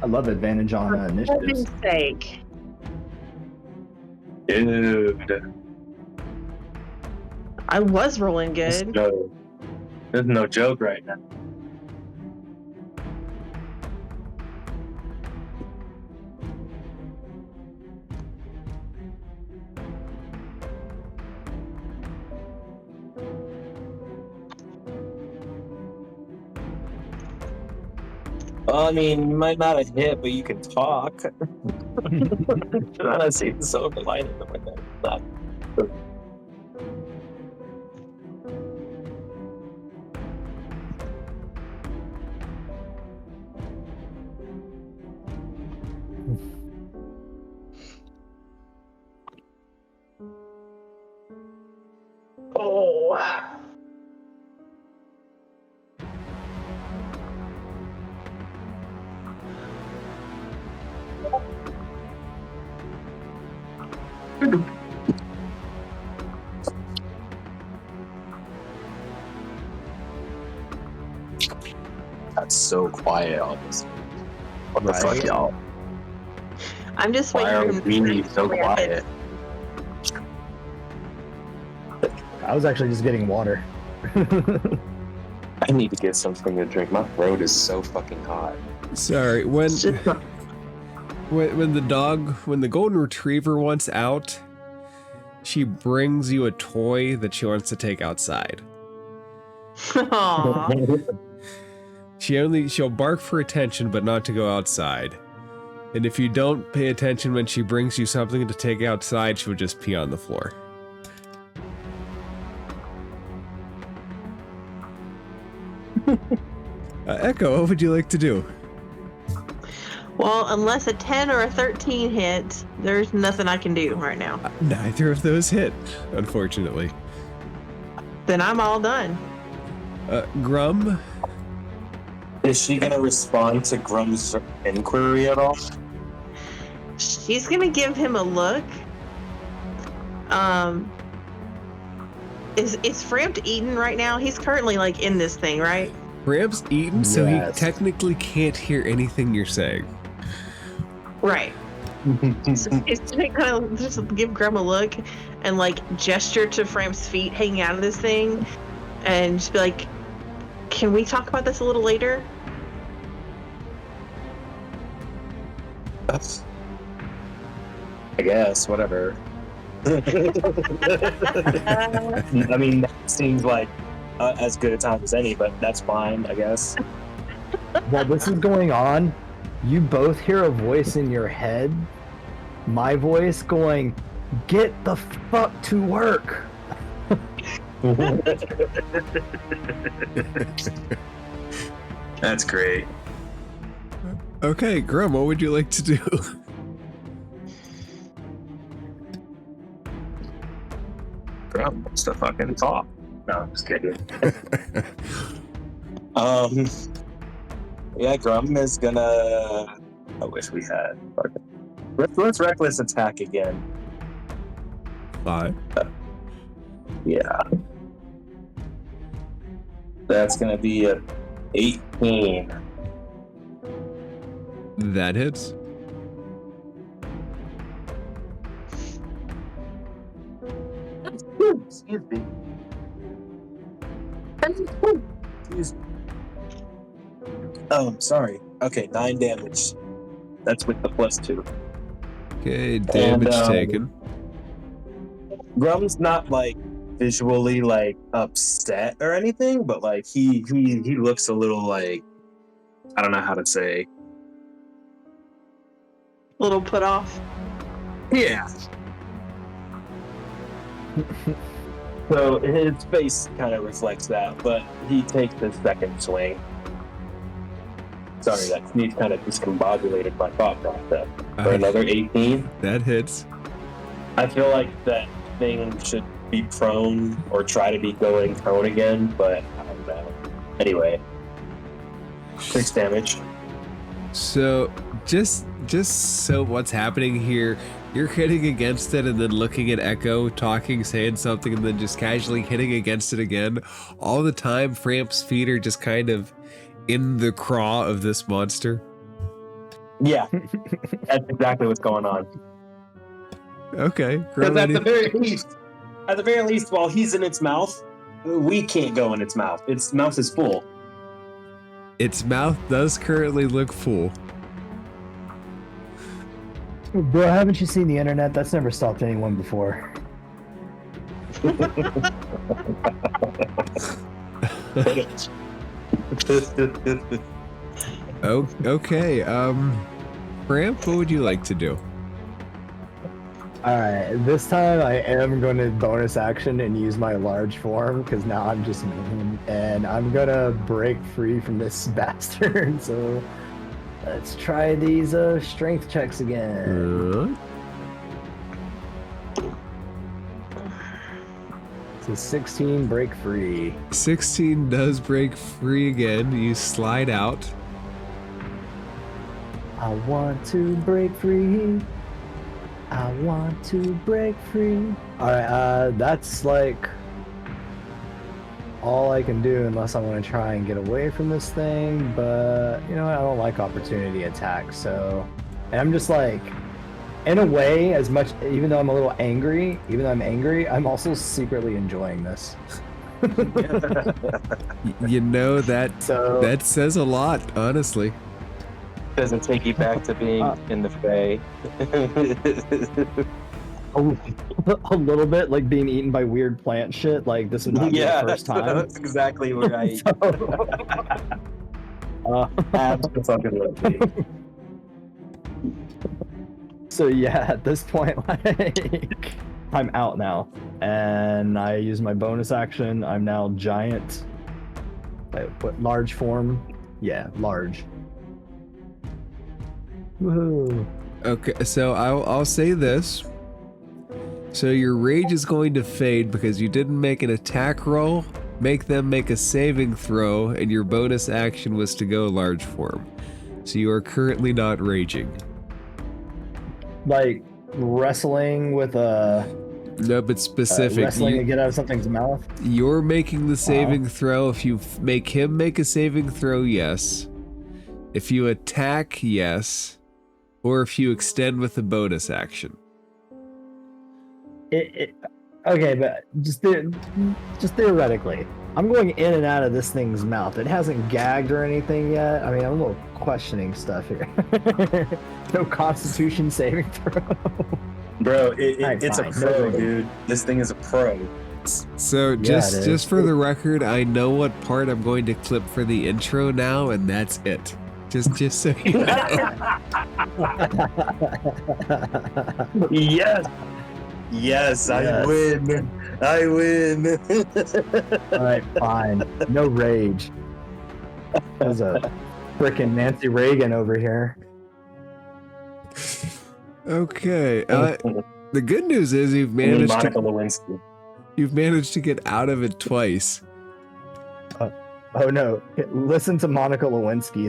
I love advantage on For initiatives. heaven's sake. Dude. I was rolling There's good. no joke right now. Well, I mean, you might not have hit, but you can talk. I see the silver lining with that. Oh. That's so quiet on this. What the Right. fuck, y'all? I'm just Why waiting are for him we to so ramp quiet? it. I was actually just getting water. I need to get something to drink. My throat is so fucking hot. Sorry, when It's just not- when the golden retriever wants out, she brings you a toy that she wants to take outside. Aw. She'll bark for attention, but not to go outside. And if you don't pay attention when she brings you something to take outside, she'll just pee on the floor. Echo, what would you like to do? Well, unless a 10 or a 13 hits, there's nothing I can do right now. Neither of those hit, unfortunately. Then I'm all done. Grum, Is she gonna respond to Grum's inquiry at all? She's gonna give him a look. Is Frampt eaten right now? He's currently like in this thing, right? Bram's eaten, so he Yes. technically can't hear anything you're saying. Right. So he's gonna kind of just give Grum a look and like gesture to Framp's feet hanging out of this thing, and just be like, "Can we talk about this a little later?" That's, I guess, whatever. I mean, that seems like as good a time as any, but that's fine, I guess. While this is going on, you both hear a voice in your head. My voice going, "Get the fuck to work." That's great. Okay, Grum, what would you like to do? Grum wants to fucking talk. No, I'm just kidding. Yeah, Grum is gonna. I wish we had. Let's reckless attack again. 5. Yeah. That's gonna be a 18. That hits. Excuse me. Excuse me. Oh, I'm sorry. Okay, 9 damage. That's with the +2. Okay, damage And, taken. Grum's not like visually like upset or anything, but like he looks a little like, I don't know how to say. Little put off. Yeah. So his face kind of reflects that, but he takes his second swing. Sorry, that sneeze kind of discombobulated my thought process. For another 18. That hits. I feel like that thing should be prone or try to be going prone again, but I don't know. Anyway, 6 damage. So just so what's happening here, you're hitting against it and then looking at Echo, talking, saying something, and then just casually hitting against it again. All the time, Framp's feet are just kind of in the craw of this monster. Yeah, that's exactly what's going on. Okay. Because at the very least, while he's in its mouth, we can't go in its mouth. Its mouth is full. Its mouth does currently look full. Bro, haven't you seen the internet? That's never stopped anyone before. Oh, okay. Framp, what would you like to do? Alright, this time I am going to bonus action and use my large form, because now I'm just me, and I'm gonna break free from this bastard, so let's try these strength checks again. So 16, break free. 16 does break free again. You slide out. I want to break free. I want to break free. Alright, that's like all I can do unless I want to try and get away from this thing, but you know what? I don't like opportunity attacks, so and I'm just like, in a way, as much, even though I'm a little angry, I'm also secretly enjoying this. You know, that says a lot, honestly. Doesn't take you back to being in the fray. A little bit like being eaten by weird plant shit. Like this would not be the first time. That's exactly what I. Absolutely. So yeah, at this point, like, I'm out now, and I use my bonus action. I'm now giant. What large form? Yeah, large. Woohoo! Okay, so I'll say this. So your rage is going to fade because you didn't make an attack roll. Make them make a saving throw, and your bonus action was to go large form. So you are currently not raging. Like wrestling with a. No, but specific. Wrestling to get out of something's mouth. You're making the saving throw. If you make him make a saving throw, yes. If you attack, yes. Or if you extend with a bonus action. Okay, but just theoretically, I'm going in and out of this thing's mouth. It hasn't gagged or anything yet. I mean, I'm a little questioning stuff here. No Constitution saving throw. Bro, it's a pro, dude. This thing is a pro. So just for the record, I know what part I'm going to clip for the intro now, and that's it. Just so you know. Yes, I win. I win. All right, fine. No rage. There's a frickin' Nancy Reagan over here. Okay. The good news is you've managed Monica Lewinsky. You've managed to get out of it twice. Oh no! Listen to Monica Lewinsky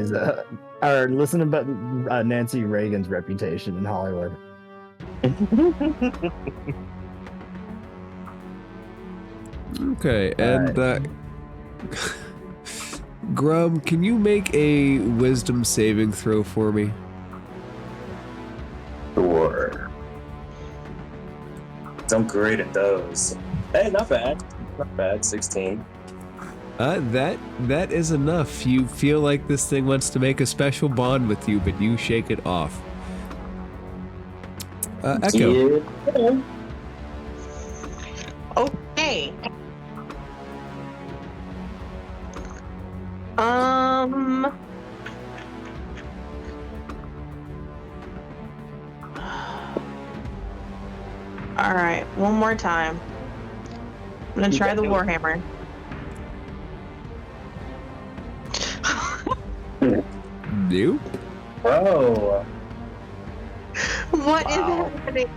or listen about Nancy Reagan's reputation in Hollywood. Okay, and Grum, can you make a wisdom saving throw for me? Sure. I'm great at those. Hey, not bad. Not bad. 16. That is enough. You feel like this thing wants to make a special bond with you, but you shake it off. Echo. Yeah. Okay. All right, one more time. gonna try the Warhammer. Nope. Bro, What is Wow. happening?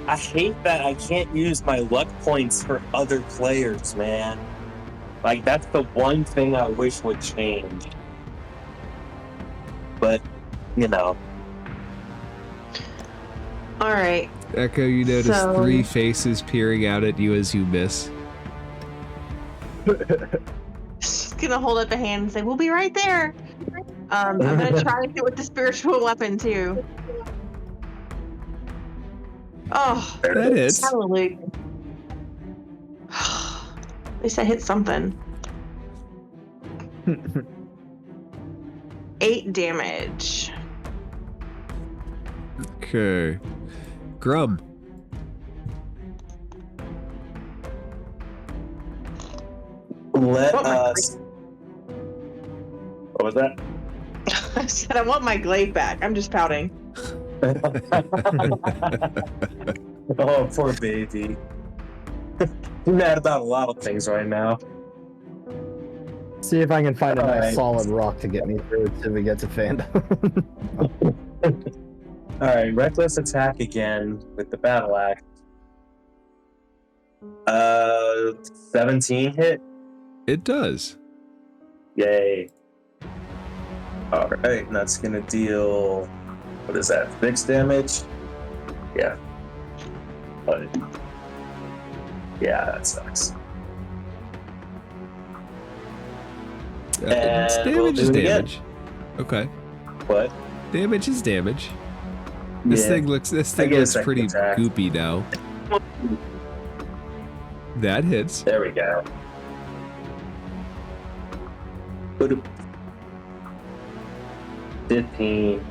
I hate that I can't use my luck points for other players, man. Like, that's the one thing I wish would change. But, you know. All right. Echo, you notice So- 3 faces peering out at you as you miss. She's gonna hold up a hand and say, "We'll be right there." I'm gonna try to hit with the spiritual weapon too. Oh, That hits. hallelujah! At least I hit something. 8 damage. Okay. Grum. Let What, my us. What was that? I said I want my glaive back. I'm just pouting. Oh, poor baby. You're mad about a lot of things right now. See if I can find a nice Alright. solid rock to get me through until we get to Phandalin. Alright, reckless attack again with the battle axe. 17 hit. It does. Yay. Alright, that's gonna deal. What is that? 6 damage? Yeah. But yeah, that sucks. It's And we'll damage is do it again. damage. Okay. What? Damage is damage. This Yeah. thing looks get a looks second pretty attack. goopy now. That hits. There we go. 15.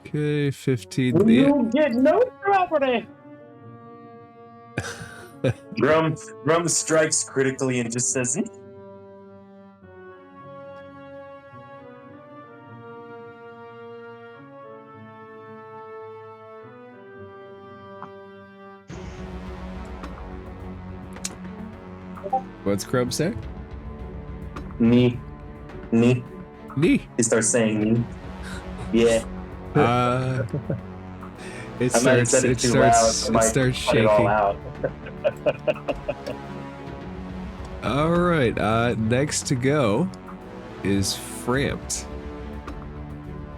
Okay, 15. Yeah. You get no property. Grum strikes critically and just says, What's Crumb say? "Me." Knee. He starts saying "me." Yeah. It I might have starts. said it It too loud. starts. I It might starts cut it all shaking. out. All right. Next to go is Framped.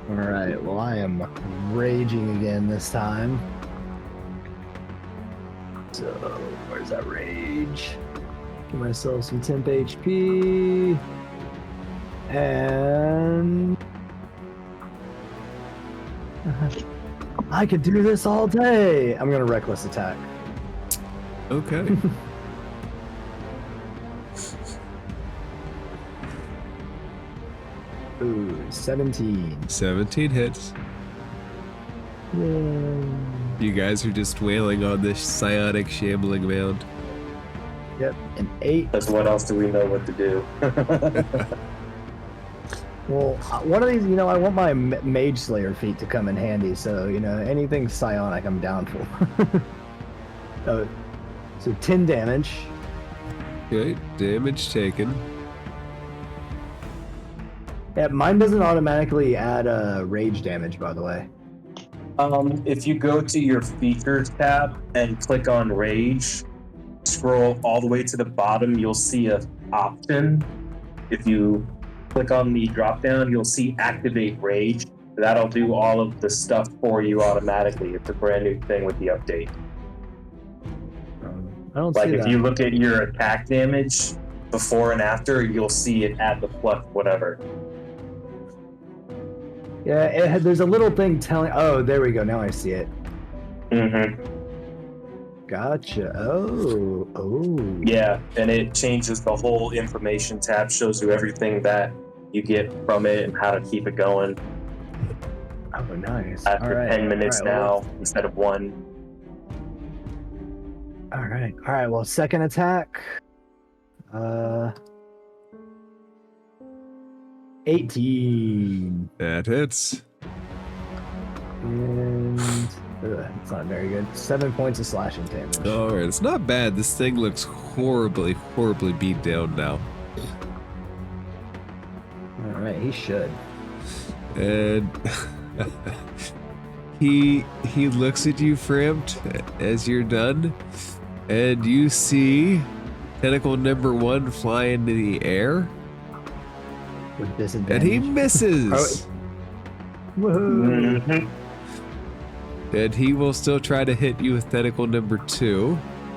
Alright, well I am raging again this time. So, where's that rage? Give myself some temp HP. And... I could do this all day! I'm gonna reckless attack. Okay. Ooh, 17. 17 hits. Yay. You guys are just wailing on this psionic shambling mound. Yep, an 8. Because what else do we know what to do? Well, one of these, I want my Mage Slayer feat to come in handy, so, anything psionic I'm down for. So 10 damage. Okay, damage taken. Yeah, mine doesn't automatically add rage damage, by the way. If you go to your features tab and click on Rage, scroll all the way to the bottom, you'll see an option. If you click on the drop down, you'll see Activate Rage. That'll do all of the stuff for you automatically. It's a brand new thing with the update. I don't Like see if that. you look at your attack damage before and after, you'll see it at the plus whatever. Yeah, there's a little thing telling. Oh, there we go. Now I see it. Mm-hmm. Gotcha. Oh. Yeah, and it changes the whole information tab, shows you everything that you get from it and how to keep it going. Oh, nice. After All right. 10 minutes All right, well, now instead of 1. All right. Well, second attack. 18. That hits. And It's not very good. 7 points of slashing damage. Alright, it's not bad. This thing looks horribly, horribly beat down now. Alright, he should. And he looks at you, Frampt, as you're done, and you see tentacle number 1 fly into the air, With disadvantage. and he misses. Woohoo! Mhm. And he will still try to hit you with tentacle number 2,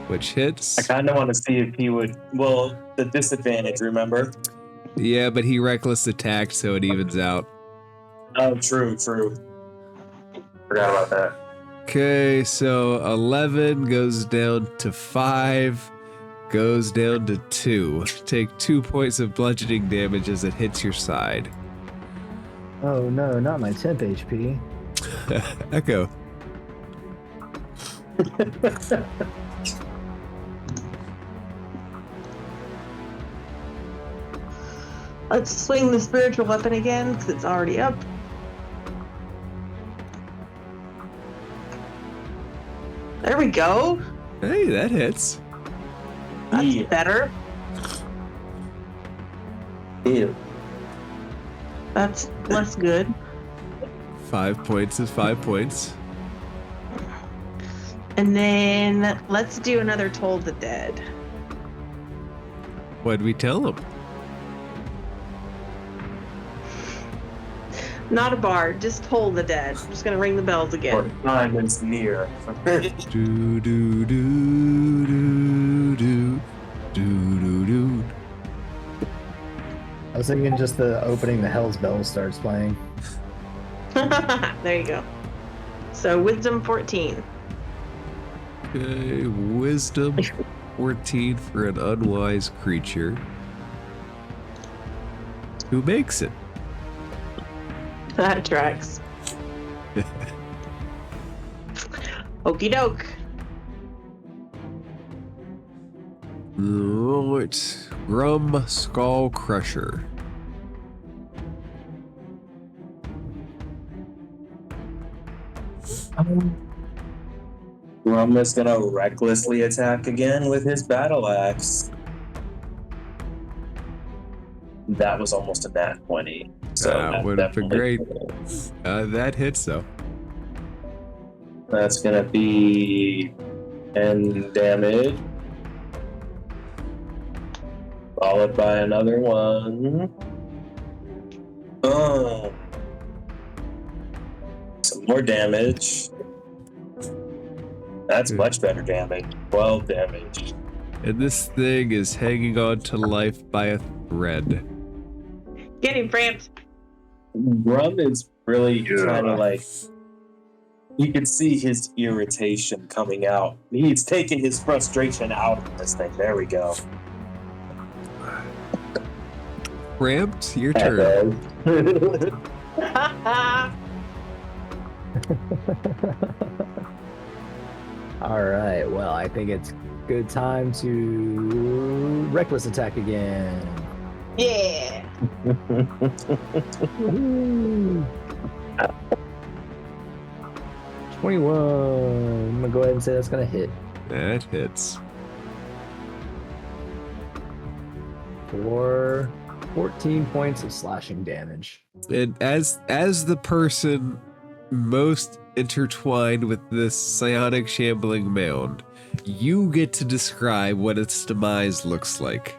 which hits. I kind of want to see if he would. Well, the disadvantage, remember? Yeah, but he reckless attacked, so it evens out. Oh, true. Forgot about that. Okay, so 11 goes down to 5, goes down to 2. Take 2 points of bludgeoning damage as it hits your side. Oh no, not my temp HP. Echo. Let's swing the spiritual weapon again because it's already up. There we go. Hey, that hits. That's Yeah. better. Ew. That's less good. 5 points is 5 points. And then let's do another Toll the Dead. What'd we tell him? Not a bard, just Toll the Dead. I'm just gonna ring the bells Or again. time is near. Do do do do do do do. I was thinking just the opening the Hell's Bells starts playing. There you go. So wisdom 14. Okay, wisdom 14 for an unwise creature. Who makes it? That tracks. Okie doke. Right. Grum Skull Crusher. Rum is gonna recklessly attack again with his battle axe. That was almost a nat 20. So That would have been definitely- great. That hits though. That's gonna be 10 damage. Followed by another one. Oh. Some more damage. That's Good. much better damage. 12 damage. And this thing is hanging on to life by a thread. Get him, France. Rum is really Yeah. kind of like, you can see his irritation coming out. He's taking his frustration out of this thing. There we go. Ramped, your turn. Alright, well, I think it's good time to reckless attack again. Yeah. Woohoo. 21. I'm gonna go ahead and say that's gonna hit That hits. for 14 points of slashing damage. And as the person most intertwined with this psionic shambling mound, you get to describe what its demise looks like.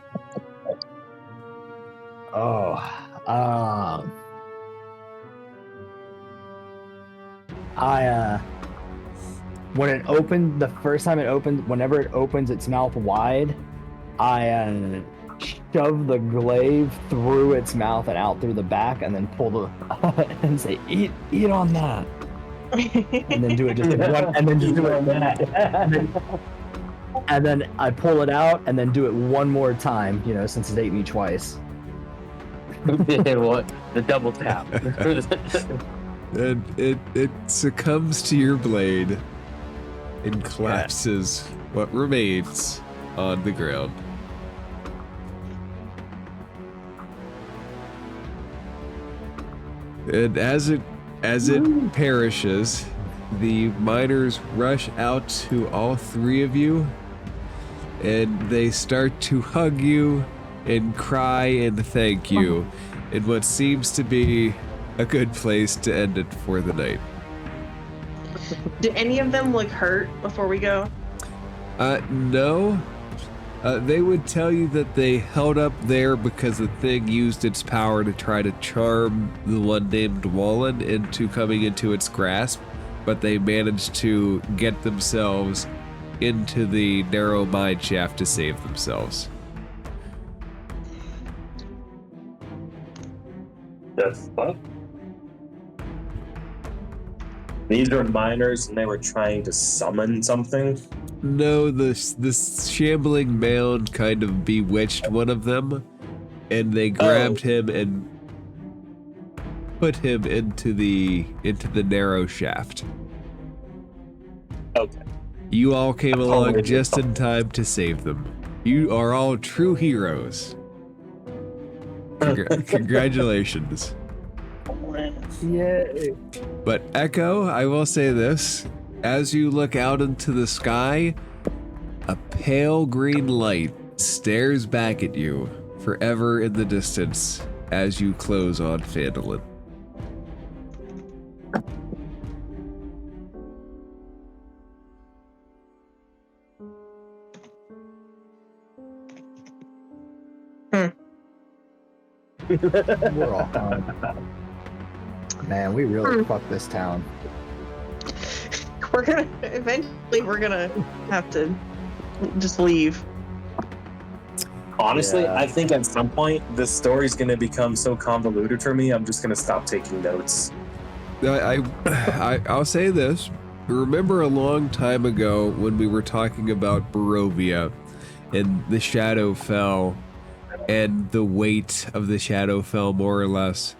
Oh, when it opened, the first time it opened, whenever it opens its mouth wide, I shove the glaive through its mouth and out through the back, and then pull the and say, "Eat on that," and then do it just one, and then just do it and then I pull it out, and then do it one more time. You know, since it ate me twice. What? The double tap. And it succumbs to your blade and collapses what remains on the ground. And as it perishes, the miners rush out to all three of you, and they start to hug you and cry and thank you in what seems to be a good place to end it for the night. Do any of them look hurt before we go? No. They would tell you that they held up there because the thing used its power to try to charm the one named Wallen into coming into its grasp, but they managed to get themselves into the narrow mine shaft to save themselves. The fuck? These are miners and they were trying to summon something? No, this shambling mound kind of bewitched one of them, and they grabbed him and put him into the narrow shaft. Okay. You all came along just in time to save them. You are all true heroes. Congratulations. Yay. But Echo, I will say this. As you look out into the sky, a pale green light stares back at you forever in the distance as you close on Phandalin. We're all home. Man, we really fucked this town. We're gonna have to just leave. Honestly, Yeah. I think at some point this story's gonna become so convoluted for me, I'm just gonna stop taking notes. I'll say this. Remember a long time ago when we were talking about Barovia and the shadow fell and the weight of the shadow fell more or less.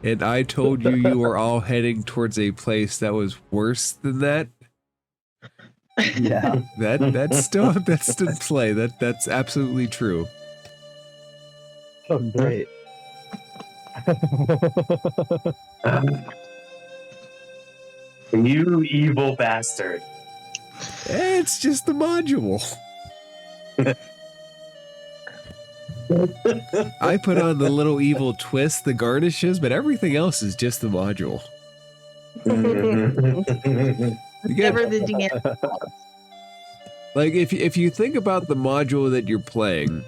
And I told you were all heading towards a place that was worse than that. Yeah. That's still in play. That's absolutely true. Oh, great. You evil bastard. It's just the module. I put on the little evil twist, the garnishes, but everything else is just the module. You get, Never the DM. like if you think about the module that you're playing,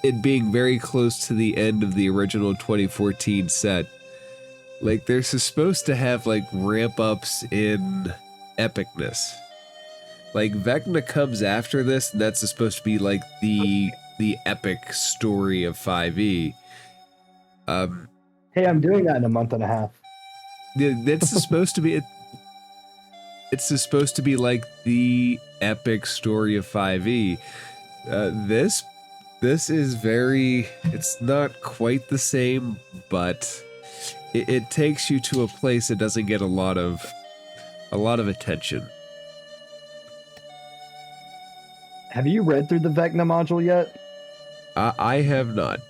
it being very close to the end of the original 2014 set, like they're supposed to have like ramp ups in epicness. Like Vecna comes after this, and that's supposed to be like the epic story of 5e. Hey, I'm doing that in a month and a half. That's supposed to be it's supposed to be like the epic story of 5e. This is very, it's not quite the same, but it takes you to a place that doesn't get a lot of attention. Have you read through the Vecna module yet? I have not.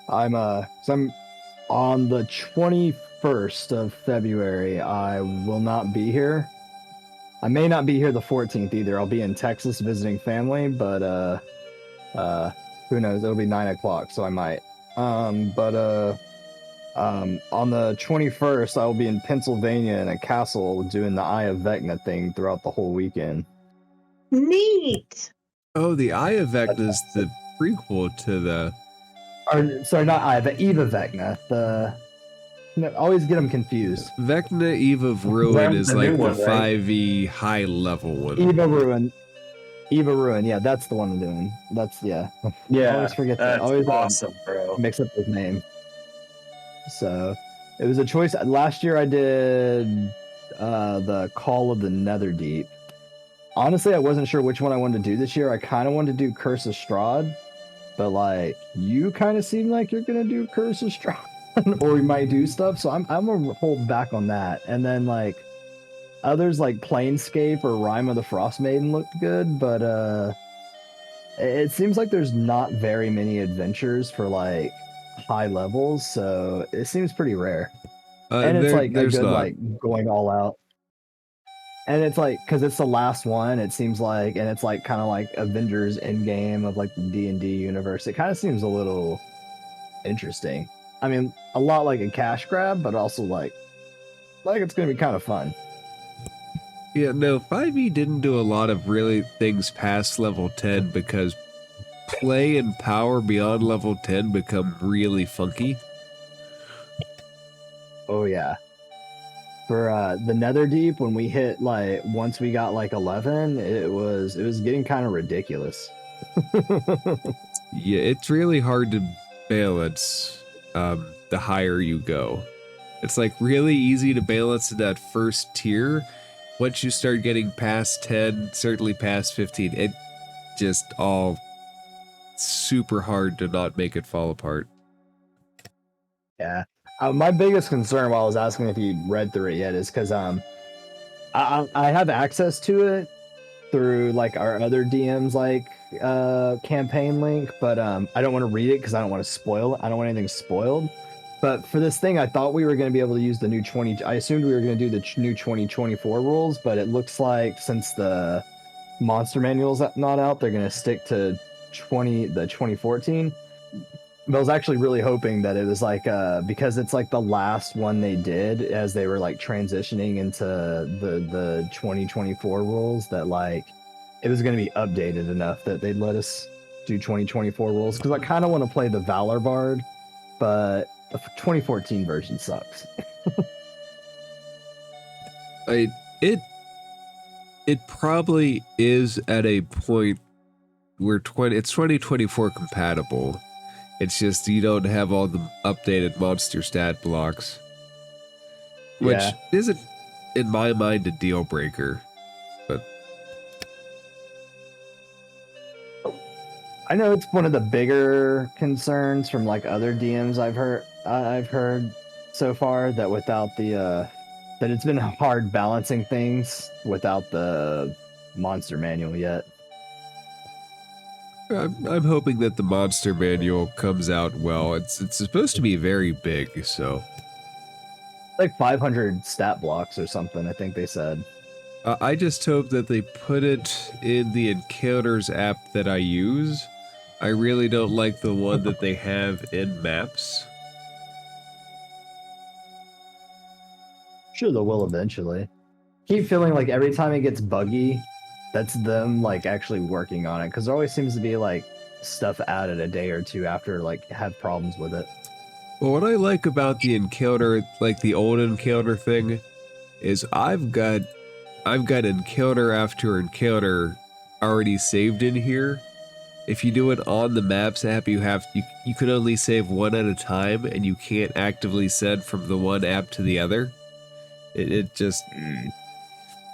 I'm on the 21st of February. I will not be here. I may not be here the 14th either. I'll be in Texas visiting family, but who knows? It'll be 9 o'clock, so I might. On the 21st, I will be in Pennsylvania in a castle doing the Eye of Vecna thing throughout the whole weekend. Neat. Oh, the Eye of Vecna is the prequel to the... Or, sorry, not Eye, the Eve of Vecna. I always get them confused. Vecna Eve of Ruin That's is the like new the one, right? 5e high level one. Eva Ruin. Yeah, that's the one I'm doing. That's, yeah. Yeah, I always forget that. that's Always awesome, bro. mix up his name. So it was a choice. Last year I did the Call of the Netherdeep. Honestly, I wasn't sure which one I wanted to do this year. I kind of wanted to do Curse of Strahd, but like you kind of seem like you're gonna do Curse of Strahd, or we might do stuff. So I'm gonna hold back on that. And then like others like Planescape or Rime of the Frost Maiden looked good, but it seems like there's not very many adventures for like high levels, so it seems pretty rare. And it's like a there's good not. like going all out. And it's like because it's the last one, it seems like, and it's like kind of like Avengers Endgame of like the D&D universe. It kind of seems a little interesting. I mean, a lot like a cash grab, but also like it's gonna be kind of fun. Yeah, no, 5e didn't do a lot of really things past level 10 because play and power beyond level 10 become really funky. Oh yeah. For the Netherdeep, when we hit like once we got like 11, it was getting kind of ridiculous. Yeah, it's really hard to balance the higher you go. It's like really easy to balance in that first tier. Once you start getting past 10, certainly past 15, it just all super hard to not make it fall apart. Yeah. My biggest concern while I was asking if you read through it yet is because I have access to it through like our other DMs like campaign link, but I don't want to read it because I don't want to spoil it. I don't want anything spoiled. But for this thing, I thought we were going to be able to use the new 20. I assumed we were going to do the new 2024 rules, but it looks like since the monster manual's not out, they're going to stick to the 2014. But I was actually really hoping that it was like because it's like the last one they did as they were like transitioning into the 2024 rules, that like it was going to be updated enough that they'd let us do 2024 rules, because I kind of want to play the Valor Bard, but the 2014 version sucks. It probably is at a point where it's 2024 compatible. It's just you don't have all the updated monster stat blocks, which Yeah. isn't, in my mind, a deal breaker. But I know it's one of the bigger concerns from like other DMs I've heard so far, that without the that it's been hard balancing things without the monster manual yet. I'm hoping that the monster manual comes out well. It's supposed to be very big, so Like 500 stat blocks or something, I think they said. I just hope that they put it in the encounters app that I use. I really don't like the one that they have in maps. Sure, they will eventually. Keep feeling like every time it gets buggy, that's them like actually working on it, because there always seems to be like stuff added a day or two after like have problems with it. Well, what I like about the encounter, like the old encounter thing, is I've got encounter after encounter already saved in here. If you do it on the Maps app, you can only save one at a time, and you can't actively send from the one app to the other. It just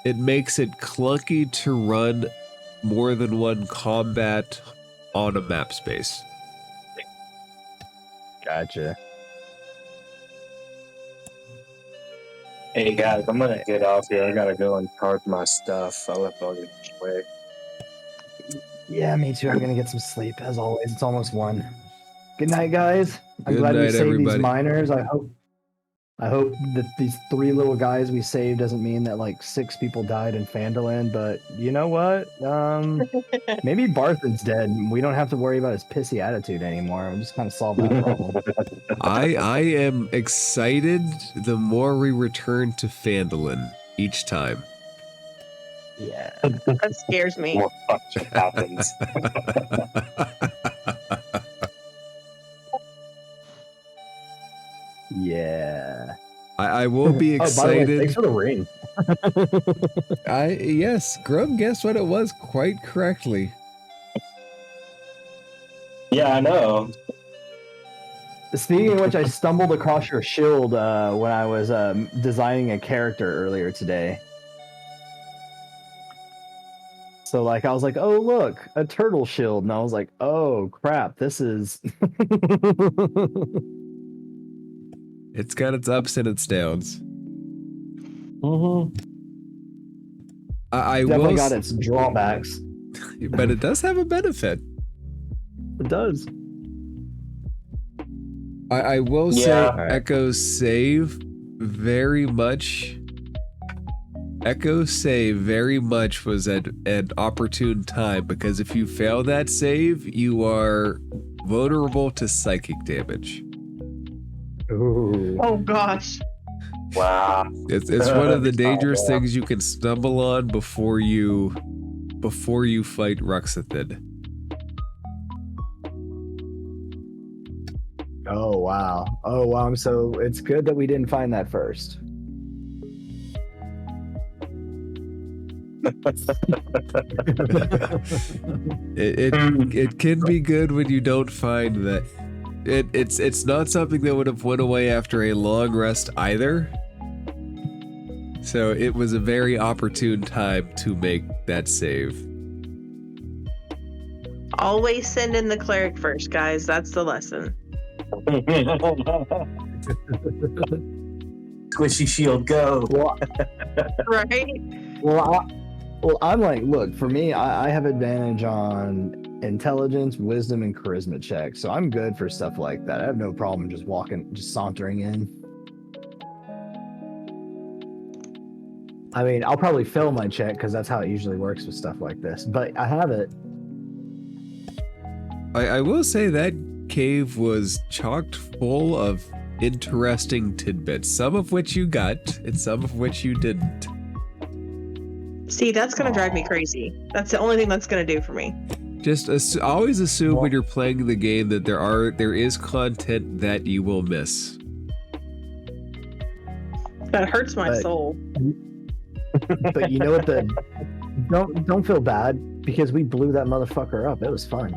it makes it clunky to run more than one combat on a map space. Gotcha. Hey guys, I'm gonna get off here. I gotta go and charge my stuff. I left all this way. Yeah, me too. I'm gonna get some sleep as always. It's almost 1. Good night, guys. I'm Good glad we night, saved everybody. these miners. I hope that these 3 little guys we saved doesn't mean that like 6 people died in Phandalin, but you know what? Maybe Barthen's dead. We don't have to worry about his pissy attitude anymore. We just kind of solved that problem. I am excited the more we return to Phandalin each time. Yeah. That scares me. More fuck shit happens. Yeah. I will be Oh, by the way, excited. thanks for the ring. Yes, Grub guessed what it was quite correctly. Yeah, I know. Speaking of which, I stumbled across your shield when I was designing a character earlier today. So like I was like, oh look, a turtle shield, and I was like, oh crap, this is. It's got its ups and its downs. Mm-hmm. I Definitely will, got its drawbacks. but it does have a benefit. It does. I will say Yeah. Echo's save very much. Echo save very much was at an opportune time, because if you fail that save, you are vulnerable to psychic damage. Ooh. Oh gosh. Wow. It's one of the dangerous things you can stumble on before you fight Ruxathid. Oh wow. Oh wow. So it's good that we didn't find that first. It can be good when you don't find that. It's not something that would have went away after a long rest either. So it was a very opportune time to make that save. Always send in the cleric first, guys. That's the lesson. Squishy shield, go. Well, Right? I'm like, look, for me, I have advantage on intelligence, wisdom, and charisma checks, so I'm good for stuff like that. I have no problem just sauntering in. I mean, I'll probably fail my check because that's how it usually works with stuff like this, but I have it. I will say that cave was chocked full of interesting tidbits, some of which you got and some of which you didn't. See, that's gonna drive me crazy. That's the only thing that's gonna do for me. Just always assume when you're playing the game that there is content that you will miss. That hurts my soul. But you know what? Don't feel bad because we blew that motherfucker up. It was fun.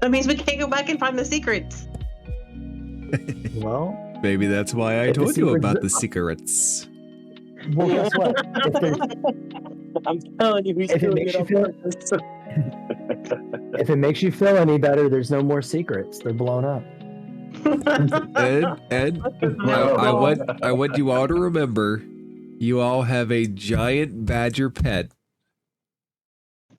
That means we can't go back and find the secrets. Well, Maybe that's why I If the told you secrets- about the secrets. well, guess what? I'm telling you, If it makes you feel, if it makes you feel any better, there's no more secrets. They're blown up. And I want you all to remember, you all have a giant badger pet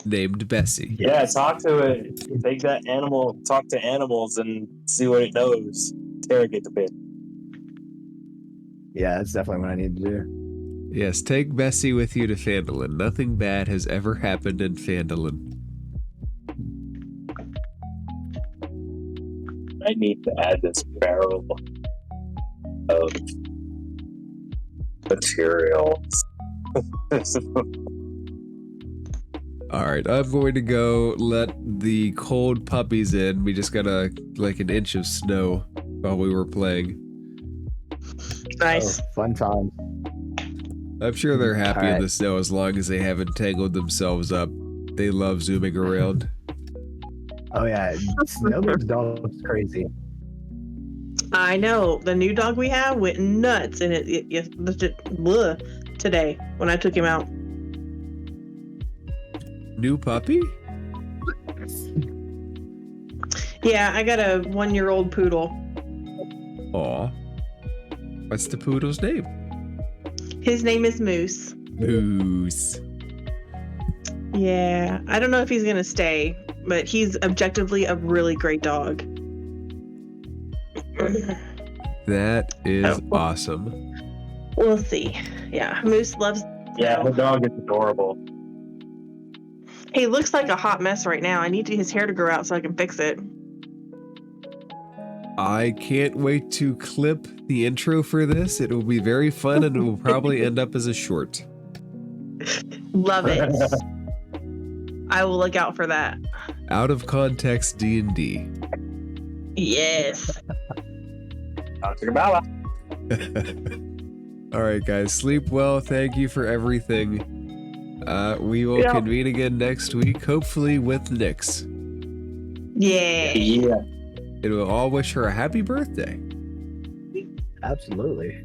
named Bessie. Yeah, talk to it. Take that animal, talk to animals and see what it knows. Interrogate the bit. Yeah, that's definitely what I need to do. Yes, take Bessie with you to Phandalin. Nothing bad has ever happened in Phandalin. I need to add this barrel of materials. Alright, I'm going to go let the cold puppies in. We just got like an inch of snow while we were playing. Nice. Oh, fun time. I'm sure they're happy in Alright. the snow as long as they haven't tangled themselves up. They love zooming around. Oh yeah, Snowman's dog is crazy. I know. The new dog we have went nuts and it today when I took him out. New puppy? Yeah, I got a 1-year-old poodle. Aw. What's the poodle's name? His name is Moose. Moose. Yeah, I don't know if he's gonna stay, but he's objectively a really great dog. That is awesome. We'll see. Yeah, Moose loves. Yeah, the dog is adorable. He looks like a hot mess right now. I need his hair to grow out so I can fix it. I can't wait to clip the intro for this. It will be very fun and it will probably end up as a short. Love it. I will look out for that. Out of context D&D. Yes. Dr. Bala. Alright guys, sleep well. Thank you for everything. We will convene again next week, hopefully with Nyx. Yeah. Yeah. And we'll all wish her a happy birthday. Absolutely.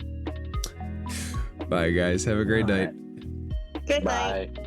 Bye guys, have a great All night. right. Good night. Bye.